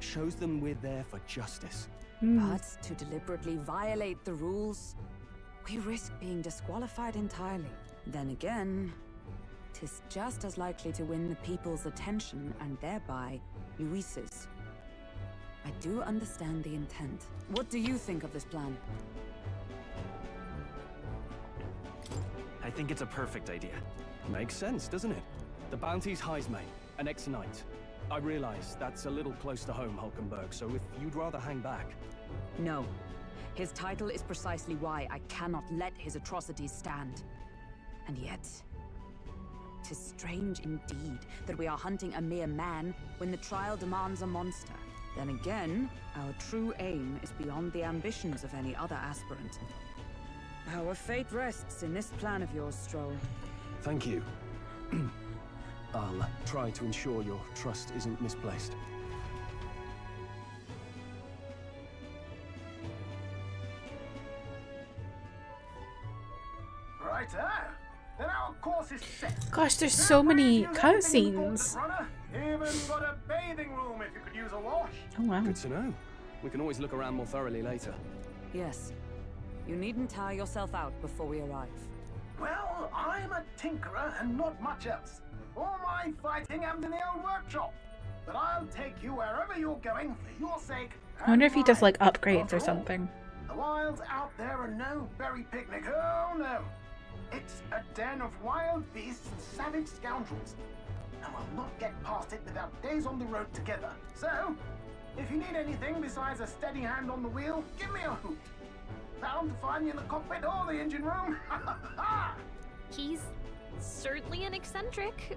Shows them we're there for justice. But to deliberately violate the rules, we risk being disqualified entirely. Then again, 'tis just as likely to win the people's attention and thereby Luis's. I do understand the intent. What do you think of this plan? I think it's a perfect idea. Makes sense, doesn't it? The bounty's Heismay, an ex-knight. I realize that's a little close to home, Hulkenberg, so if you'd rather hang back... No. His title is precisely why I cannot let his atrocities stand. And yet, 'tis strange indeed that we are hunting a mere man when the trial demands a monster. Then again, our true aim is beyond the ambitions of any other aspirant. Our fate rests in this plan of yours, Stroll. Thank you. I'll try to ensure your trust isn't misplaced. Righto. Then our course is set. Gosh, there's so many cutscenes. Even got a bathing room if you could use a wash. Oh wow. Good to know. We can always look around more thoroughly later. Yes. You needn't tire yourself out before we arrive. Well, I'm a tinkerer and not much else. All my fighting happened in the old workshop. But I'll take you wherever you're going for your sake. I wonder if he does like upgrades or something. The wilds out there are no berry picnic. Oh no. It's a den of wild beasts and savage scoundrels. And we'll not get past it without days on the road together. So, if you need anything besides a steady hand on the wheel, give me a hoot. Bound to find you in the cockpit or the engine room. He's certainly an eccentric,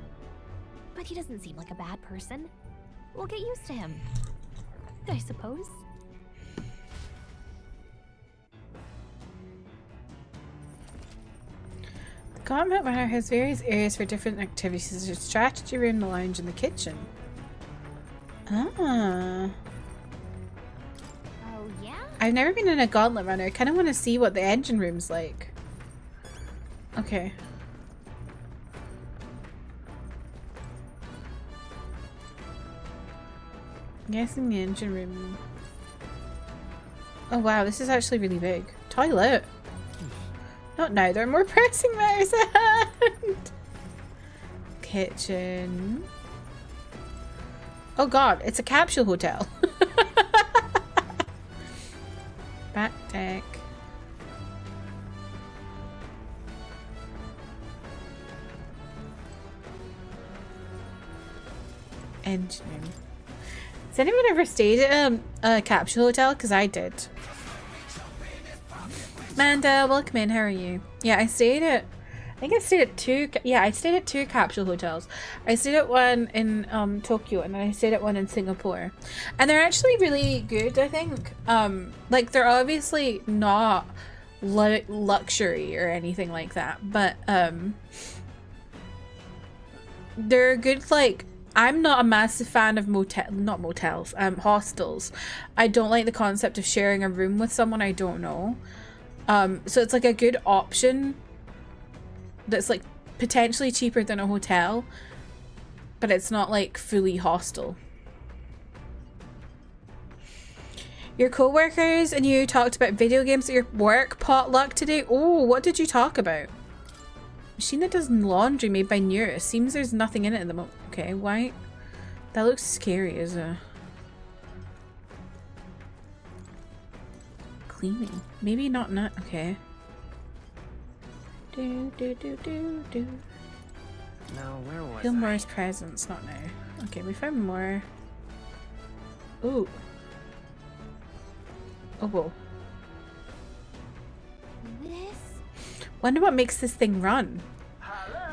but he doesn't seem like a bad person. We'll get used to him, I suppose. The Gauntlet Runner has various areas for different activities, such as strategy room, the lounge, and the kitchen. Ah. Oh, yeah? I've never been in a Gauntlet Runner. I kind of want to see what the engine room's like. Okay. I'm guessing the engine room. Oh wow, this is actually really big. Toilet. Not now, there are more pressing matters at hand. Kitchen. Oh god, it's a capsule hotel. Back deck. Engine room. Has anyone ever stayed at a capsule hotel? Because I did. Manda, welcome in. How are you? Yeah, I stayed at two capsule hotels. I stayed at one in Tokyo, and then I stayed at one in Singapore, and they're actually really good. I think like they're obviously not luxury or anything like that, but they're good. Like, I'm not a massive fan of hostels. I don't like the concept of sharing a room with someone I don't know. So it's like a good option that's like potentially cheaper than a hotel, but it's not like fully hostel. Your co-workers and you talked about video games at your work potluck today. Oh, what did you talk about? Machine that does laundry made by Neurus. Seems there's nothing in it at the moment. Okay, why? That looks scary as a... Cleaning. Maybe not. Okay. Now, where was Gilmore's presents. Not now. Okay, we found more. Ooh. Oh, whoa. Wonder what makes this thing run.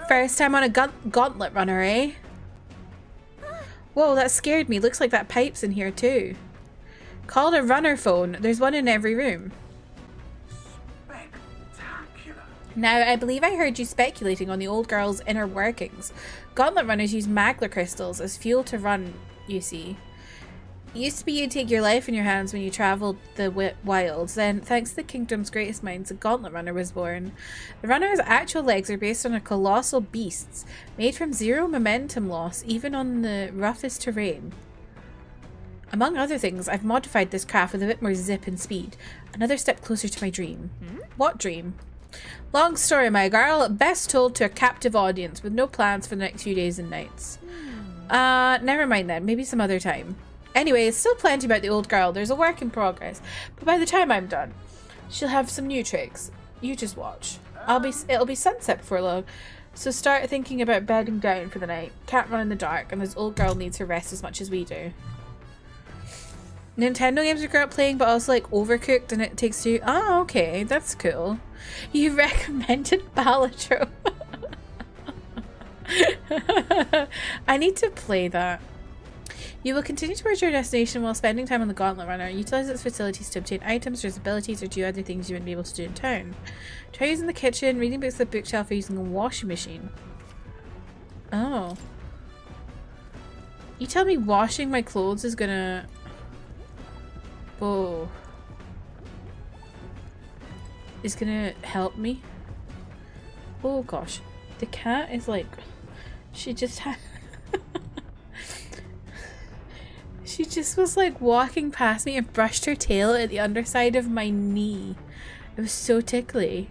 First time on a gauntlet runner, eh? Whoa, that scared me. Looks like that pipe's in here too. Called a runner phone. There's one in every room. Spectacular. Now, I believe I heard you speculating on the old girl's inner workings. Gauntlet runners use magla crystals as fuel to run, you see. It used to be you'd take your life in your hands when you travelled the wilds. Then, thanks to the kingdom's greatest minds, the Gauntlet Runner was born. The runner's actual legs are based on a colossal beasts, made from zero momentum loss, even on the roughest terrain. Among other things, I've modified this craft with a bit more zip and speed. Another step closer to my dream. What dream? Long story, my girl. Best told to a captive audience with no plans for the next few days and nights. Never mind then. Maybe some other time. Anyway, still plenty about the old girl. There's a work in progress. But by the time I'm done, she'll have some new tricks. You just watch. It'll be sunset before long. So start thinking about bedding down for the night. Can't run in the dark, and this old girl needs her rest as much as we do. Nintendo games we grew up playing, but also like Overcooked and It Takes Two. Oh, okay. That's cool. You recommended Balatro. I need to play that. You will continue towards your destination while spending time on the Gauntlet Runner. Utilize its facilities to obtain items, raise abilities, or do other things you wouldn't be able to do in town. Try using the kitchen, reading books at the bookshelf, or using a washing machine. Oh. You tell me washing my clothes is gonna... Oh. Is gonna help me? Oh gosh. The cat is like... She just had... She just was like walking past me and brushed her tail at the underside of my knee. It was so tickly.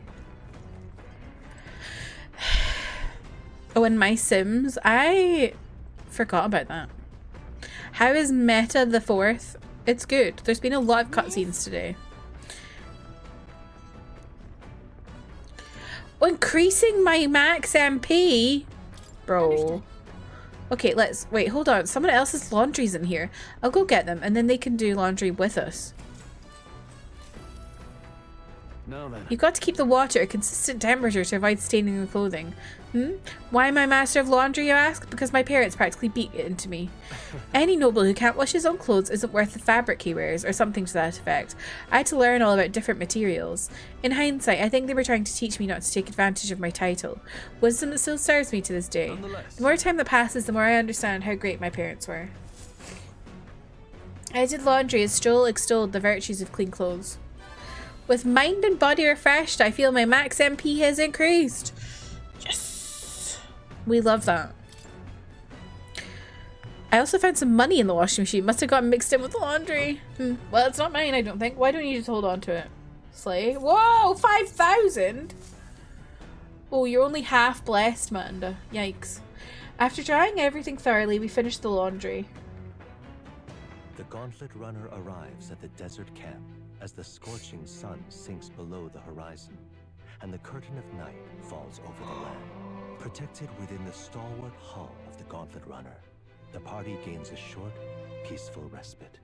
Oh, and my Sims. I forgot about that. How is Meta the 4th? It's good. There's been a lot of cutscenes today. Oh, increasing my max MP? Bro. Okay, let's... Wait, hold on. Someone else's laundry's in here. I'll go get them, and then they can do laundry with us. Now then. You've got to keep the water at a consistent temperature to avoid staining the clothing. Why am I master of laundry, you ask? Because my parents practically beat it into me. Any noble who can't wash his own clothes isn't worth the fabric he wears, or something to that effect. I had to learn all about different materials. In hindsight, I think they were trying to teach me not to take advantage of my title. Wisdom that still serves me to this day. The more time that passes, the more I understand how great my parents were. I did laundry as Stroll extolled the virtues of clean clothes. With mind and body refreshed, I feel my max MP has increased. Yes! We love that. I also found some money in the washing machine. Must have gotten mixed in with the laundry. Well, it's not mine, I don't think. Why don't you just hold on to it? Slay. Whoa! 5,000? Oh, you're only half blessed, Manda. Yikes. After drying everything thoroughly, we finished the laundry. The Gauntlet Runner arrives at the desert camp as the scorching sun sinks below the horizon, and the curtain of night falls over the land. Protected within the stalwart hull of the Gauntlet Runner, the party gains a short, peaceful respite.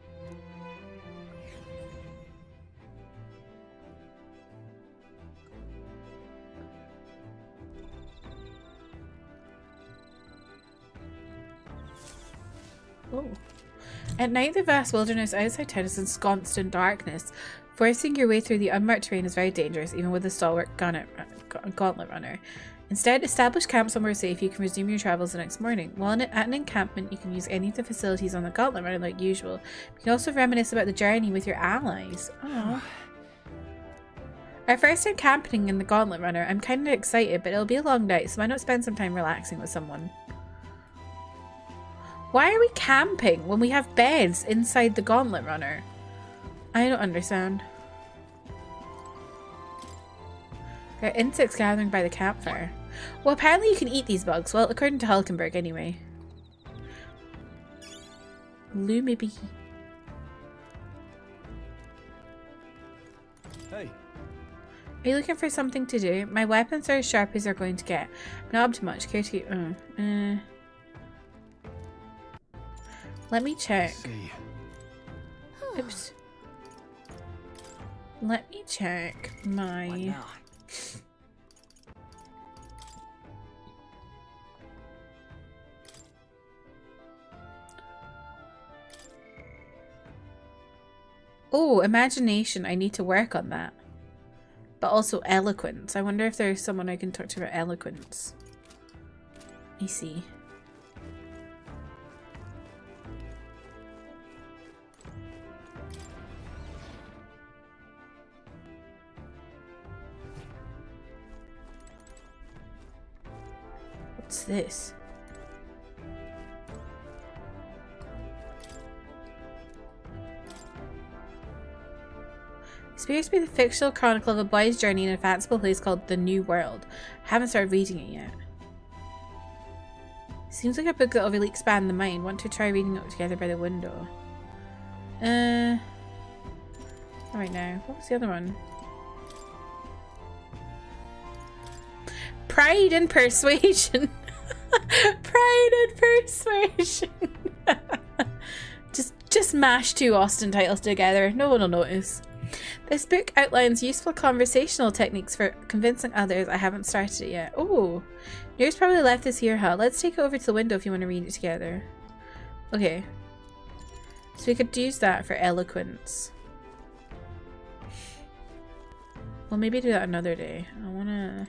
Oh. At night, the vast wilderness outside town is ensconced in darkness. Forcing your way through the unmarked terrain is very dangerous, even with a stalwart Gauntlet Runner. Instead, establish camp somewhere safe. You can resume your travels the next morning. While at an encampment, you can use any of the facilities on the Gauntlet Runner like usual. You can also reminisce about the journey with your allies. Oh. Our first time camping in the Gauntlet Runner. I'm kind of excited, but it'll be a long night, so why not spend some time relaxing with someone? Why are we camping when we have beds inside the Gauntlet Runner? I don't understand. There are insects gathering by the campfire. Well, apparently you can eat these bugs. Well, according to Hulkenberg, anyway. Lou, maybe. Hey. Are you looking for something to do? My weapons are as sharp as they're going to get. Not up to much. Care to... Let me check. Oops. Let me check my... Oh, imagination. I need to work on that. But also eloquence. I wonder if there's someone I can talk to about eloquence. Let me see. What's this? This appears to be the fictional chronicle of a boy's journey in a fanciful place called the New World. I haven't started reading it yet. Seems like a book that'll really expand the mind. Want to try reading it together by the window. Right now. What was the other one? Pride and Persuasion. Pride and Persuasion. just mash two Austen titles together. No one will notice. This book outlines useful conversational techniques for convincing others. I haven't started it yet. Oh, Near's probably left this here, huh? Let's take it over to the window if you want to read it together. Okay. So we could use that for eloquence. Well, maybe do that another day. I wanna...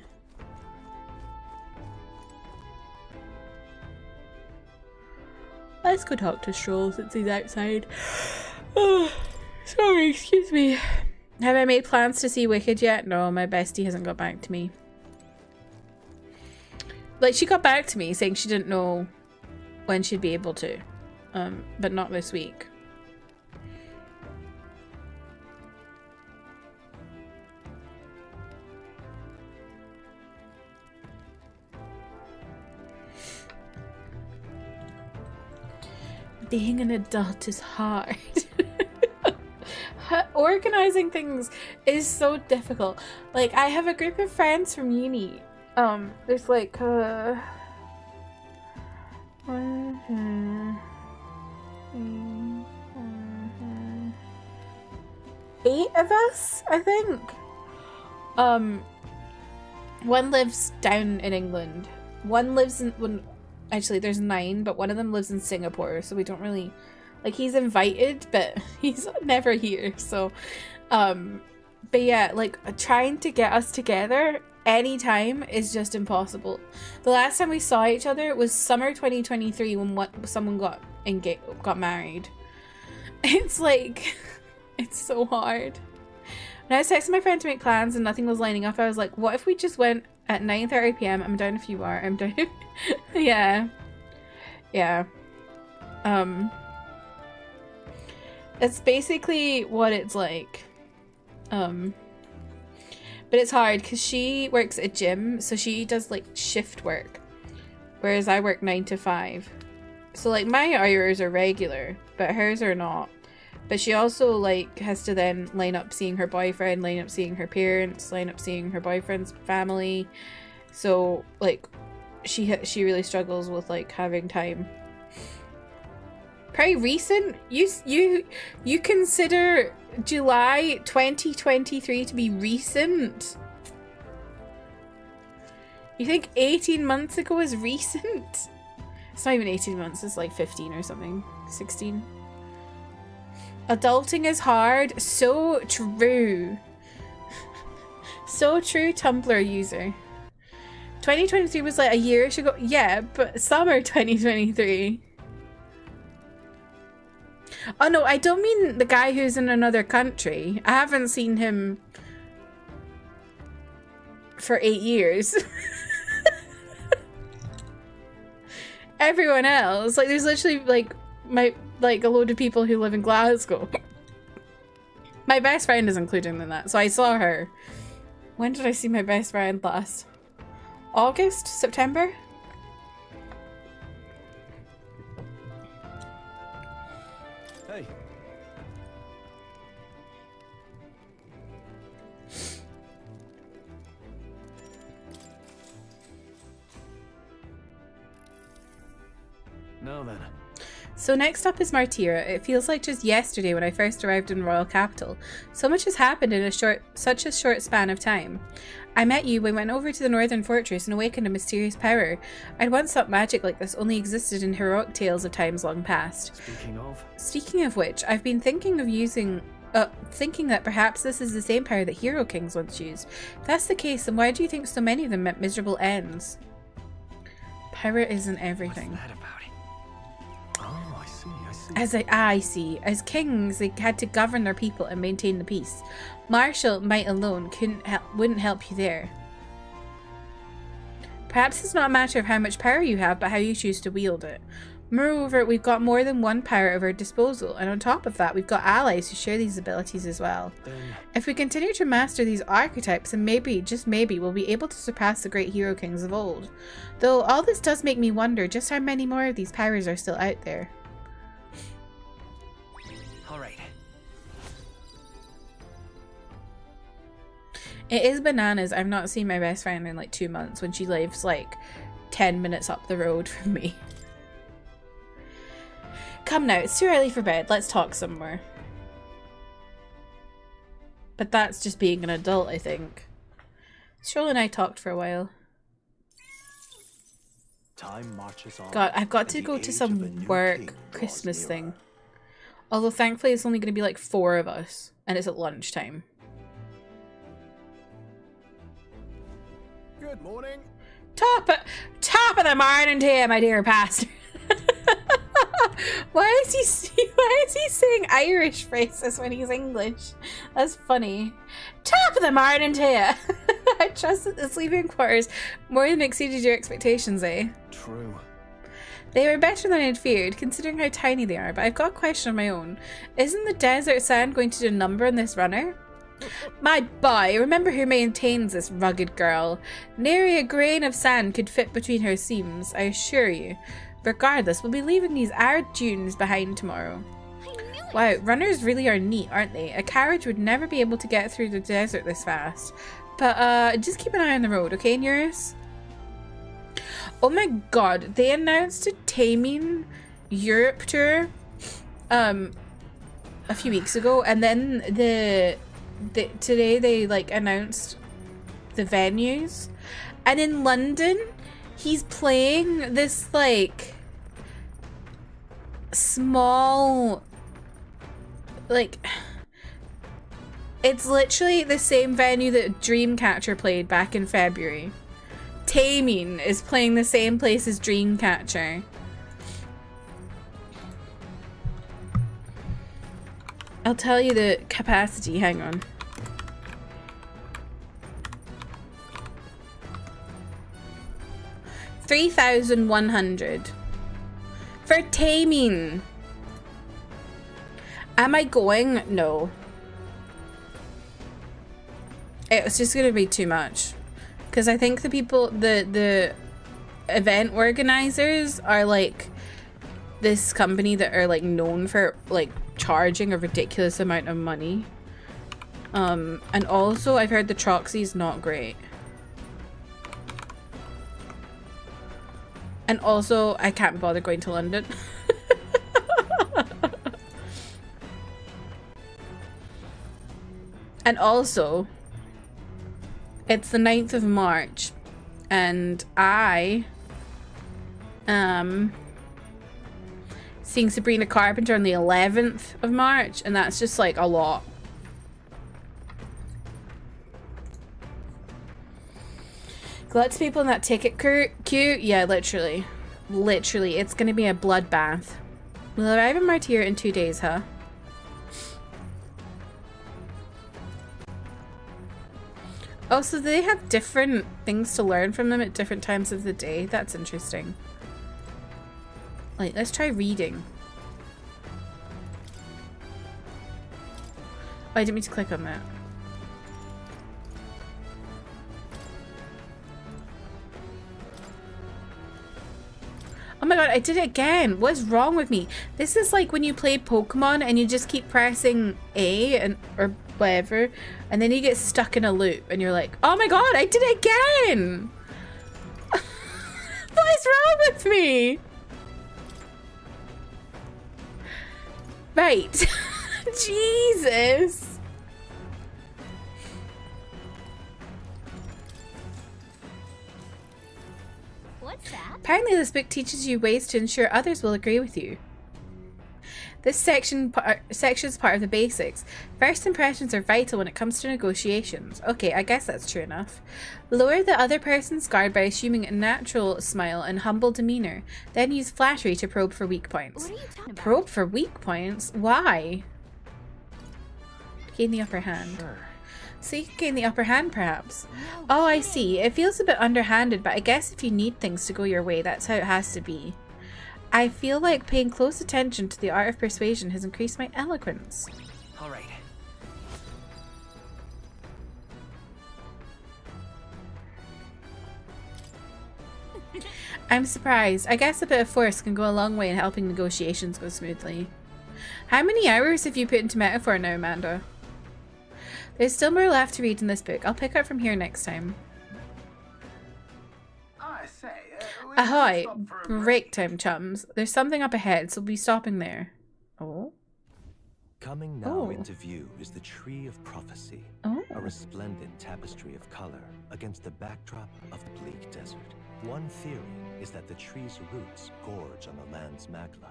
Let's go talk to Stroll since he's outside. Oh, sorry, excuse me. Have I made plans to see Wicked yet? No, my bestie hasn't got back to me. Like, she got back to me saying she didn't know when she'd be able to. But not this week. Being an adult is hard. Organizing things is so difficult. Like, I have a group of friends from uni. There's like 8 of us, I think. One lives down in England. One lives in actually there's 9, but one of them lives in Singapore, so we don't really like, he's invited, but he's never here. So but yeah, like, trying to get us together anytime is just impossible. The last time we saw each other was summer 2023 when someone got married. It's like, it's so hard. When I was texting my friend to make plans and nothing was lining up, I was like, what if we just went at 9:30 p.m? I'm down if you are. I'm down. Yeah. It's basically what it's like. But it's hard because she works at a gym, so she does like shift work, whereas I work 9 to 5. So like my hours are regular, but hers are not. But she also like has to then line up seeing her boyfriend, line up seeing her parents, line up seeing her boyfriend's family. So like she really struggles with like having time. Pretty recent? You consider July 2023 to be recent? You think 18 months ago is recent? It's not even 18 months, it's like 15 or something. 16. Adulting is hard. So true. So true, Tumblr user. 2023 was like a year ago. Yeah, but summer 2023. Oh no, I don't mean the guy who's in another country. I haven't seen him for 8 years. Everyone else, like, there's literally like a load of people who live in Glasgow. My best friend is included in that, so I saw her. When did I see my best friend last? August? September? Hey. Now then. So next up is Martyra. It feels like just yesterday when I first arrived in Royal Capital. So much has happened in such a short span of time. I met you when we went over to the Northern Fortress and awakened a mysterious power. I'd once thought magic like this only existed in heroic tales of times long past. Speaking of which, I've been thinking of thinking that perhaps this is the same power that hero kings once used. If that's the case, then why do you think so many of them met miserable ends? Power isn't everything. What's that about it? Oh, I see. I see. As kings, they had to govern their people and maintain the peace. Martial might alone wouldn't help you there. Perhaps it's not a matter of how much power you have, but how you choose to wield it. Moreover, we've got more than one power at our disposal, and on top of that, we've got allies who share these abilities as well. If we continue to master these archetypes, then maybe, just maybe, we'll be able to surpass the great hero kings of old. Though all this does make me wonder just how many more of these powers are still out there. Alright. It is bananas. I've not seen my best friend in like 2 months when she lives like 10 minutes up the road from me. Come now, it's too early for bed. Let's talk some more. But that's just being an adult, I think. Stroll and I talked for a while. Time marches on. God, I've got to go to some work Christmas thing. Although thankfully it's only going to be like 4 of us. And it's at lunchtime. Good morning. Top of the morning to you, my dear pastor. Why is he saying Irish phrases when he's English? That's funny. Top of the morning to you. I trust that the sleeping quarters more than exceeded your expectations, eh? True. They were better than I'd feared, considering how tiny they are, but I've got a question of my own. Isn't the desert sand going to do a number on this runner? My boy, remember who maintains this rugged girl. Nary a grain of sand could fit between her seams, I assure you. Regardless, we'll be leaving these arid dunes behind tomorrow. Wow, runners really are neat, aren't they? A carriage would never be able to get through the desert this fast. But just keep an eye on the road, okay, Neurus? Oh my god, they announced a Taming Europe tour a few weeks ago, and then today they like announced the venues, and in London he's playing this like small, like, it's literally the same venue that Dreamcatcher played back in February. Taming is playing the same place as Dreamcatcher. I'll tell you the capacity, hang on. $3,100 for Taming. Am I going? No. It's just gonna be too much, because I think the people, the event organizers are like this company that are like known for like charging a ridiculous amount of money. And also I've heard the Troxy is not great. And also I can't bother going to London. And also it's the 9th of March and I am seeing Sabrina Carpenter on the 11th of March, and that's just like a lot. Lots of people in that ticket queue. Yeah, literally. Literally. It's gonna be a bloodbath. We'll arrive in Martyr in 2 days, huh? Oh, so they have different things to learn from them at different times of the day. That's interesting. Like, let's try reading. Oh, I didn't mean to click on that. Oh my god, I did it again. What's wrong with me? This is like when you play Pokemon and you just keep pressing A or whatever, and then you get stuck in a loop and you're like, oh my god, I did it again! What is wrong with me? Right. Jesus. What's that? Apparently this book teaches you ways to ensure others will agree with you. This section's part of the basics. First impressions are vital when it comes to negotiations. Okay, I guess that's true enough. Lower the other person's guard by assuming a natural smile and humble demeanor. Then use flattery to probe for weak points. What are you talking about? Probe for weak points? Why? Gain the upper hand. Sure. So you can gain the upper hand, perhaps. Oh, I see. It feels a bit underhanded, but I guess if you need things to go your way, that's how it has to be. I feel like paying close attention to the art of persuasion has increased my eloquence. All right. I'm surprised. I guess a bit of force can go a long way in helping negotiations go smoothly. How many hours have you put into metaphor now, Amanda? There's still more left to read in this book. I'll pick up from here next time. I say, Ahoy! Break time, chums. There's something up ahead, so we'll be stopping there. Oh? Coming now into view is the Tree of Prophecy, a resplendent tapestry of color against the backdrop of the bleak desert. One theory is that the tree's roots gorge on the land's magla,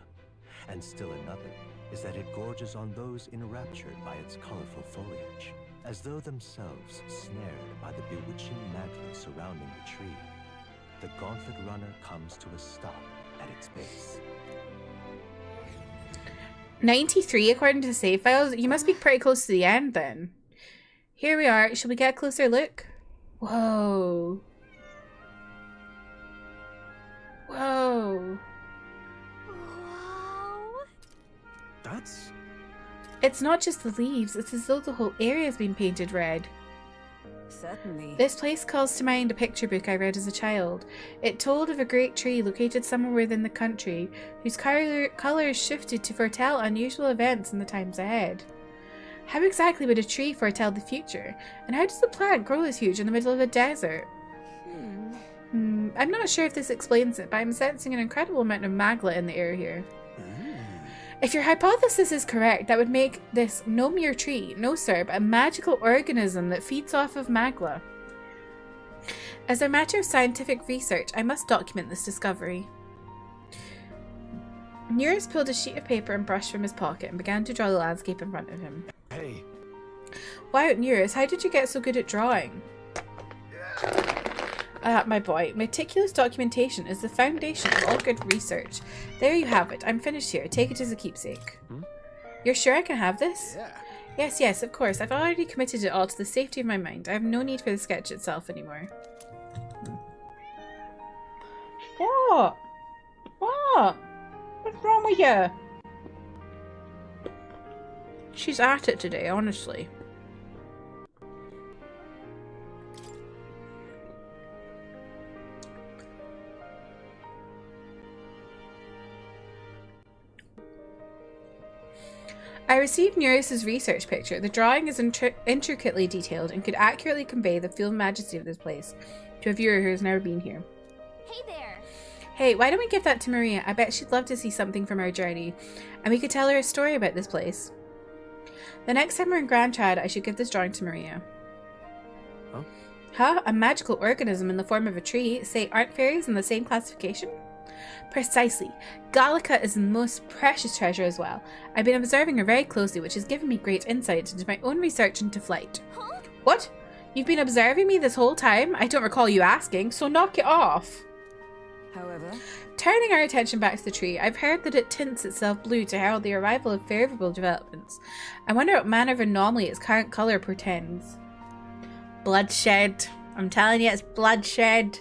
and still another is that it gorges on those enraptured by its colorful foliage, as though themselves snared by the bewitching magla surrounding the tree. The Gauntlet Runner comes to a stop at its base. 93 according to the save files? You must be pretty close to the end then. Here we are. Shall we get a closer look? Whoa. Whoa. That's... It's not just the leaves. It's as though the whole area has been painted red. Certainly. This place calls to mind a picture book I read as a child. It told of a great tree located somewhere within the country, whose colours shifted to foretell unusual events in the times ahead. How exactly would a tree foretell the future? And how does the plant grow this huge in the middle of a desert? I'm not sure if this explains it, but I'm sensing an incredible amount of magla in the air here. If your hypothesis is correct, that would make this no mere tree, no sir, but a magical organism that feeds off of magla. As a matter of scientific research, I must document this discovery. Nearest pulled a sheet of paper and brush from his pocket and began to draw the landscape in front of him. Hey. Wow, Nearest, how did you get so good at drawing? My boy, meticulous documentation is the foundation of all good research. There you have it. I'm finished here. Take it as a keepsake. You're sure I can have this? Yeah. Yes, of course. I've already committed it all to the safety of my mind. I have no need for the sketch itself anymore. What? What? What's wrong with you? She's at it today, honestly. I received Nereus's research picture. The drawing is intricately detailed and could accurately convey the full majesty of this place to a viewer who has never been here. Hey there! Hey, why don't we give that to Maria? I bet she'd love to see something from our journey, and we could tell her a story about this place. The next time we're in Grand Chad, I should give this drawing to Maria. Huh? A magical organism in the form of a tree? Say, aren't fairies in the same classification? Precisely. Gallica is the most precious treasure as well. I've been observing her very closely, which has given me great insight into my own research into flight. Huh? What? You've been observing me this whole time? I don't recall you asking, so knock it off. However, turning our attention back to the tree, I've heard that it tints itself blue to herald the arrival of favourable developments. I wonder what manner of anomaly its current colour portends. Bloodshed. I'm telling you, it's bloodshed.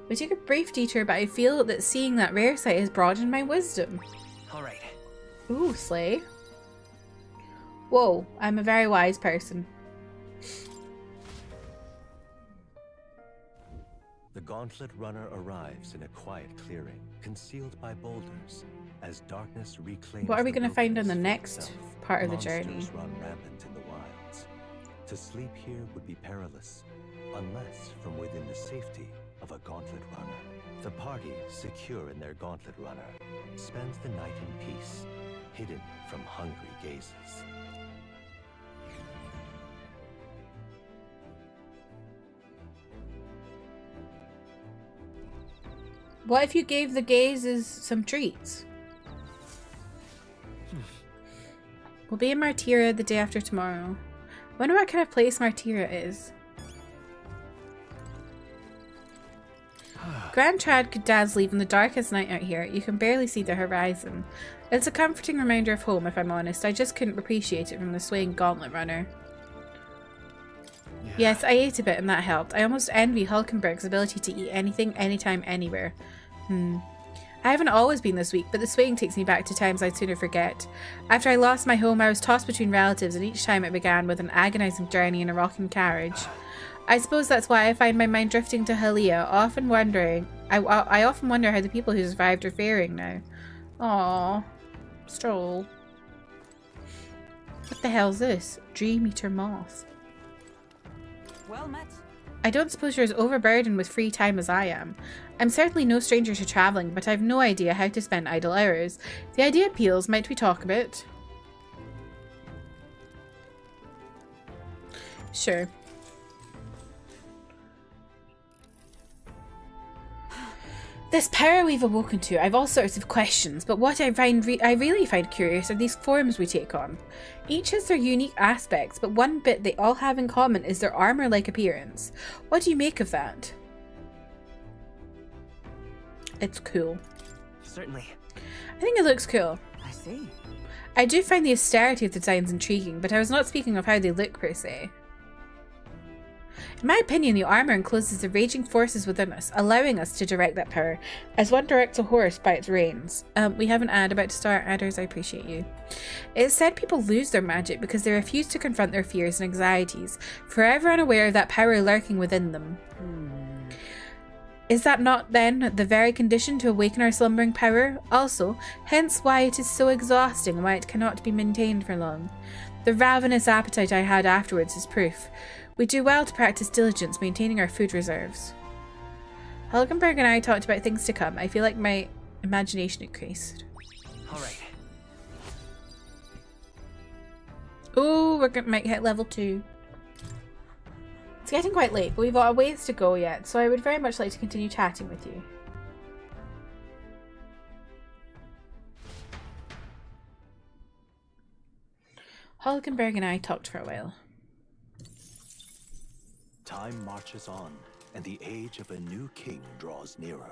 We took a brief detour, but I feel that seeing that rare sight has broadened my wisdom. Alright. Ooh, slay. Whoa, I'm a very wise person. The Gauntlet Runner arrives in a quiet clearing, concealed by boulders, as darkness reclaims. What are we going to find on the wilderness next for itself. part of the journey? Monsters run rampant in the wilds. To sleep here would be perilous, unless from within the safety of a Gauntlet Runner. The party, secure in their Gauntlet Runner, spends the night in peace, hidden from hungry gazes. What if you gave the gazes some treats? We'll be in Martyra the day after tomorrow. Wonder what kind of place Martyra is. Grand Trad could dazzle even the darkest night out here. You can barely see the horizon. It's a comforting reminder of home, if I'm honest. I just couldn't appreciate it from the swaying Gauntlet Runner. Yes, I ate a bit and that helped. I almost envy Hulkenberg's ability to eat anything, anytime, anywhere. I haven't always been this weak, but the swaying takes me back to times I'd sooner forget. After I lost my home, I was tossed between relatives, and each time it began with an agonizing journey in a rocking carriage. I suppose that's why I find my mind drifting to Halia, often wondering. I often wonder how the people who survived are faring now. Aww. Stroll. What the hell's this? Dream Eater Moth. Well met. I don't suppose you're as overburdened with free time as I am. I'm certainly no stranger to travelling, but I've no idea how to spend idle hours. The idea appeals. Might we talk a bit? Sure. This power we've awoken to, I've all sorts of questions, but what I really find curious are these forms we take on. Each has their unique aspects, but one bit they all have in common is their armour-like appearance. What do you make of that? It's cool. Certainly. I think it looks cool. I see. I do find the austerity of the designs intriguing, but I was not speaking of how they look per se. In my opinion, the armour encloses the raging forces within us, allowing us to direct that power, as one directs a horse by its reins. We have an ad about to start. Adders, I appreciate you. It's said people lose their magic because they refuse to confront their fears and anxieties, forever unaware of that power lurking within them. Is that not, then, the very condition to awaken our slumbering power? Also, hence why it is so exhausting and why it cannot be maintained for long. The ravenous appetite I had afterwards is proof. We do well to practice diligence, maintaining our food reserves. Hulkenberg and I talked about things to come. I feel like my imagination increased. Alright. Oh, might hit level 2. It's getting quite late, but we've got a ways to go yet, so I would very much like to continue chatting with you. Hulkenberg and I talked for a while. Time marches on, and the age of a new king draws nearer.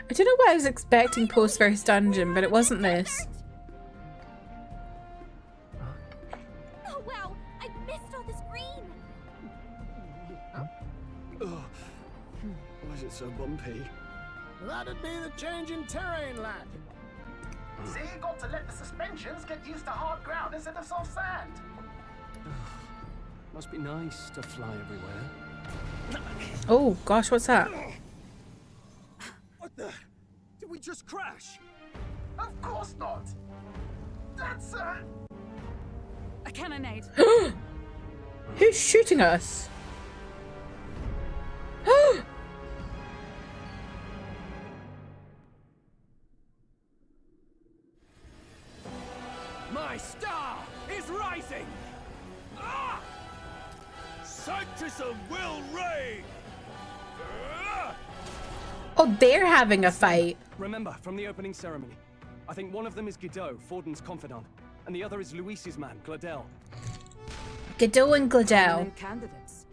I don't know what I was expecting post first dungeon, but it wasn't this. Oh wow, I missed all this green. Why is it so bumpy? That'd be the change in terrain, lad. See, you got to let the suspensions get used to hard ground instead of soft sand. Must be nice to fly everywhere. Oh gosh, what's that? What the? Did we just crash? Of course not. That's a cannonade. Who's shooting us? My star is rising! Ah! Sanctism will reign! Oh, they're having a fight. Remember, from the opening ceremony, I think one of them is Guido, Forden's confidant, and the other is Luis's man, Gladel. Guido and Gladel. Eminent candidates.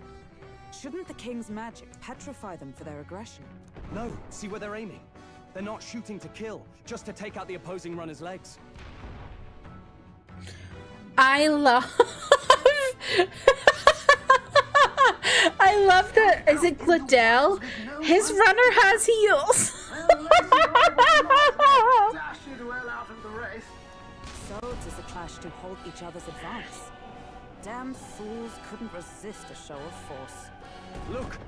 Shouldn't the king's magic petrify them for their aggression? No, see where they're aiming. They're not shooting to kill, just to take out the opposing runner's legs. I love that. Is it Gladel? His runner has heels. dash you well out of the race. So does the clash to hold each other's advance. Damn fools couldn't resist a show of force. Look,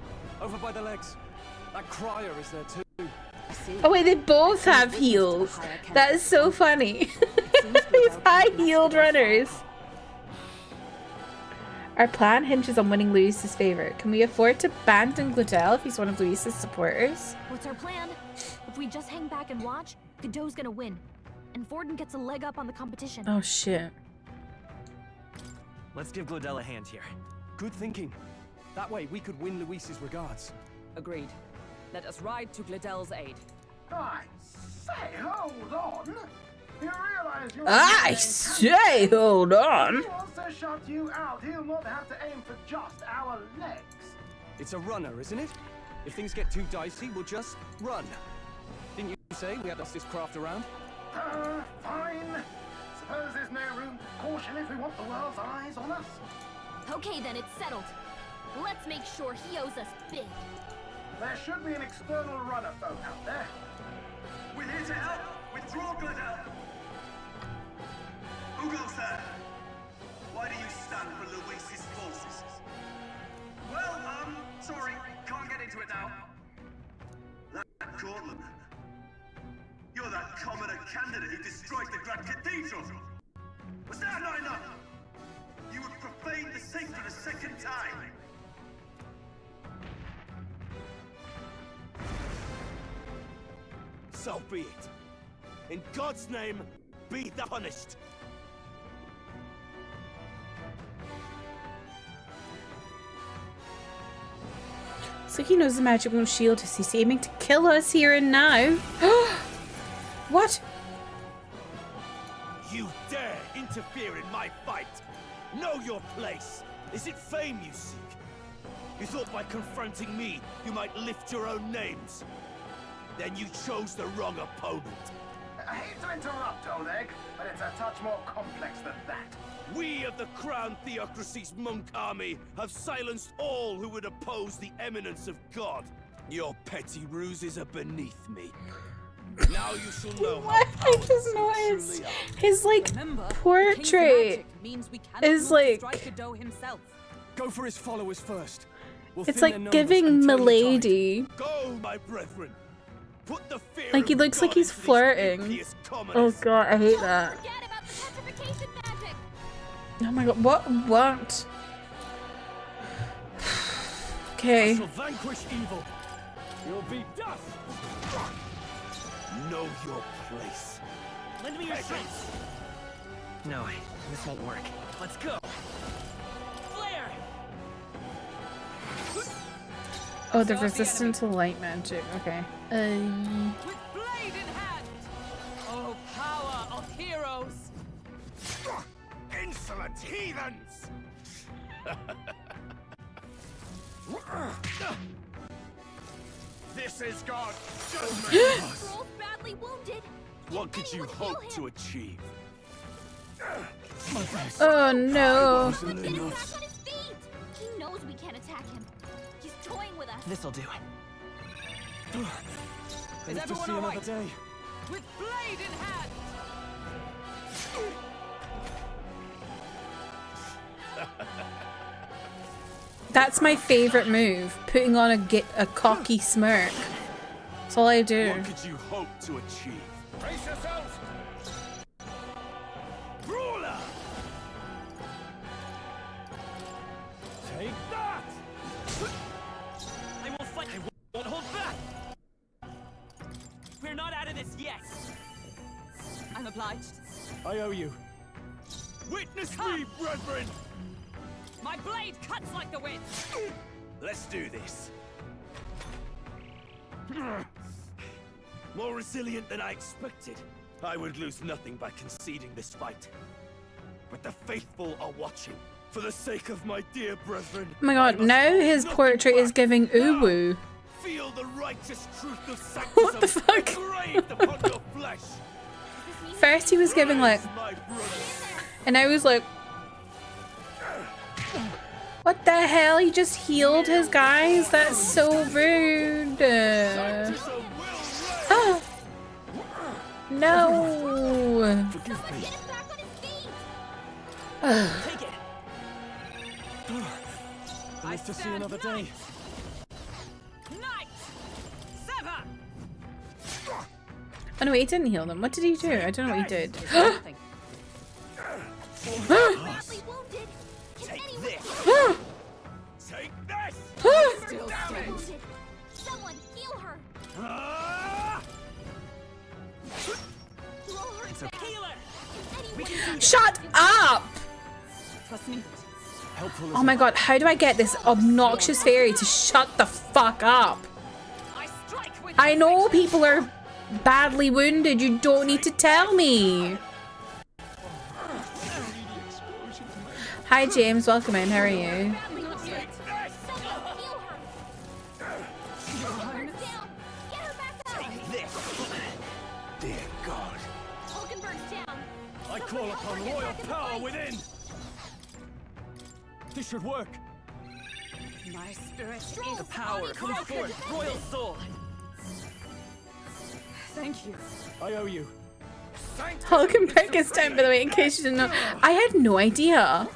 over by the legs. That crier is there too. Oh wait, they both have heels. That is so funny. These high-heeled runners. Our plan hinges on winning Luis's favor. Can we afford to abandon Gladel if he's one of Luis's supporters? What's our plan? If we just hang back and watch, Godot's gonna win. And Forden gets a leg up on the competition. Oh shit. Let's give Gladel a hand here. Good thinking. That way we could win Luis's regards. Agreed. Let us ride to Gladel's aid. I say, hold on. You realize you're I say, hold on. If he wants to shut you out, he'll not have to aim for just our legs. It's a runner, isn't it? If things get too dicey, we'll just run. Didn't you say we had this craft around? Fine. Suppose there's no room for caution if we want the world's eyes on us. Okay, then it's settled. Let's make sure he owes us big. There should be an external runner folk out there. We're here to help. Withdraw, glitter. Who goes there? Why do you stand for Luis's forces? Well, sorry, can't get into it now. That Cortland. You're that commoner candidate who destroyed the Grand Cathedral. Was that not enough? You would profane the sacred a second time. So be it. In God's name, be thou punished. So he knows the magic won't shield us. He's aiming to kill us here and now. What? You dare interfere in my fight? Know your place. Is it fame you seek? You thought by confronting me, you might lift your own names. Then you chose the wrong opponent. I hate to interrupt, Oleg, but it's a touch more complex than that. We of the Crown Theocracy's monk army have silenced all who would oppose the eminence of God. Your petty ruses are beneath me. Now you shall know how I just noticed his like portrait is like Go for his followers first. We'll it's thin their like numbers giving and turn the milady. Go, my brethren. Put the fear Like he of looks like God he's into these flirting. impious Oh commoners. god, I hate that. Oh my god, what? Okay. I shall vanquish evil. You'll be dust. Know your place. Lend me your strength. No, this won't work. Let's go. Flare! Oh, they're resistant to light magic. Okay. With blade in hand! Oh, power of heroes! Insolent heathens! This is God's judgment! Troll's badly wounded. What could you hope to achieve? Oh no. Get him back on his feet. He knows we can't attack him. He's toying with us. This'll do. Is everyone all right? With blade in hand! That's my favorite move. Putting on a cocky smirk. That's all I do. What could you hope to achieve? Brace yourselves! Brawler! Take that! I will fight. I won't hold back. We're not out of this yet. I'm obliged. I owe you. Witness me, brethren! My blade cuts like the wind! Let's do this. More resilient than I expected. I would lose nothing by conceding this fight. But the faithful are watching. For the sake of my dear brethren. Oh my god, now his portrait is giving uwu. Feel the righteous truth of sanctism What the fuck? engraved upon your flesh. First he was giving like, and now he's like, what the hell? He just healed his guys? That's so rude. No. Take it. I live to see another day. Knight! Sever! Oh no, he didn't heal them. What did he do? I don't know what he did. Badly wounded. Can anyone Take this! Still wounded. Someone heal her. Throw her It's a back. healer. Shut up! Trust me. Oh my god, how do I get this obnoxious fairy to shut the fuck up? I know people are badly wounded, you don't need to tell me. Hi James, welcome in, how are you? Hulkenberg's down! Get her back up! Take this! Dear God. Hulkenberg's down! I call upon royal power within! This should work. My spirit is The power, come forth, royal soul! Thank you. I owe you. Hulkenberg is down, by the way, in case you didn't know. I had no idea.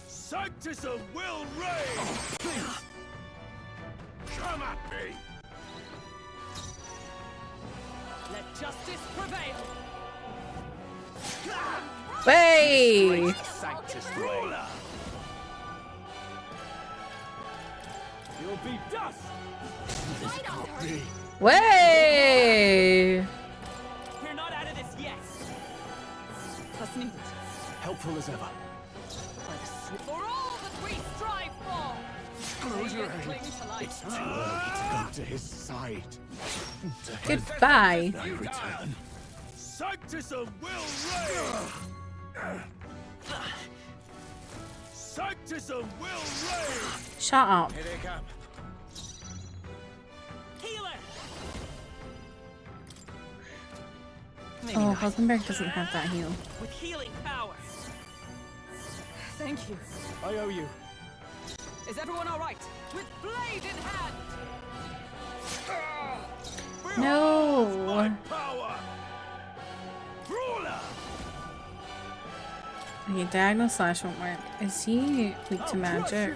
Sanctism will reign! Come at me! Let justice prevail. Way! Sanctus ruler! You'll be dust! This can't be. Way! We're not out of this yet! Plus needed. Helpful as ever. For all that we strive for! Close your May it cling eyes. to life. It's too early to go to his side. To his Goodbye. I return. Sanctism will reign! Sanctism will reign! Shut up. Here they come. Healer! Oh, Hulkenberg doesn't have that heal. With healing power! Thank you. I owe you. Is everyone all right? With blade in hand. No. Power! Ruler! Okay, diagonal slash won't work. Is he weak to magic?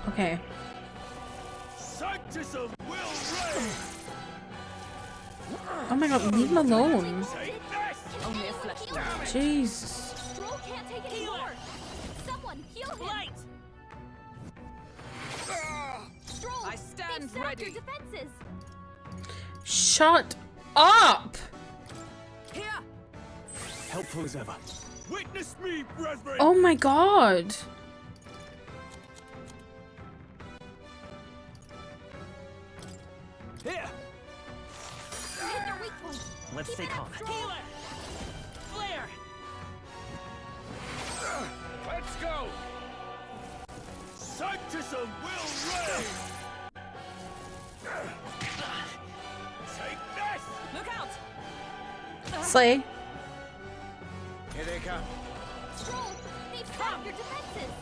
Okay. Sanctism will reign! Oh my god, leave him alone. Only a flesh down. Jesus. Stroll can't take it anymore! Someone heal him! Light! Stroll! I stand they've set up ready. your defenses! Shut up! Here! Helpful as ever. Witness me, brethren! Oh my god. Here! Hit their weak point! Let's Keep stay it up, calm. Stroll. Healer! Flare! Let's go! Sanctism will reign! Take this! Look out! Slay. Here they come. Stroll! They've set up your defenses!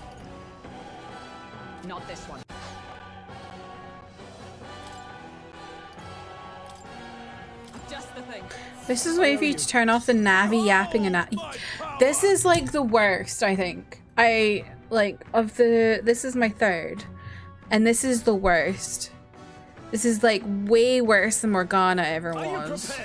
Not this one. Just the thing. This is way for you to turn off the Navi yapping and this is like the worst, I think. This is my third. And this is the worst. This is like way worse than Morgana ever was.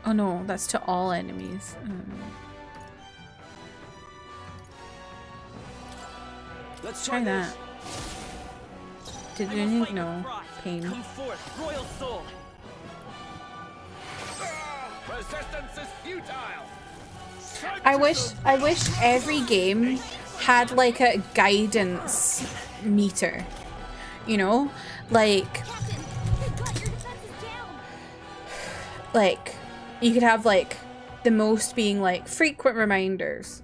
Oh no, that's to all enemies. Let's Try that. Did you no pain? Come forth, royal soul! Resistance is futile! I wish every game had like a guidance meter. You know? Like you could have like the most being like frequent reminders,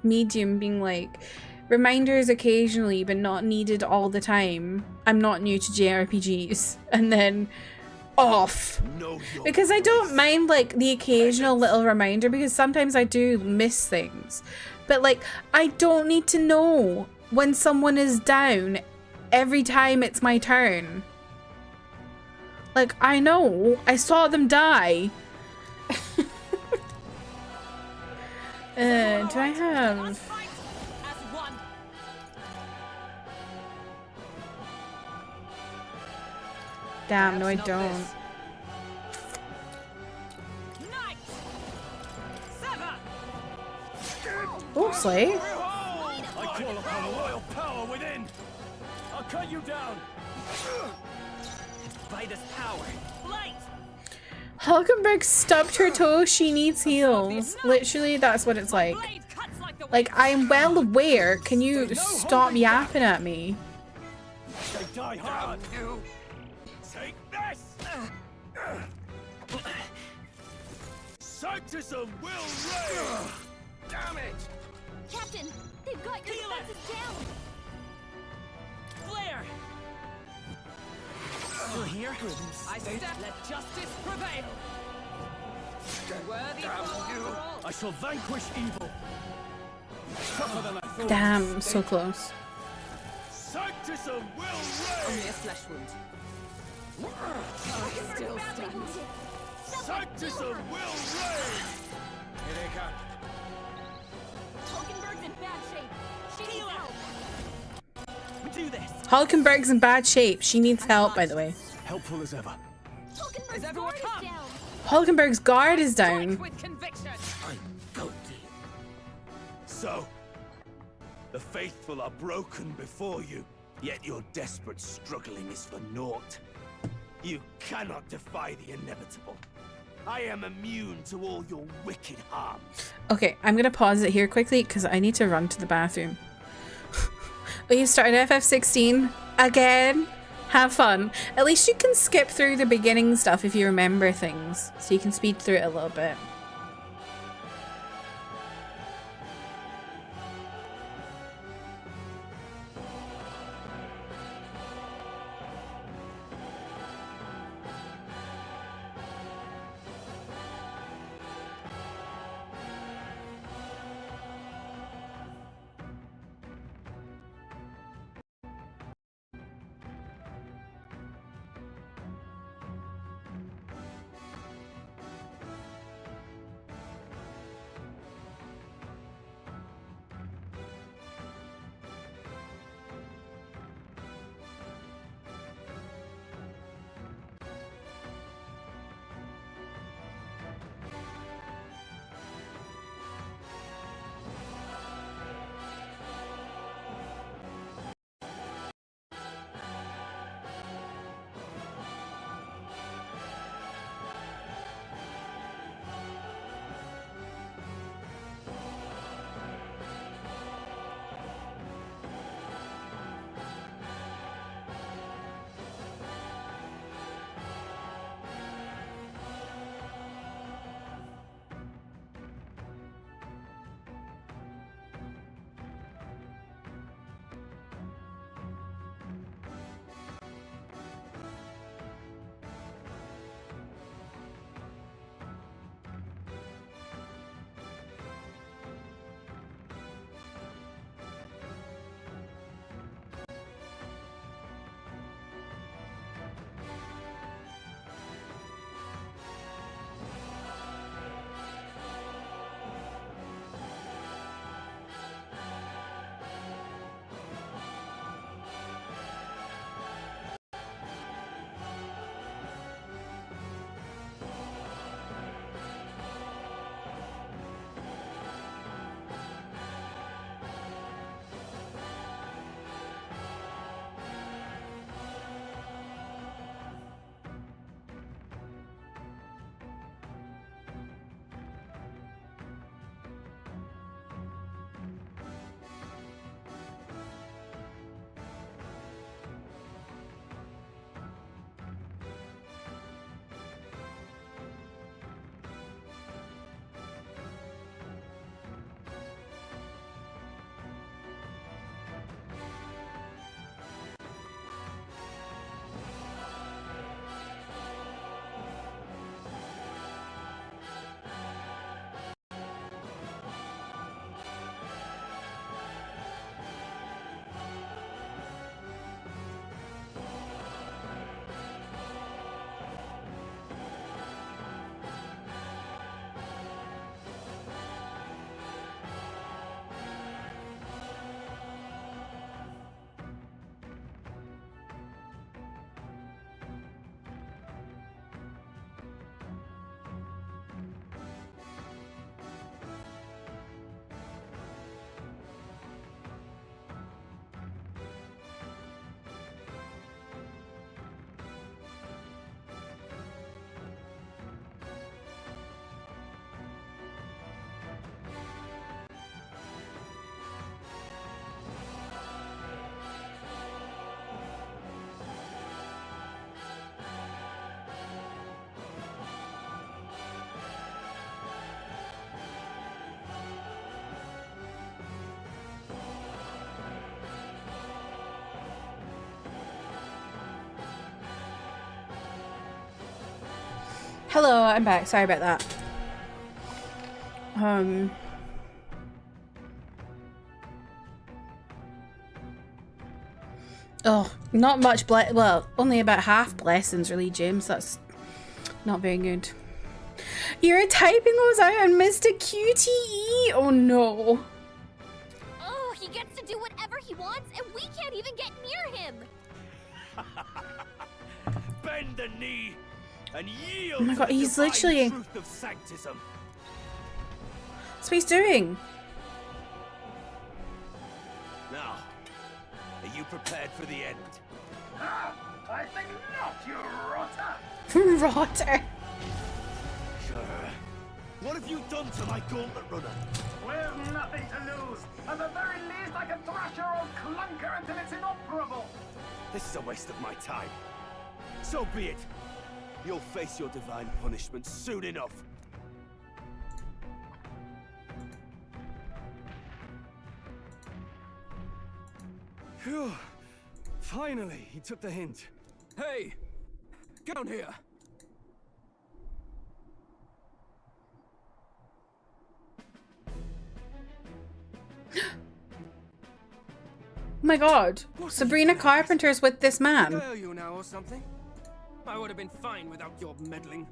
medium being like reminders occasionally but not needed all the time. I'm not new to JRPGs. And then off. Because I don't mind like the occasional little reminder because sometimes I do miss things. But like I don't need to know when someone is down every time it's my turn. Like I know. I saw them die. Do I have... Damn, no I don't. Oh, Slay. I call upon royal power within! I'll cut you down! By this power, light! Hulkenberg stubbed her toe, she needs heals. Literally, that's what it's like. Like, I'm well aware. Can you stop yapping at me? They die hard! Take this! Sanctism will reign! Damn it! Captain, they've got your defenses down. Flare! Still here? I step, let justice prevail. Worthy foe you! after all. I shall vanquish evil. Tougher than I thought. Damn, so close. Sanctism will Only reign! a flesh wound. I still stand. Sanctism will reign! Here they come. Hulkenberg's in bad shape. She needs help. We do this. Hulkenberg's in bad shape. She needs help, by the way. Helpful as ever. Hulkenberg's everyone guard is come? down. Hulkenberg's guard is down. With conviction. So, the faithful are broken before you, yet your desperate struggling is for naught. You cannot defy the inevitable. I am immune to all your wicked harms. Okay, I'm gonna pause it here quickly because I need to run to the bathroom. We've started FF16 again. Have fun. At least you can skip through the beginning stuff if you remember things, so you can speed through it a little bit. Hello, I'm back. Sorry about that. Oh, not much well, only about half blessings really, James. That's not very good. You're typing those out and missed a QTE? Oh no. Oh, he gets to do whatever he wants and we can't even get near him. Bend the knee and yield. Oh my god, to the he's divine literally... truth of sanctism. That's what he's doing. Now, are you prepared for the end? Ah, I think not, you rotter. Rotter. What have you done to my gauntlet runner? We've nothing to lose. At the very least, I can thrash your old clunker until it's inoperable. This is a waste of my time. So be it. You'll face your divine punishment soon enough. Phew. Finally, he took the hint. Hey, get down here. Oh my god, Sabrina Carpenter's with this man. I owe you now or something? I would have been fine without your meddling.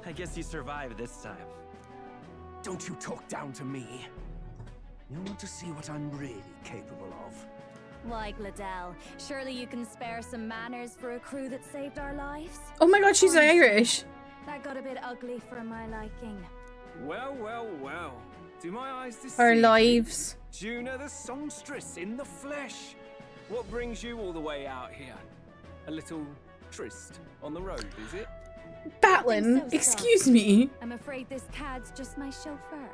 I guess you survived this time. Don't you talk down to me. You want to see what I'm really capable of? Why, Gladell, surely you can spare some manners for a crew that saved our lives? Oh my god, she's Irish. That got a bit ugly for my liking. Well, well, well. Do my eyes deceive Our you? lives. Juna the songstress in the flesh. What brings you all the way out here? A little tryst on the road, is it? Batlin, So excuse soft. me. I'm afraid this cad's just my chauffeur.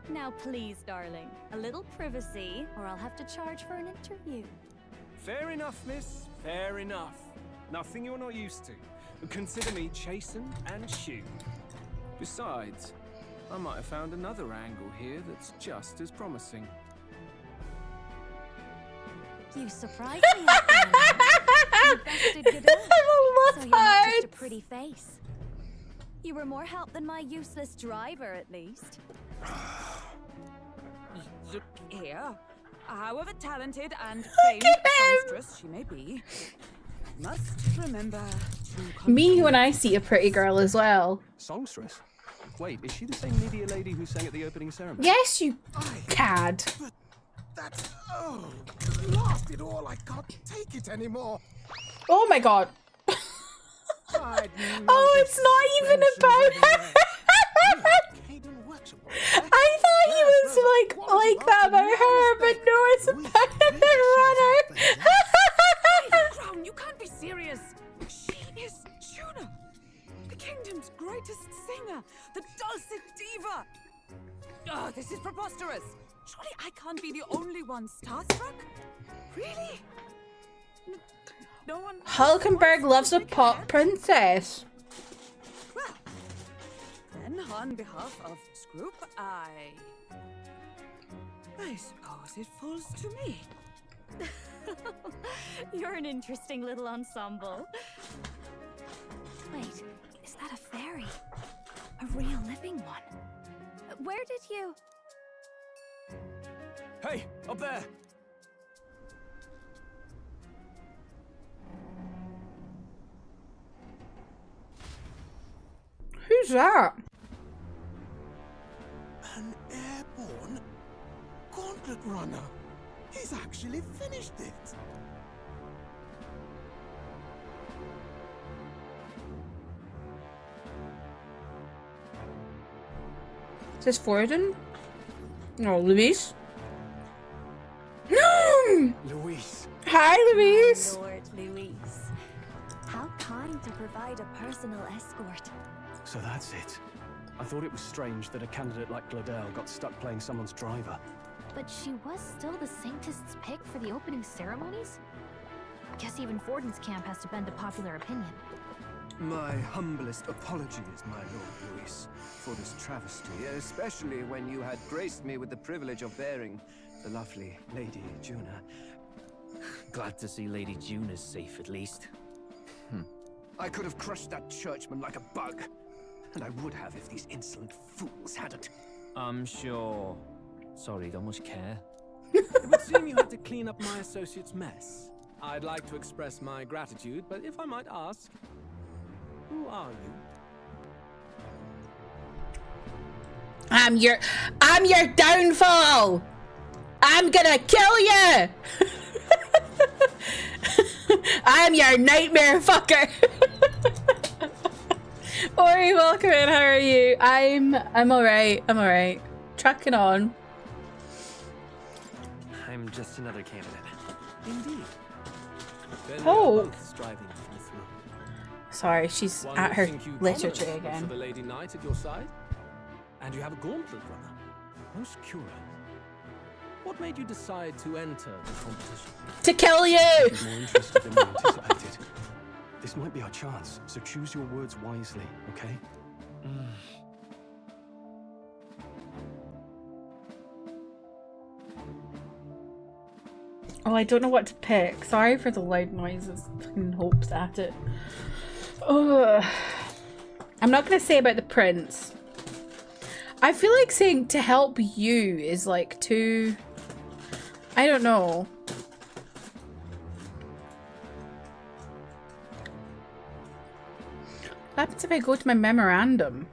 Now please, darling, a little privacy, or I'll have to charge for an interview. Fair enough, miss. Fair enough. Nothing you're not used to. Consider me chastened and shooed. Besides, I might have found another angle here that's just as promising. You surprised me. You bested Godot. So you're not just a pretty face. You were more help than my useless driver, at least. Look here. However talented and famed a songstress she may be, must remember to Me when I see a pretty girl as well. Songstress? Wait, is she the same media lady who sang at the opening ceremony? Yes, you cad. That's... oh, blast it all. I can't take it anymore. Oh my god. Oh, it's not even about her. I thought he was like that about her, but no, it's about the runner. Crown, you can't be serious. She is Juna, the kingdom's greatest singer, the dulcet diva. Oh, this is preposterous. Surely I can't be the only one starstruck? Really? No one. Hulkenberg loves a pop princess. Then, on behalf of this group, I suppose it falls to me. You're an interesting little ensemble. Wait, is that a fairy? A real living one? Where did you... Hey, up there! Who's that? An airborne gauntlet runner. He's actually finished it. Is this Forden? No, Luis. No! Luis. Hi, Luis. Lord Luis. How kind to provide a personal escort. So that's it. I thought it was strange that a candidate like Gladell got stuck playing someone's driver. But she was still the Sanctist's pick for the opening ceremonies? Guess even Forden's camp has to bend to popular opinion. My humblest apologies, my Lord Luis, for this travesty, especially when you had graced me with the privilege of bearing the lovely Lady Juna. Glad to see Lady June is safe, at least. I could have crushed that churchman like a bug. And I would have if these insolent fools hadn't. I'm sure. Sorry, don't much care. It would seem you had to clean up my associate's mess. I'd like to express my gratitude, but if I might ask, who are you? I'm your downfall. I'm gonna kill you. I'm your nightmare fucker. Ori, welcome in. How are you? I'm alright. I'm alright. Trucking on. I'm just another candidate. Indeed. Then Oh. we are both striving for the throne. Sorry, she's One at would her think you literature promised again. For the Lady Knight at your side, and you have a gauntlet runner. Most curious. What made you decide to enter the competition? To kill you! More interested than we anticipated. This might be our chance, so choose your words wisely, okay? Oh, I don't know what to pick. Sorry for the loud noises. Fucking hopes at it. Ugh. I'm not gonna say about the prince. I feel like saying to help you is like too... I don't know. What happens if I go to my memorandum?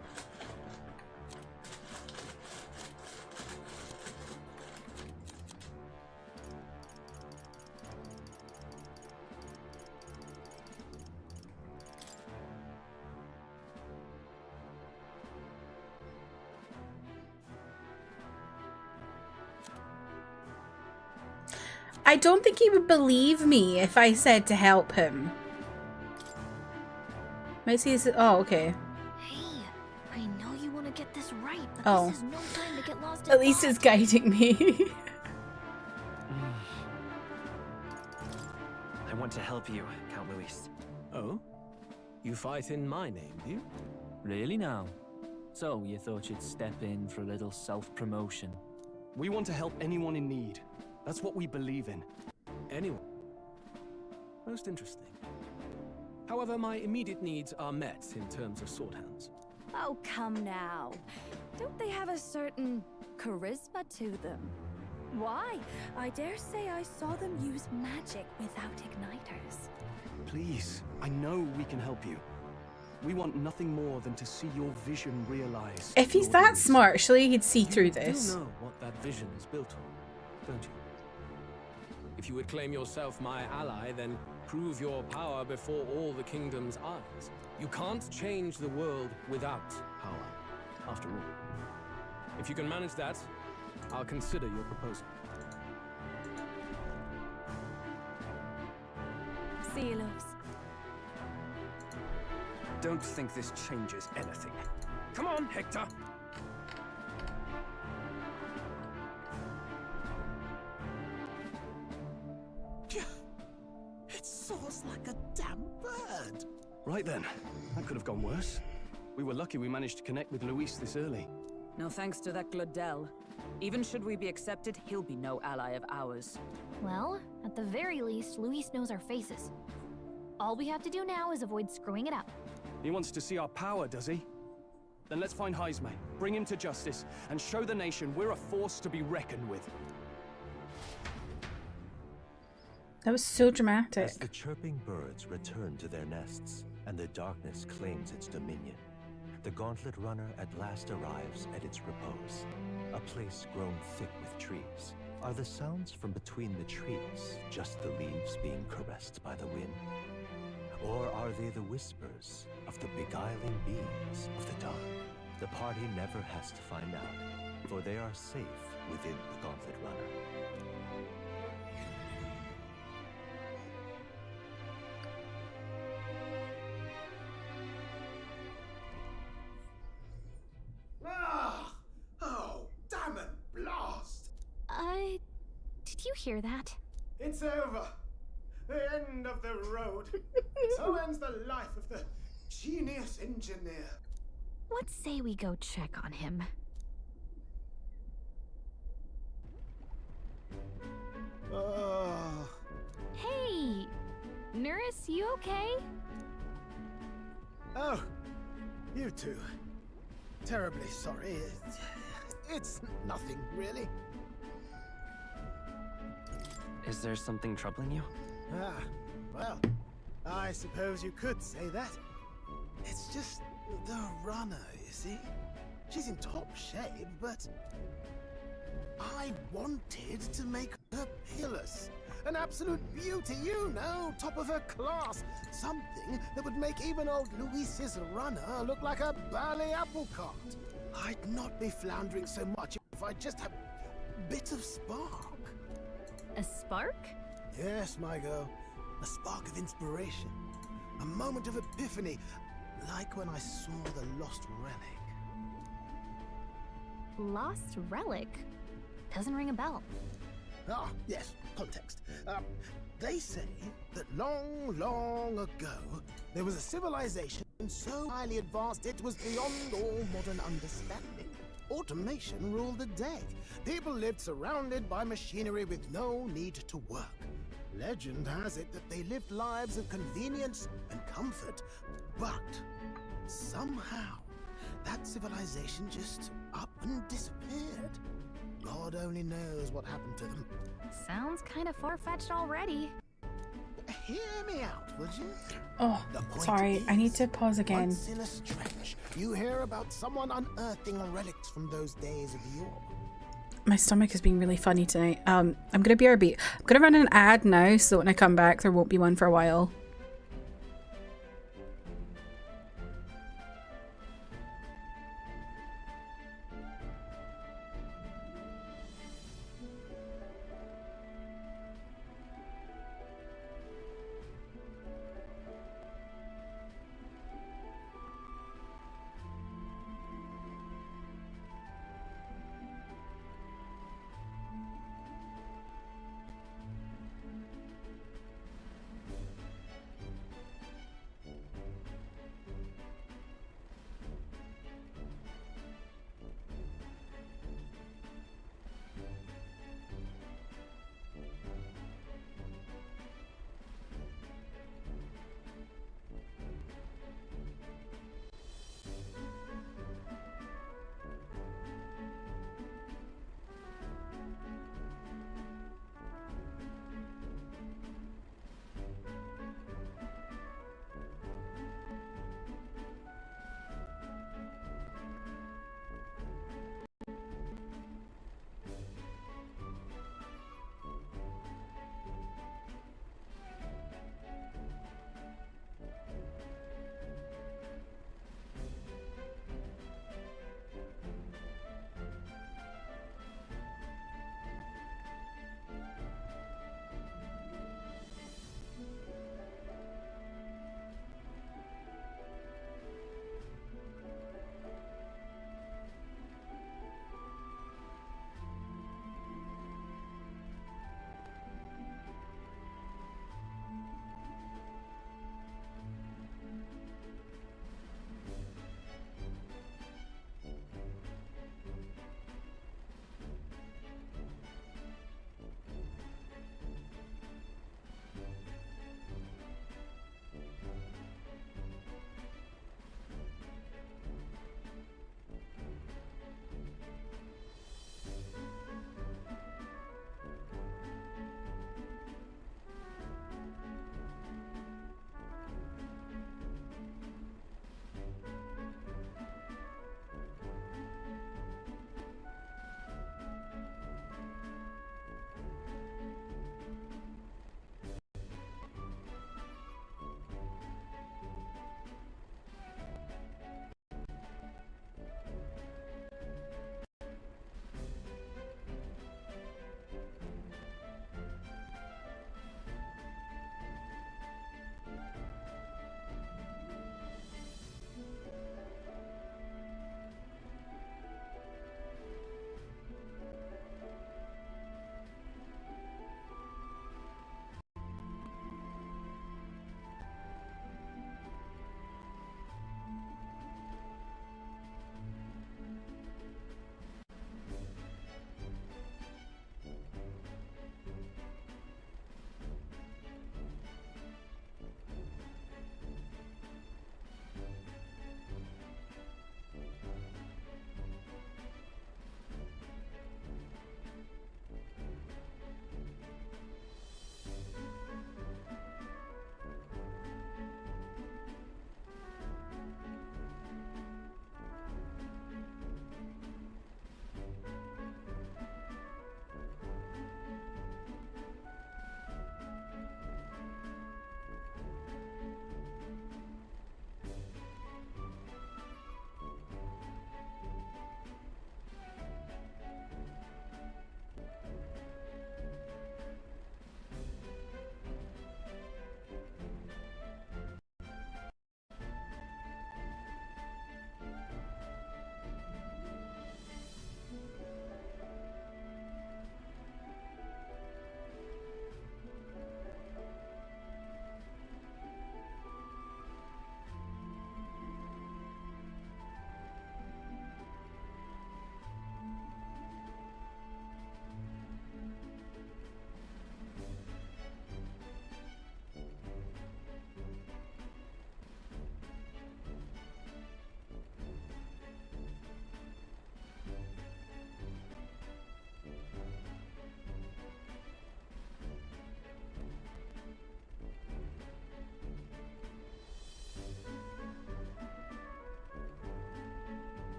I don't think he would believe me if I said to help him. Might see this. Oh, okay. Hey, I know you want to get this right, but Oh. this is no time to get lost in At least it's guiding me. I want to help you, Count Luis. Oh? You fight in my name, do you? Really now? So, you thought you'd step in for a little self-promotion? We want to help anyone in need. That's what we believe in. Anyone? Most interesting. However, my immediate needs are met in terms of sword hands. Oh, come now. Don't they have a certain charisma to them? Why? I dare say I saw them use magic without igniters. Please, I know we can help you. We want nothing more than to see your vision realized. If he's that smart, surely he'd see through this. You know what that vision is built on, don't you? If you would claim yourself my ally, then prove your power before all the kingdom's eyes. You can't change the world without power, after all. If you can manage that, I'll consider your proposal. See you, loves. Don't think this changes anything. Come on, Hector! It soars like a damn bird. Right then, that could have gone worse. We were lucky we managed to connect with Luis this early. No thanks to that Glodell. Even should we be accepted, he'll be no ally of ours. Well, at the very least, Luis knows our faces. All we have to do now is avoid screwing it up. He wants to see our power, does he? Then let's find Heisme, bring him to justice, and show the nation we're a force to be reckoned with. That was so dramatic. As the chirping birds return to their nests, and the darkness claims its dominion, the Gauntlet Runner at last arrives at its repose, a place grown thick with trees. Are the sounds from between the trees just the leaves being caressed by the wind? Or are they the whispers of the beguiling beings of the dark? The party never has to find out, for they are safe within the Gauntlet Runner. Oh, damn it, blast! Did you hear that? It's over. The end of the road. So ends the life of the genius engineer. Let's say we go check on him. Oh. Hey! Nurse, you okay? Oh, you two. Terribly sorry. It's nothing, really. Is there something troubling you? Ah, well, I suppose you could say that. It's just the runner, you see? She's in top shape, but I wanted to make her peerless. An absolute beauty, you know, top of her class. Something that would make even old Luis's runner look like a bally apple cart. I'd not be floundering so much if I just had a bit of spark. A spark? Yes, my girl. A spark of inspiration. A moment of epiphany, like when I saw the lost relic. Lost relic? Doesn't ring a bell. Ah, yes, context. They say that long, long ago, there was a civilization so highly advanced it was beyond all modern understanding. Automation ruled the day. People lived surrounded by machinery with no need to work. Legend has it that they lived lives of convenience and comfort, but somehow that civilization just up and disappeared. God only knows what happened to them. Sounds kind of far-fetched already. Hear me out, would you? Oh, sorry. I need to pause again. Once in a stretch, you hear about someone unearthing relics from those days of yore. My stomach is being really funny tonight. I'm gonna BRB. I'm gonna run an ad now, so when I come back, there won't be one for a while.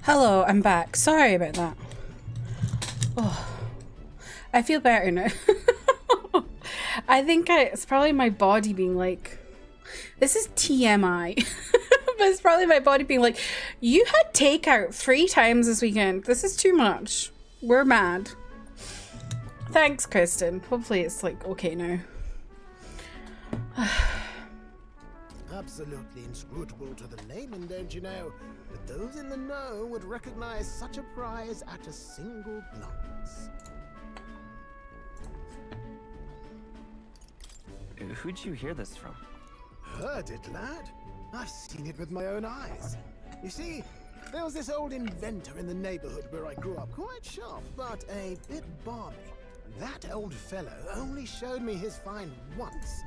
Hello, I'm back. Sorry about that. Oh, I feel better now. I think it's probably my body being like, this is TMI, but it's probably my body being like, you had takeout 3 times this weekend. This is too much. We're mad. Thanks, Kristen. Hopefully it's like okay now. Absolutely inscrutable to the layman, don't you know? But those in the know would recognize such a prize at a single glance. Who'd you hear this from? Heard it, lad. I've seen it with my own eyes. You see, there was this old inventor in the neighborhood where I grew up, quite sharp, but a bit balmy. That old fellow only showed me his find once.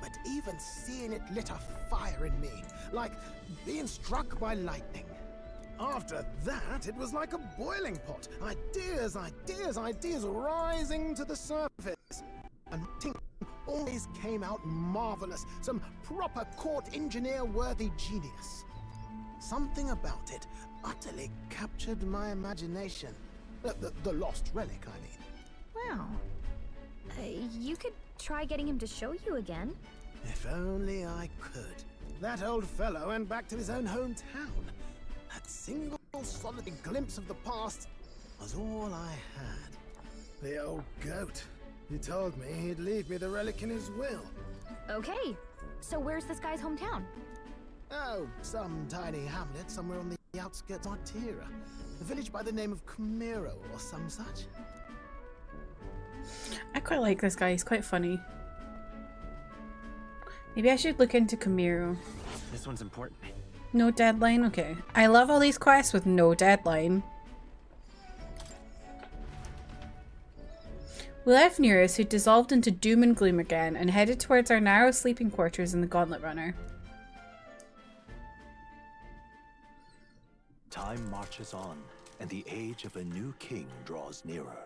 But even seeing it lit a fire in me, like being struck by lightning. After that, it was like a boiling pot. Ideas, ideas, ideas rising to the surface. And things always came out marvelous. Some proper court engineer-worthy genius. Something about it utterly captured my imagination. The lost relic, I mean. Wow. You could try getting him to show you again. If only I could. That old fellow went back to his own hometown. That single solid glimpse of the past was all I had. The old goat. He told me he'd leave me the relic in his will. Okay, so where's this guy's hometown? Oh, some tiny hamlet somewhere on the outskirts of Artira. A village by the name of Camiro or some such. I quite like this guy. He's quite funny. Maybe I should look into Camiro. This one's important. No deadline? Okay. I love all these quests with no deadline. We left Nereus, who dissolved into doom and gloom again, and headed towards our narrow sleeping quarters in the Gauntlet Runner. Time marches on, and the age of a new king draws nearer.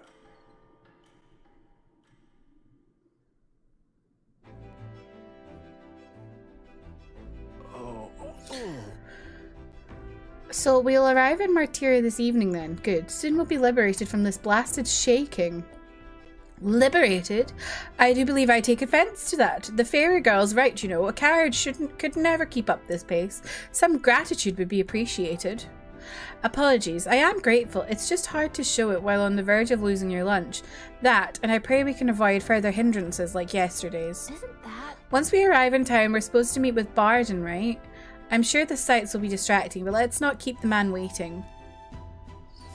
So we'll arrive in Martyria this evening then. Good. Soon we'll be liberated from this blasted shaking. Liberated? I do believe I take offence to that. The fairy girl's right, you know. A carriage could never keep up this pace. Some gratitude would be appreciated. Apologies. I am grateful. It's just hard to show it while on the verge of losing your lunch. That, and I pray we can avoid further hindrances like yesterday's. Isn't that... Once we arrive in town, we're supposed to meet with Barden, right? I'm sure the sights will be distracting, but let's not keep the man waiting.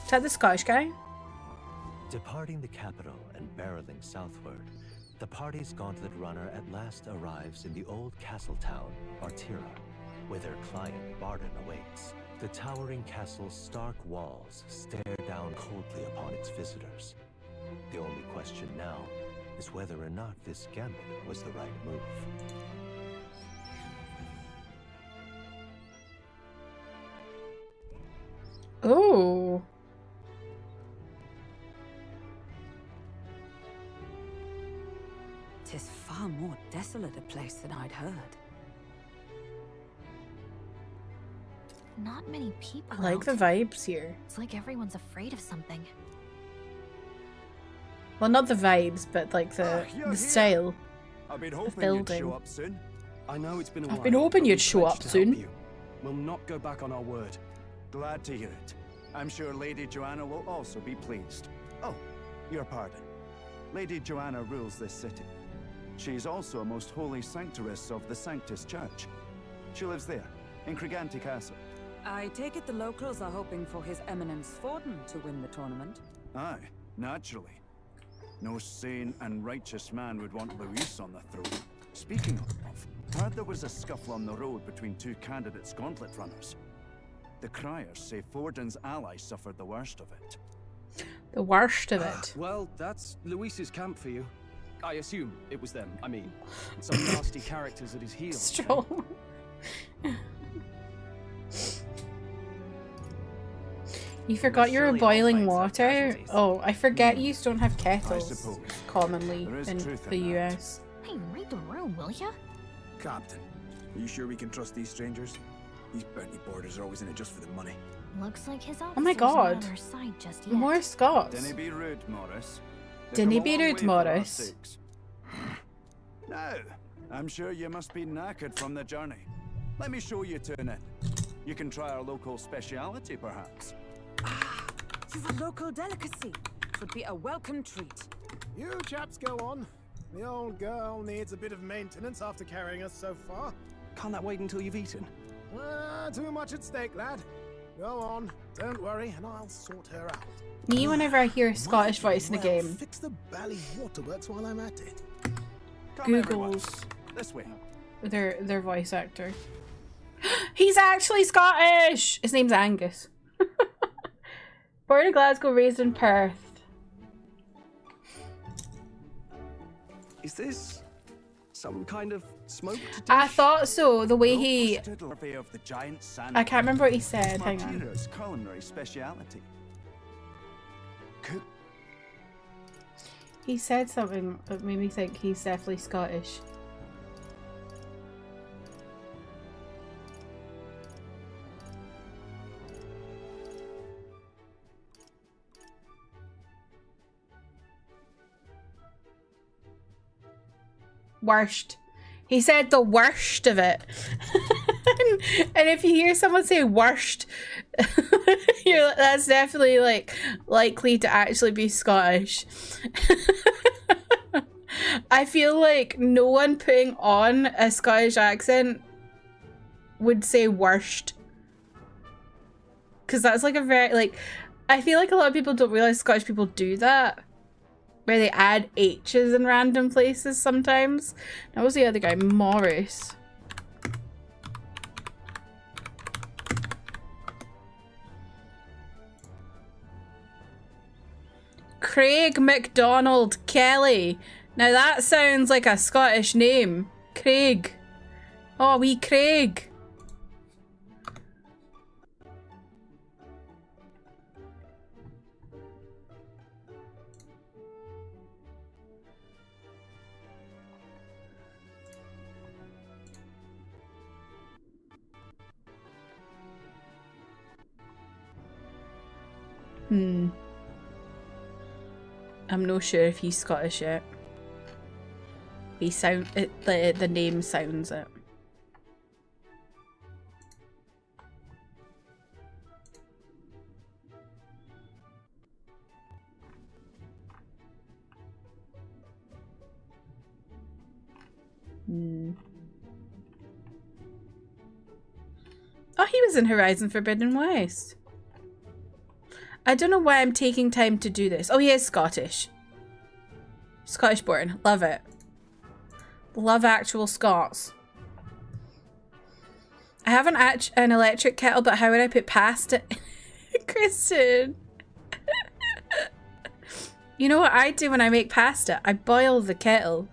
Is that the Scottish guy? Departing the capital and barreling southward, the party's gauntlet runner at last arrives in the old castle town, Artira, where their client Barden awaits. The towering castle's stark walls stare down coldly upon its visitors. The only question now is whether or not this gambit was the right move. Oh. Tis far more desolate a place than I'd heard. Not many people I like out. the vibes here. It's like everyone's afraid of something. Well, not the vibes, but like the style I've been of hoping you'd building. show up soon. I know it's been a while. I've been hoping but you'd we show up pledged to help soon. you. We'll not go back on our word. Glad to hear it. I'm sure Lady Joanna will also be pleased. Oh, your pardon. Lady Joanna rules this city. She's also a most holy sanctoress of the Sanctus Church. She lives there, in Criganti Castle. I take it the locals are hoping for His Eminence Forden to win the tournament. Aye, naturally. No sane and righteous man would want Luis on the throne. Speaking of, heard there was a scuffle on the road between 2 candidates gauntlet runners. The criers say Forden's ally suffered the worst of it. The worst of it. Well, that's Luis's camp for you. I assume it was them. I mean, some nasty characters at his heels. Stroll. You forgot you were boiling water? Oh, I forget you don't have kettles commonly in the US. Hey, read the room, will ya? Captain, are you sure we can trust these strangers? These bounty boarders are always in it just for the money. Looks like his Oh my officers are not god. on our side just yet. More Scots. Dinna be rude, Morris. Dinna be rude, Morris. Now, I'm sure you must be knackered from the journey. Let me show you to an inn. You can try our local speciality, perhaps. You've a local delicacy. It would be a welcome treat. You chaps go on. The old girl needs a bit of maintenance after carrying us so far. Can't that wait until you've eaten? Too much at stake, lad. Go on, don't worry, and I'll sort her out. Me, whenever I hear a Scottish voice in a game, Fix the Bally waterworks while I'm at it. Googles this way. their voice actor. He's actually Scottish! His name's Angus. Born in Glasgow, raised in Perth. Is this some kind of smoked dish? I thought so, the way he... Of the giant sand I can't remember what he said, hang on. Martina's culinary speciality. He said something that made me think he's definitely Scottish. Worst. He said the worst of it. And if you hear someone say worst, that's definitely like likely to actually be Scottish. I feel like no one putting on a Scottish accent would say worst. Because that's like a very, like, I feel like a lot of people don't realize Scottish people do that. Where they add H's in random places sometimes. Now, what was the other guy? Morris. Craig MacDonald Kelly. Now that sounds like a Scottish name. Craig. Oh, wee Craig. I'm not sure if he's Scottish yet. He sound it, the name sounds it. Oh, he was in Horizon Forbidden West. I don't know why I'm taking time to do this. Oh, he is Scottish. Scottish born. Love it. Love actual Scots. I have an electric kettle, but how would I put pasta? Kristen. You know what I do when I make pasta? I boil the kettle.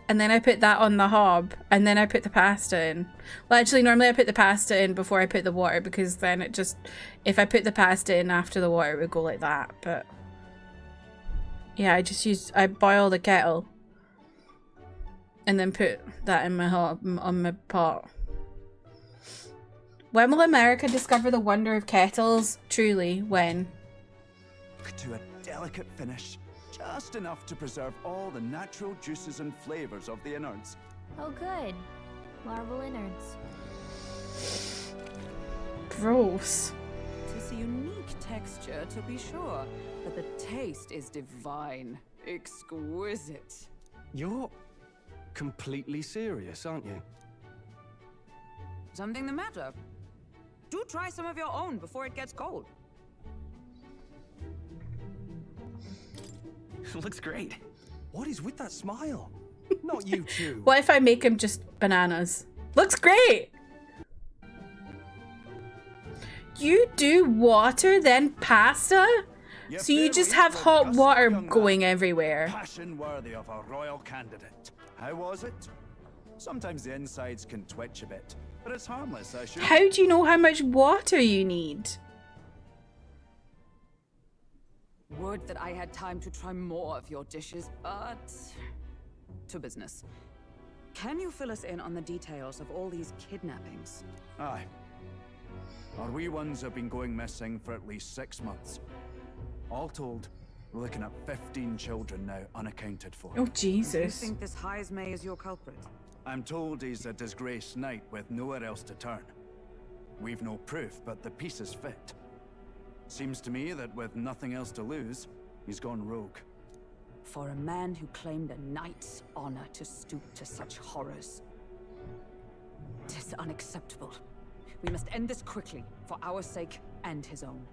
And then I put that on the hob. And then I put the pasta in. Well, actually, normally I put the pasta in before I put the water. Because then it just... If I put the pasta in after the water, it would go like that. But... Yeah, I boil the kettle. And then put that in my hob, on my pot. When will America discover the wonder of kettles? Truly, when? To a delicate finish. Just enough to preserve all the natural juices and flavors of the innards. Oh good. Larval innards. Gross. It's a unique texture, to be sure, but the taste is divine. Exquisite. You're completely serious, aren't you? Something the matter? Do try some of your own before it gets cold. Looks great. What is with that smile? Not you two. What if I make him just bananas? Looks great! You do water, then pasta? So you just have hot water going everywhere. Passion worthy of a royal candidate. How was it? Sometimes the insides can twitch a bit, but it's harmless, I should. How do you know how much water you need? Would that I had time to try more of your dishes, but... to business. Can you fill us in on the details of all these kidnappings? Aye. Our wee ones have been going missing for at least 6 months. All told, we're looking at 15 children now unaccounted for. Oh, Do you Jesus. think this Heismay is your culprit? I'm told he's a disgraced knight with nowhere else to turn. We've no proof, but the pieces fit. Seems to me that with nothing else to lose, he's gone rogue. For a man who claimed a knight's honor to stoop to such horrors. 'Tis unacceptable. We must end this quickly, for our sake and his own.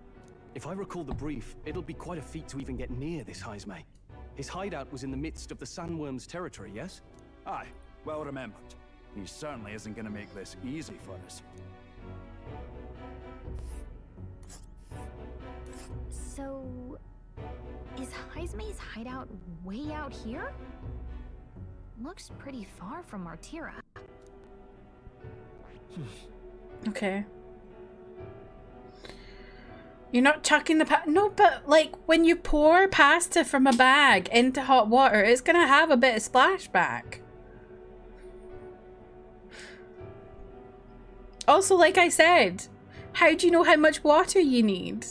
If I recall the brief, it'll be quite a feat to even get near this Heismay. His hideout was in the midst of the Sandworm's territory, yes? Aye, well remembered. He certainly isn't going to make this easy for us. So, is Heismay's hideout way out here? Looks pretty far from Martira. Okay. You're not chucking the no, but like when you pour pasta from a bag into hot water, it's gonna have a bit of splashback. Also, like I said, how do you know how much water you need?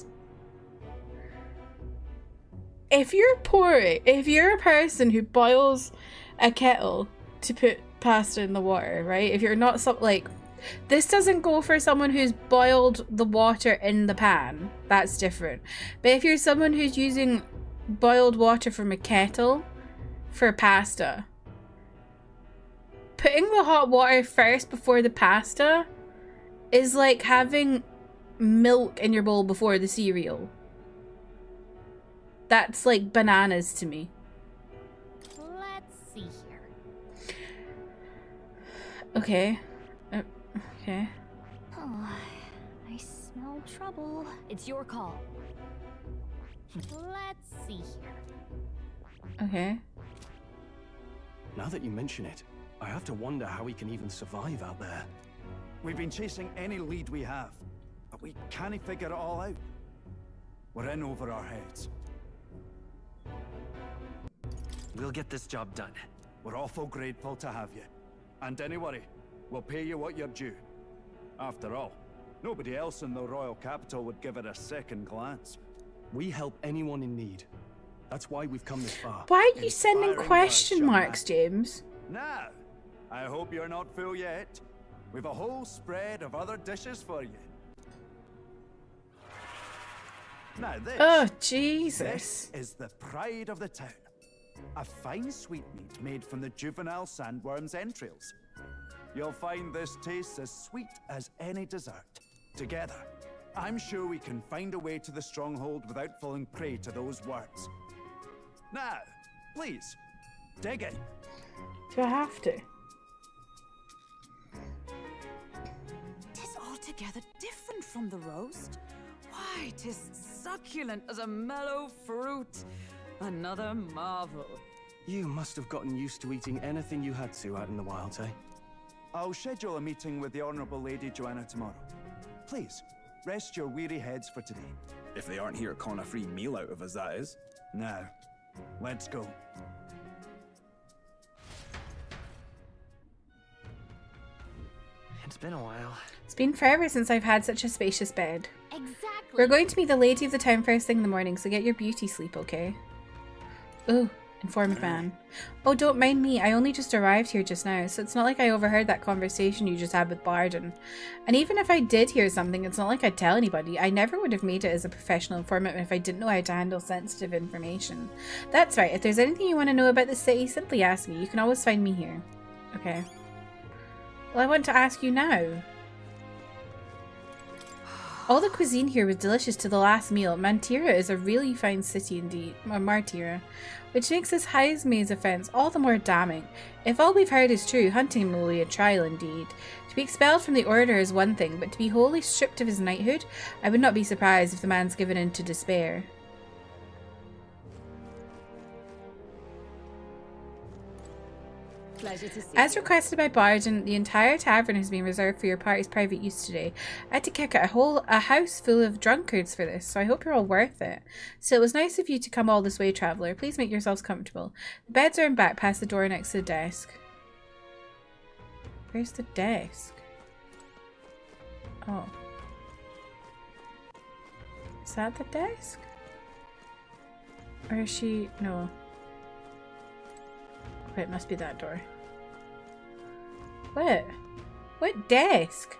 If you're a person who boils a kettle to put pasta in the water, right? If you're not like, this doesn't go for someone who's boiled the water in the pan. That's different. But if you're someone who's using boiled water from a kettle for pasta, putting the hot water first before the pasta is like having milk in your bowl before the cereal. That's like bananas to me. Let's see here. Okay. Okay. Oh, I smell trouble. It's your call. Let's see here. Okay. Now that you mention it, I have to wonder how he can even survive out there. We've been chasing any lead we have, but we can't figure it all out. We're in over our heads. We'll get this job done. We're awful grateful to have you. And don't worry, we'll pay you what you're due. After all, nobody else in the royal capital would give it a second glance. We help anyone in need. That's why we've come this far. Why are you sending Inspiring question words, young marks, man. James? Now, I hope you're not full yet. We've a whole spread of other dishes for you. Now this. Oh, Jesus. This is the pride of the town. A fine sweetmeat made from the juvenile sandworm's entrails. You'll find this tastes as sweet as any dessert. Together, I'm sure we can find a way to the stronghold without falling prey to those words. Now, please, dig in. Do I have to? Tis altogether different from the roast. Why, 'tis succulent as a mellow fruit. Another marvel. You must have gotten used to eating anything you had to out in the wilds, eh? I'll schedule a meeting with the Honourable Lady Joanna tomorrow. Please, rest your weary heads for today. If they aren't here to con a free meal out of us, that is. Now, let's go. It's been a while. It's been forever since I've had such a spacious bed. Exactly. We're going to meet the lady of the town first thing in the morning, so get your beauty sleep, okay? Ooh, informed man. Oh, don't mind me. I only just arrived here just now, so it's not like I overheard that conversation you just had with Barden. And even if I did hear something, it's not like I'd tell anybody. I never would have made it as a professional informant if I didn't know how to handle sensitive information. That's right. If there's anything you want to know about the city, simply ask me. You can always find me here. Okay. Well, I want to ask you now. All the cuisine here was delicious to the last meal. Martira is a really fine city indeed. Martira. Which makes this Heismay's offence all the more damning. If all we've heard is true, hunting him will be a trial indeed. To be expelled from the order is one thing, but to be wholly stripped of his knighthood, I would not be surprised if the man's given in to despair. Pleasure to see As you. requested by Barden, the entire tavern has been reserved for your party's private use today. I had to kick out a house full of drunkards for this, so I hope you're all worth it. Still, it was nice of you to come all this way, traveller. Please make yourselves comfortable. The beds are in back past the door next to the desk. Where's the desk? Oh. that the desk? Or is she... no. Okay, it must be that door. What? What desk?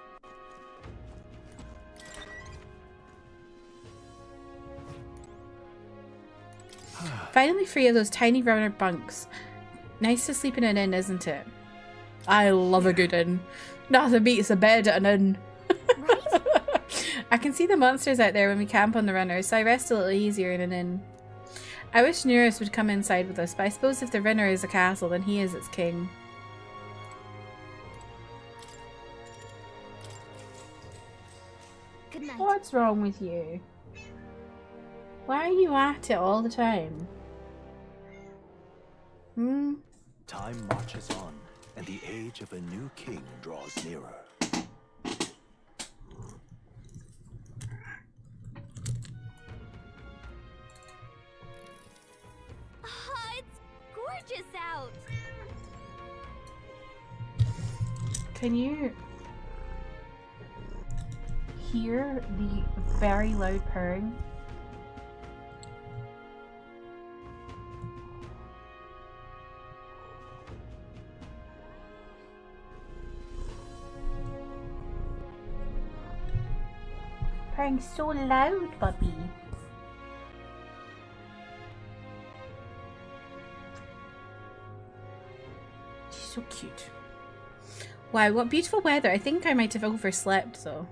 Finally free of those tiny runner bunks. Nice to sleep in an inn, isn't it? I love a good inn. Nothing beats a bed at an inn. I can see the monsters out there when we camp on the runners, so I rest a little easier in an inn. I wish Nereus would come inside with us, but I suppose if the runner is a castle, then he is its king. Good night. What's wrong with you? Why are you at it all the time? Hmm? Time marches on, and the age of a new king draws nearer. It's gorgeous out. Can you hear the very loud purring? Purring so loud, Bubby. She's so cute. Wow, what beautiful weather. I think I might have overslept though.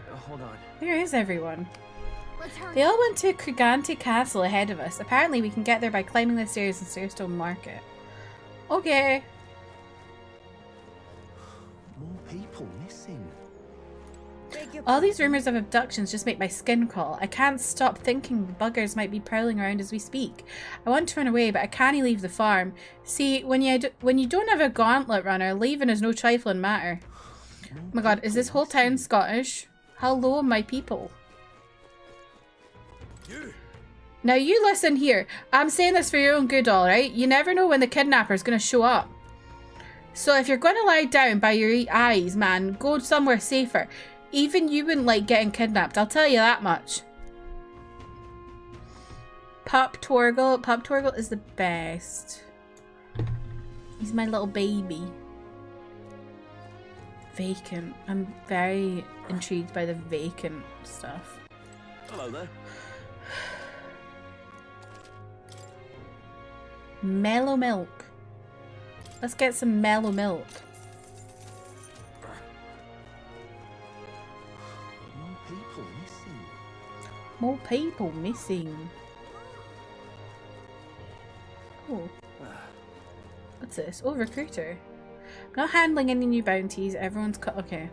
Hold on. Where is everyone? Let's hurry. They all went to Krigante Castle ahead of us. Apparently we can get there by climbing the stairs in Stairstone Market. Okay. More people missing. All these rumors of abductions just make my skin crawl. I can't stop thinking the buggers might be prowling around as we speak. I want to run away, but I can't leave the farm. See, when you don't have a gauntlet runner, leaving is no trifling matter. Oh my god, is this whole town Scottish? How low are my people? Now you listen here. I'm saying this for your own good, alright? You never know when the kidnapper's gonna show up. So if you're gonna lie down by your eyes, man, go somewhere safer. Even you wouldn't like getting kidnapped, I'll tell you that much. Pup Torgal. Pup Torgal is the best. He's my little baby. Vacant. I'm very intrigued by the vacant stuff. Hello there. Mellow milk. Let's get some mellow milk. More people missing. Oh. What's this? Oh, recruiter. Not handling any new bounties. Everyone's cut. Okay.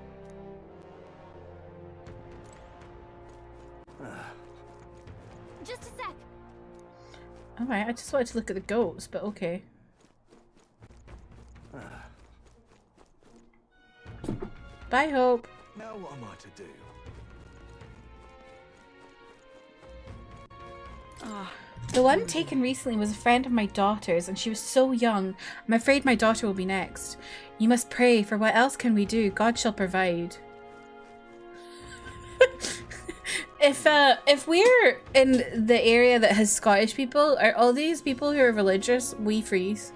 Just a sec. Alright, I just wanted to look at the goats, but okay. Bye, Hope. Now what am I to do? The one taken recently was a friend of my daughter's, and she was so young. I'm afraid my daughter will be next. You must pray, for what else can we do? God shall provide. If we're in the area that has Scottish people, are all these people who are religious, we freeze.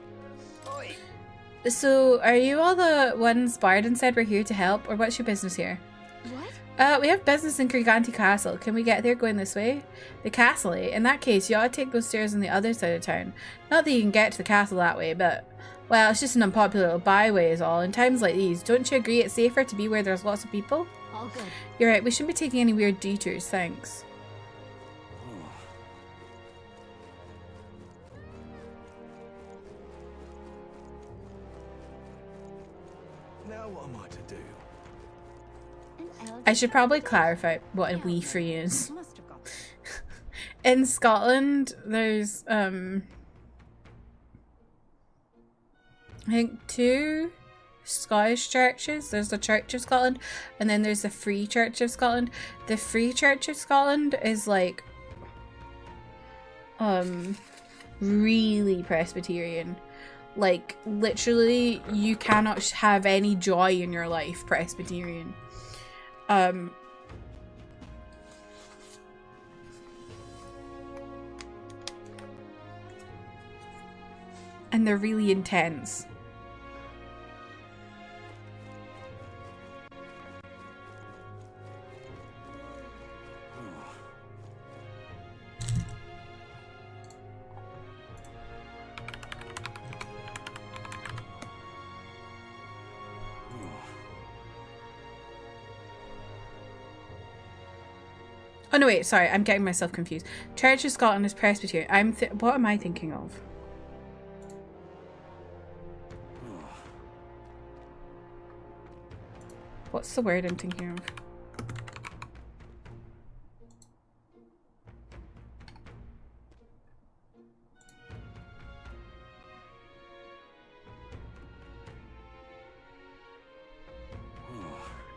So, are you all the ones Barden said were here to help, or what's your business here? What? We have business in Krigante Castle. Can we get there going this way? The castle, eh? In that case, you ought to take those stairs on the other side of town. Not that you can get to the castle that way, but... well, it's just an unpopular little byway is all. In times like these, don't you agree it's safer to be where there's lots of people? All good. You're right, we shouldn't be taking any weird detours, thanks. Now what am I to do? I should probably clarify what a wee free is. In Scotland, there's I think 2 Scottish churches. There's the Church of Scotland, and then there's the Free Church of Scotland. The Free Church of Scotland is like really Presbyterian. Like literally you cannot have any joy in your life And they're really intense. Oh no, wait, sorry, I'm getting myself confused. Church of Scotland is Presbyterian. What am I thinking of? What's the word I'm thinking of?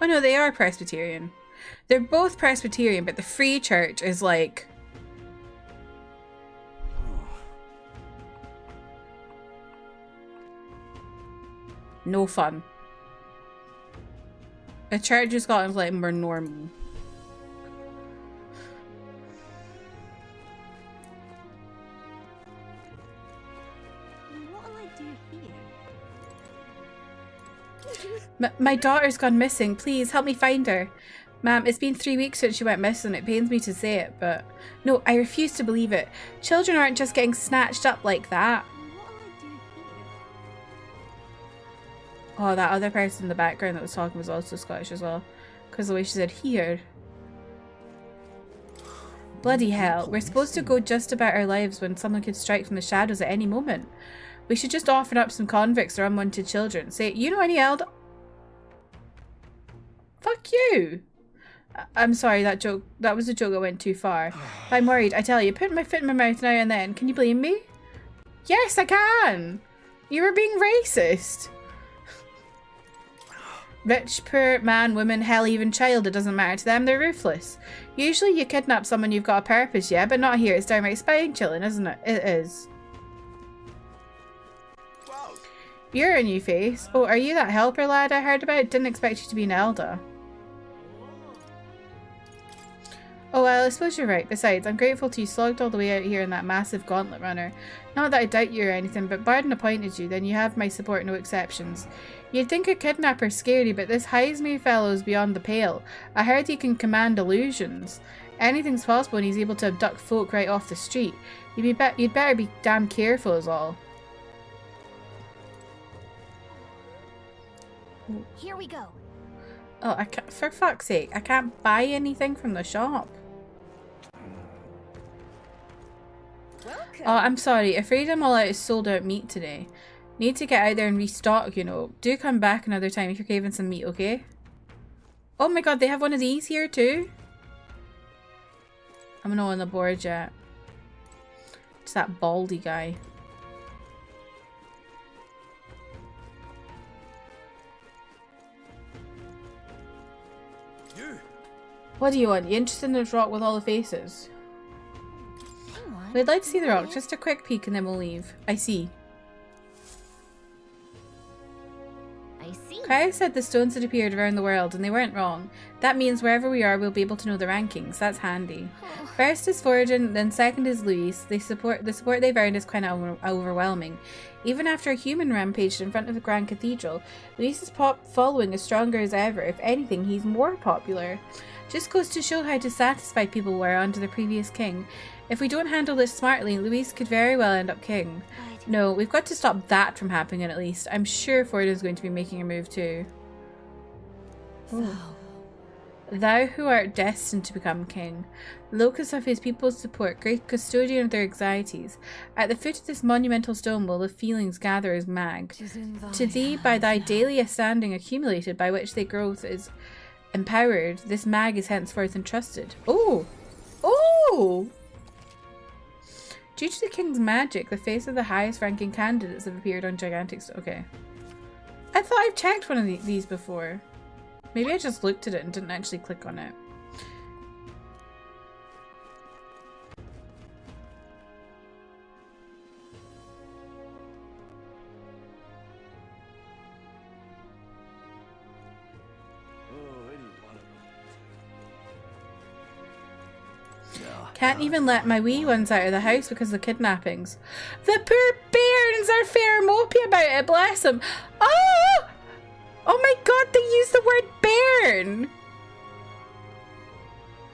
Oh no, they are Presbyterian. They're both Presbyterian, but the Free Church is like... no fun. A Church of Scotland is like more normal. What'll I do here? My daughter's gone missing. Please help me find her. Ma'am, it's been 3 weeks since she went missing. It pains me to say it, but... no, I refuse to believe it. Children aren't just getting snatched up like that. Oh, that other person in the background that was talking was also Scottish as well. Because the way she said here. Bloody hell. We're supposed to go just about our lives when someone could strike from the shadows at any moment. We should just offer up some convicts or unwanted children. Say, you know any elder... Fuck you! I'm sorry, that was a joke that went too far. But I'm worried, I tell you, putting my foot in my mouth now and then. Can you blame me? Yes, I can! You were being racist. Rich, poor, man, woman, hell, even child, it doesn't matter to them, they're ruthless. Usually you kidnap someone you've got a purpose, yeah, but not here, it's downright spine chilling, isn't it? It is. You're a new face. Oh, are you that helper lad I heard about? Didn't expect you to be an elder. Oh well, I suppose you're right. Besides, I'm grateful to you slogged all the way out here in that massive gauntlet runner. Not that I doubt you or anything, but Barden appointed you, then you have my support, no exceptions. You'd think a kidnapper's scary, but this Heisme fellow's beyond the pale. I heard he can command illusions. Anything's possible and he's able to abduct folk right off the street. You'd better be damn careful is all. Here we go. Oh, I can't, for fuck's sake, I can't buy anything from the shop. Welcome. Oh, I'm sorry. Afraid I'm all out of sold out meat today. Need to get out there and restock, you know. Do come back another time if you're craving some meat, okay? Oh my god, they have one of these here too? I'm not on the board yet. It's that baldy guy. What do you want? You interested in this rock with all the faces? We'd like to see the rock. Just a quick peek and then we'll leave. I see. I see. Kaya said the stones had appeared around the world and they weren't wrong. That means wherever we are, we'll be able to know the rankings. That's handy. First is Fortune, then second is Luis. The support they've earned is kind of overwhelming. Even after a human rampaged in front of the Grand Cathedral, Luis's pop following is stronger as ever. If anything, he's more popular. Just goes to show how dissatisfied people were under the previous king. If we don't handle this smartly, Luis could very well end up king. No, we've got to stop that from happening at least. I'm sure Ford is going to be making a move too. Thou who art destined to become king, locus of his people's support, great custodian of their anxieties, at the foot of this monumental stone will the feelings gather as mag. To thee, by thy daily standing accumulated, by which thy growth is empowered, this mag is henceforth entrusted. Oh! Oh! Due to the king's magic, the face of the highest ranking candidates have appeared on gigantic... Okay. I thought I've checked one of these before. Maybe I just looked at it and didn't actually click on it. Can't even let my wee ones out of the house because of the kidnappings. The poor bairns are fair mopey about it, bless them. Oh! Oh my god, they used the word bairn!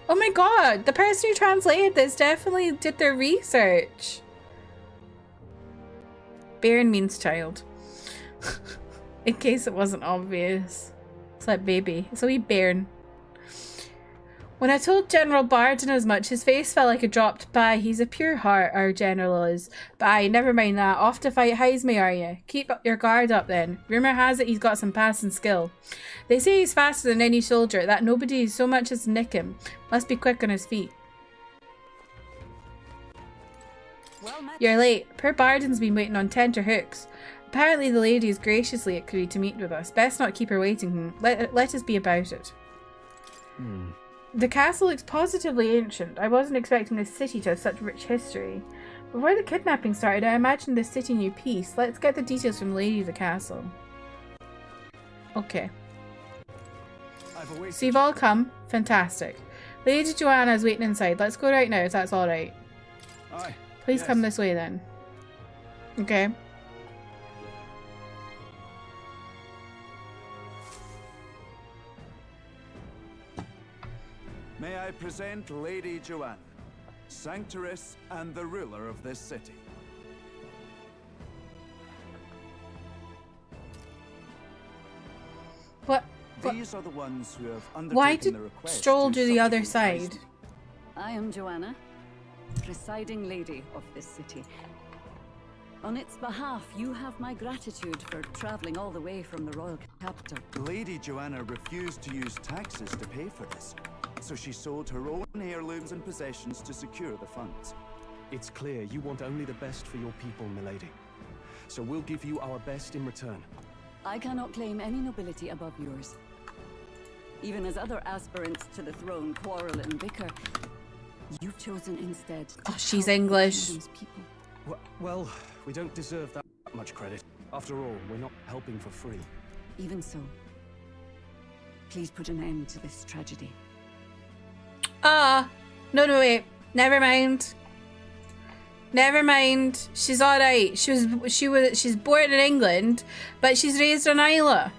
Oh my god, the person who translated this definitely did their research. Bairn means child. In case it wasn't obvious. It's like baby. It's a wee bairn. When I told General Barden as much, his face felt like a dropped pie. He's a pure heart, our general is. But aye, never mind that. Off to fight Heisme, are you? Keep your guard up then. Rumour has it he's got some passing skill. They say he's faster than any soldier, that nobody so much as nick him. Must be quick on his feet. You're late. Poor Barden's been waiting on tenterhooks. Apparently the lady is graciously agreed to meet with us. Best not keep her waiting. Let us be about it. The castle looks positively ancient. I wasn't expecting this city to have such rich history. Before the kidnapping started, I imagined this city knew peace. Let's get the details from the lady of the castle. Okay. So you've all come. Fantastic. Lady Joanna is waiting inside. Let's go right now if that's alright. Please come this way then. Okay. May I present Lady Joanna, Sanctoress and the ruler of this city. What? These are the ones who have undertaken Why did the request Stroll to do the other subjugate side? I am Joanna, presiding lady of this city. On its behalf, you have my gratitude for traveling all the way from the royal capital. Lady Joanna refused to use taxes to pay for this, so she sold her own heirlooms and possessions to secure the funds. It's clear you want only the best for your people, milady. So we'll give you our best in return. I cannot claim any nobility above yours. Even as other aspirants to the throne quarrel and bicker, you've chosen instead to she's help the English. kingdom's people. Well, we don't deserve that much credit. After all, we're not helping for free. Even so, please put an end to this tragedy. No, wait. Never mind. Never mind. She's alright. She's born in England, but she's raised on Isla.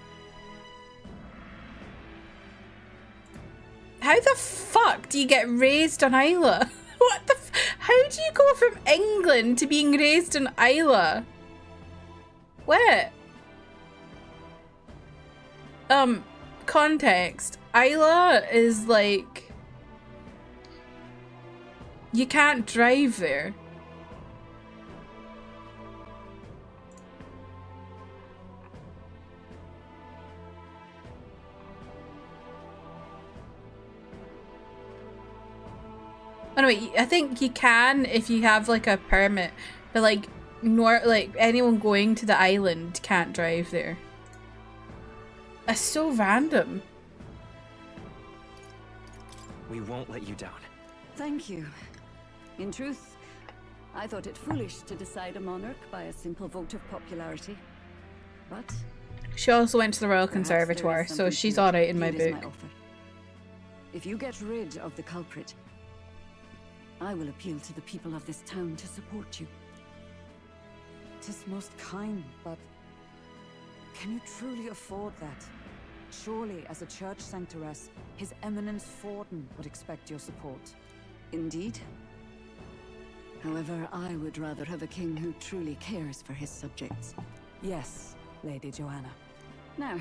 How the fuck do you get raised on Isla? What the how do you go from England to being raised on Isla? What? Context. Isla is like... You can't drive there. Oh no, wait, I think you can if you have like a permit, but like anyone going to the island can't drive there. That's so random. We won't let you down. Thank you. In truth, I thought it foolish to decide a monarch by a simple vote of popularity. But She also went to the Royal perhaps there is Conservatoire, so something she's to it. alright in my Here is book. offer. If you get rid of the culprit, I will appeal to the people of this town to support you. 'Tis most kind, but can you truly afford that? Surely, as a church sanctoress, His Eminence Forden would expect your support. Indeed. However, I would rather have a king who truly cares for his subjects. Yes, Lady Joanna. Now,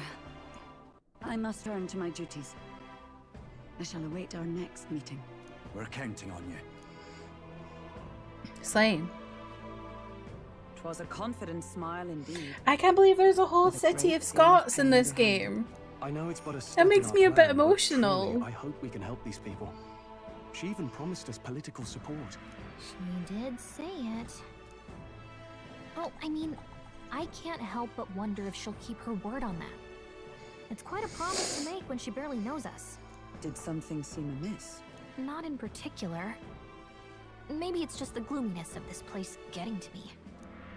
I must turn to my duties. I shall await our next meeting. We're counting on you. Same. 'Twas a confident smile indeed. I can't believe there's a whole city of Scots in this game. I know it's but a step That makes in our me a bit plan, but emotional. truly, I hope we can help these people. She even promised us political support. She did say it. Oh, I mean, I can't help but wonder if she'll keep her word on that. It's quite a promise to make when she barely knows us. Did something seem amiss? Not in particular. Maybe it's just the gloominess of this place getting to me.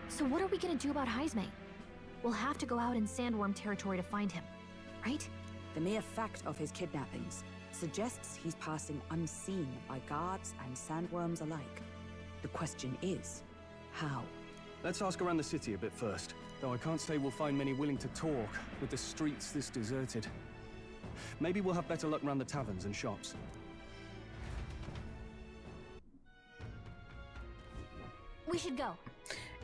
So what are we gonna do about Heisme? We'll have to go out in Sandworm territory to find him, right? The mere fact of his kidnappings suggests he's passing unseen by guards and sandworms alike. The question is, how? Let's ask around the city a bit first. Though I can't say we'll find many willing to talk, with the streets this deserted. Maybe we'll have better luck around the taverns and shops. We should go.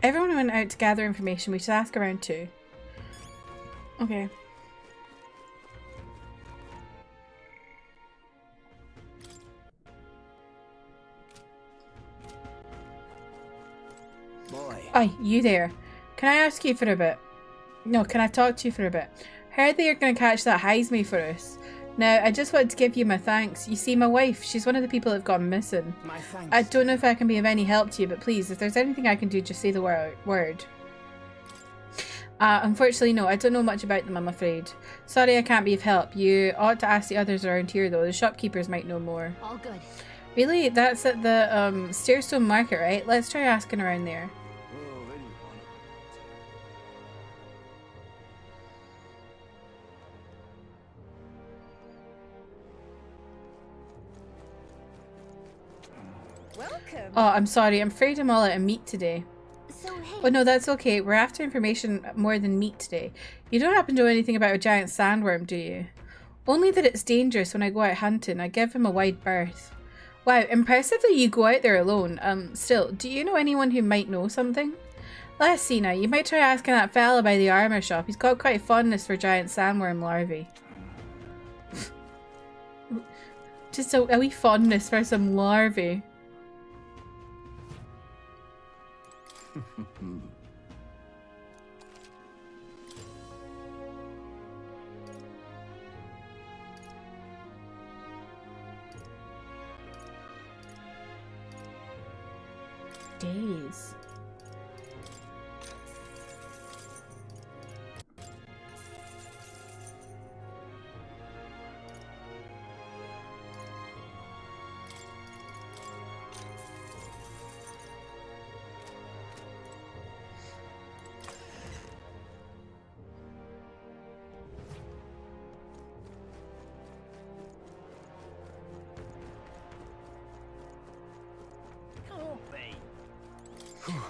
Everyone went out to gather information. We should ask around too. Okay. Boy. Oi, you there. Can I ask you for a bit? No, can I talk to you for a bit? Heard that you're going to catch that Heisme for us. Now, I just wanted to give you my thanks. You see, my wife, she's one of the people that have gone missing. My thanks. I don't know if I can be of any help to you, but please, if there's anything I can do, just say the word. Unfortunately, no, I don't know much about them, I'm afraid. Sorry I can't be of help. You ought to ask the others around here, though. The shopkeepers might know more. All good. Really? That's at the Stairstone Market, right? Let's try asking around there. Welcome. Oh, I'm sorry. I'm afraid I'm all out of meat today. So, hey. Oh no, that's okay. We're after information more than meat today. You don't happen to know anything about a giant sandworm, do you? Only that it's dangerous when I go out hunting. I give him a wide berth. Wow, impressive that you go out there alone. Still, do you know anyone who might know something? Let's see now. You might try asking that fella by the armor shop. He's got quite a fondness for giant sandworm larvae. Just a wee fondness for some larvae. Days.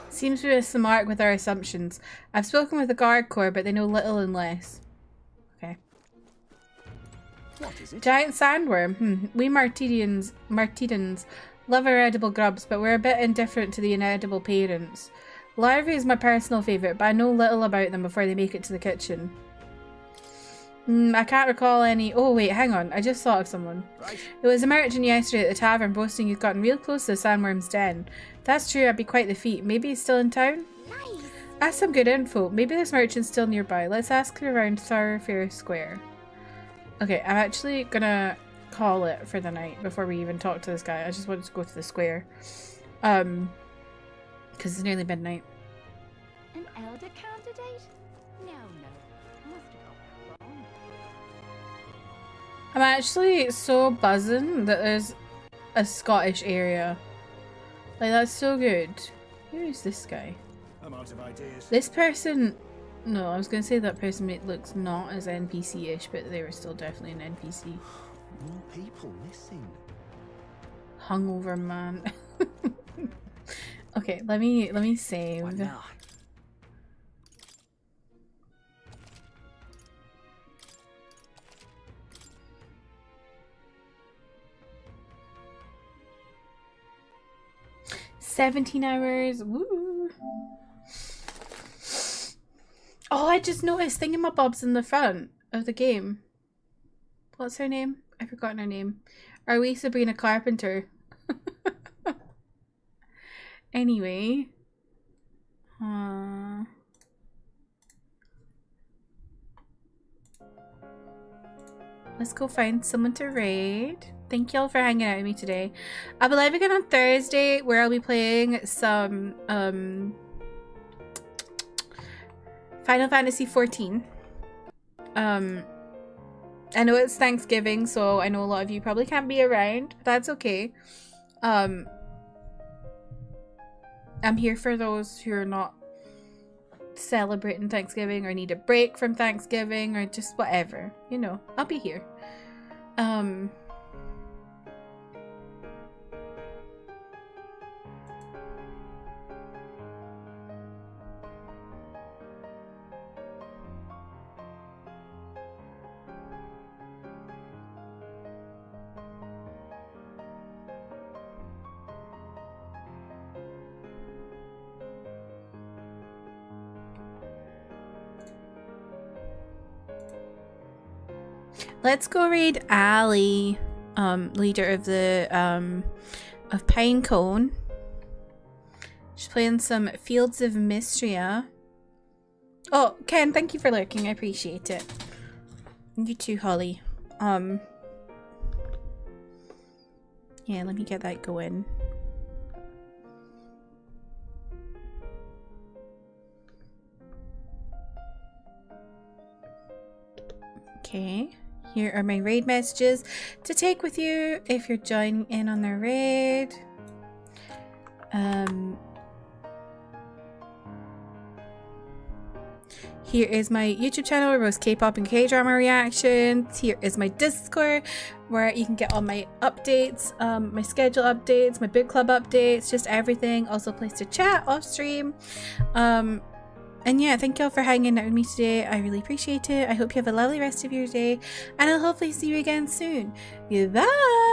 Seems we missed the mark with our assumptions. I've spoken with the guard corps, but they know little and less. Okay. What is it? Giant sandworm. We Martidans love our edible grubs, but we're a bit indifferent to the inedible parents. Larvae is my personal favourite, but I know little about them before they make it to the kitchen. I can't recall any. Oh wait, hang on. I just thought of someone. Right. There was a merchant yesterday at the tavern boasting he'd gotten real close to the sandworm's den. If that's true, I'd be quite the feat. Maybe he's still in town? Nice. That's some good info. Maybe this merchant's still nearby. Let's ask around Thoroughfare Square. Okay, I'm actually gonna call it for the night before we even talk to this guy. I just wanted to go to the square. Because it's nearly midnight. An elder candidate? No. Must have got that wrong. I'm actually so buzzing that there's a Scottish area. Like, that's so good. Who is this guy? I'm out of ideas. This person... No, I was going to say that person looks not as NPC-ish, but they were still definitely an NPC. More people missing. Hungover man. Okay, let me save. What now? $17 hours. Woo! Oh, I just noticed thingamabobs in the front of the game. What's her name? I've forgotten her name. Are we Sabrina Carpenter? Anyway. Let's go find someone to raid. Thank y'all for hanging out with me today. I'll be live again on Thursday where I'll be playing some Final Fantasy 14. I know it's Thanksgiving, so I know a lot of you probably can't be around. That's okay. I'm here for those who are not celebrating Thanksgiving or need a break from Thanksgiving or just whatever. You know, I'll be here. Let's go raid Ali, leader of the of Pinecone. She's playing some Fields of Mystria. Oh, Ken, thank you for lurking. I appreciate it. You too, Holly. Yeah, let me get that going. Okay, here are my raid messages to take with you if you're joining in on the raid. Here is my YouTube channel where most K-pop and K-drama reactions. Here is my Discord where you can get all my updates, my schedule updates, my book club updates, just everything. Also a place to chat off stream. And yeah, thank y'all for hanging out with me today. I really appreciate it. I hope you have a lovely rest of your day, and I'll hopefully see you again soon. Goodbye!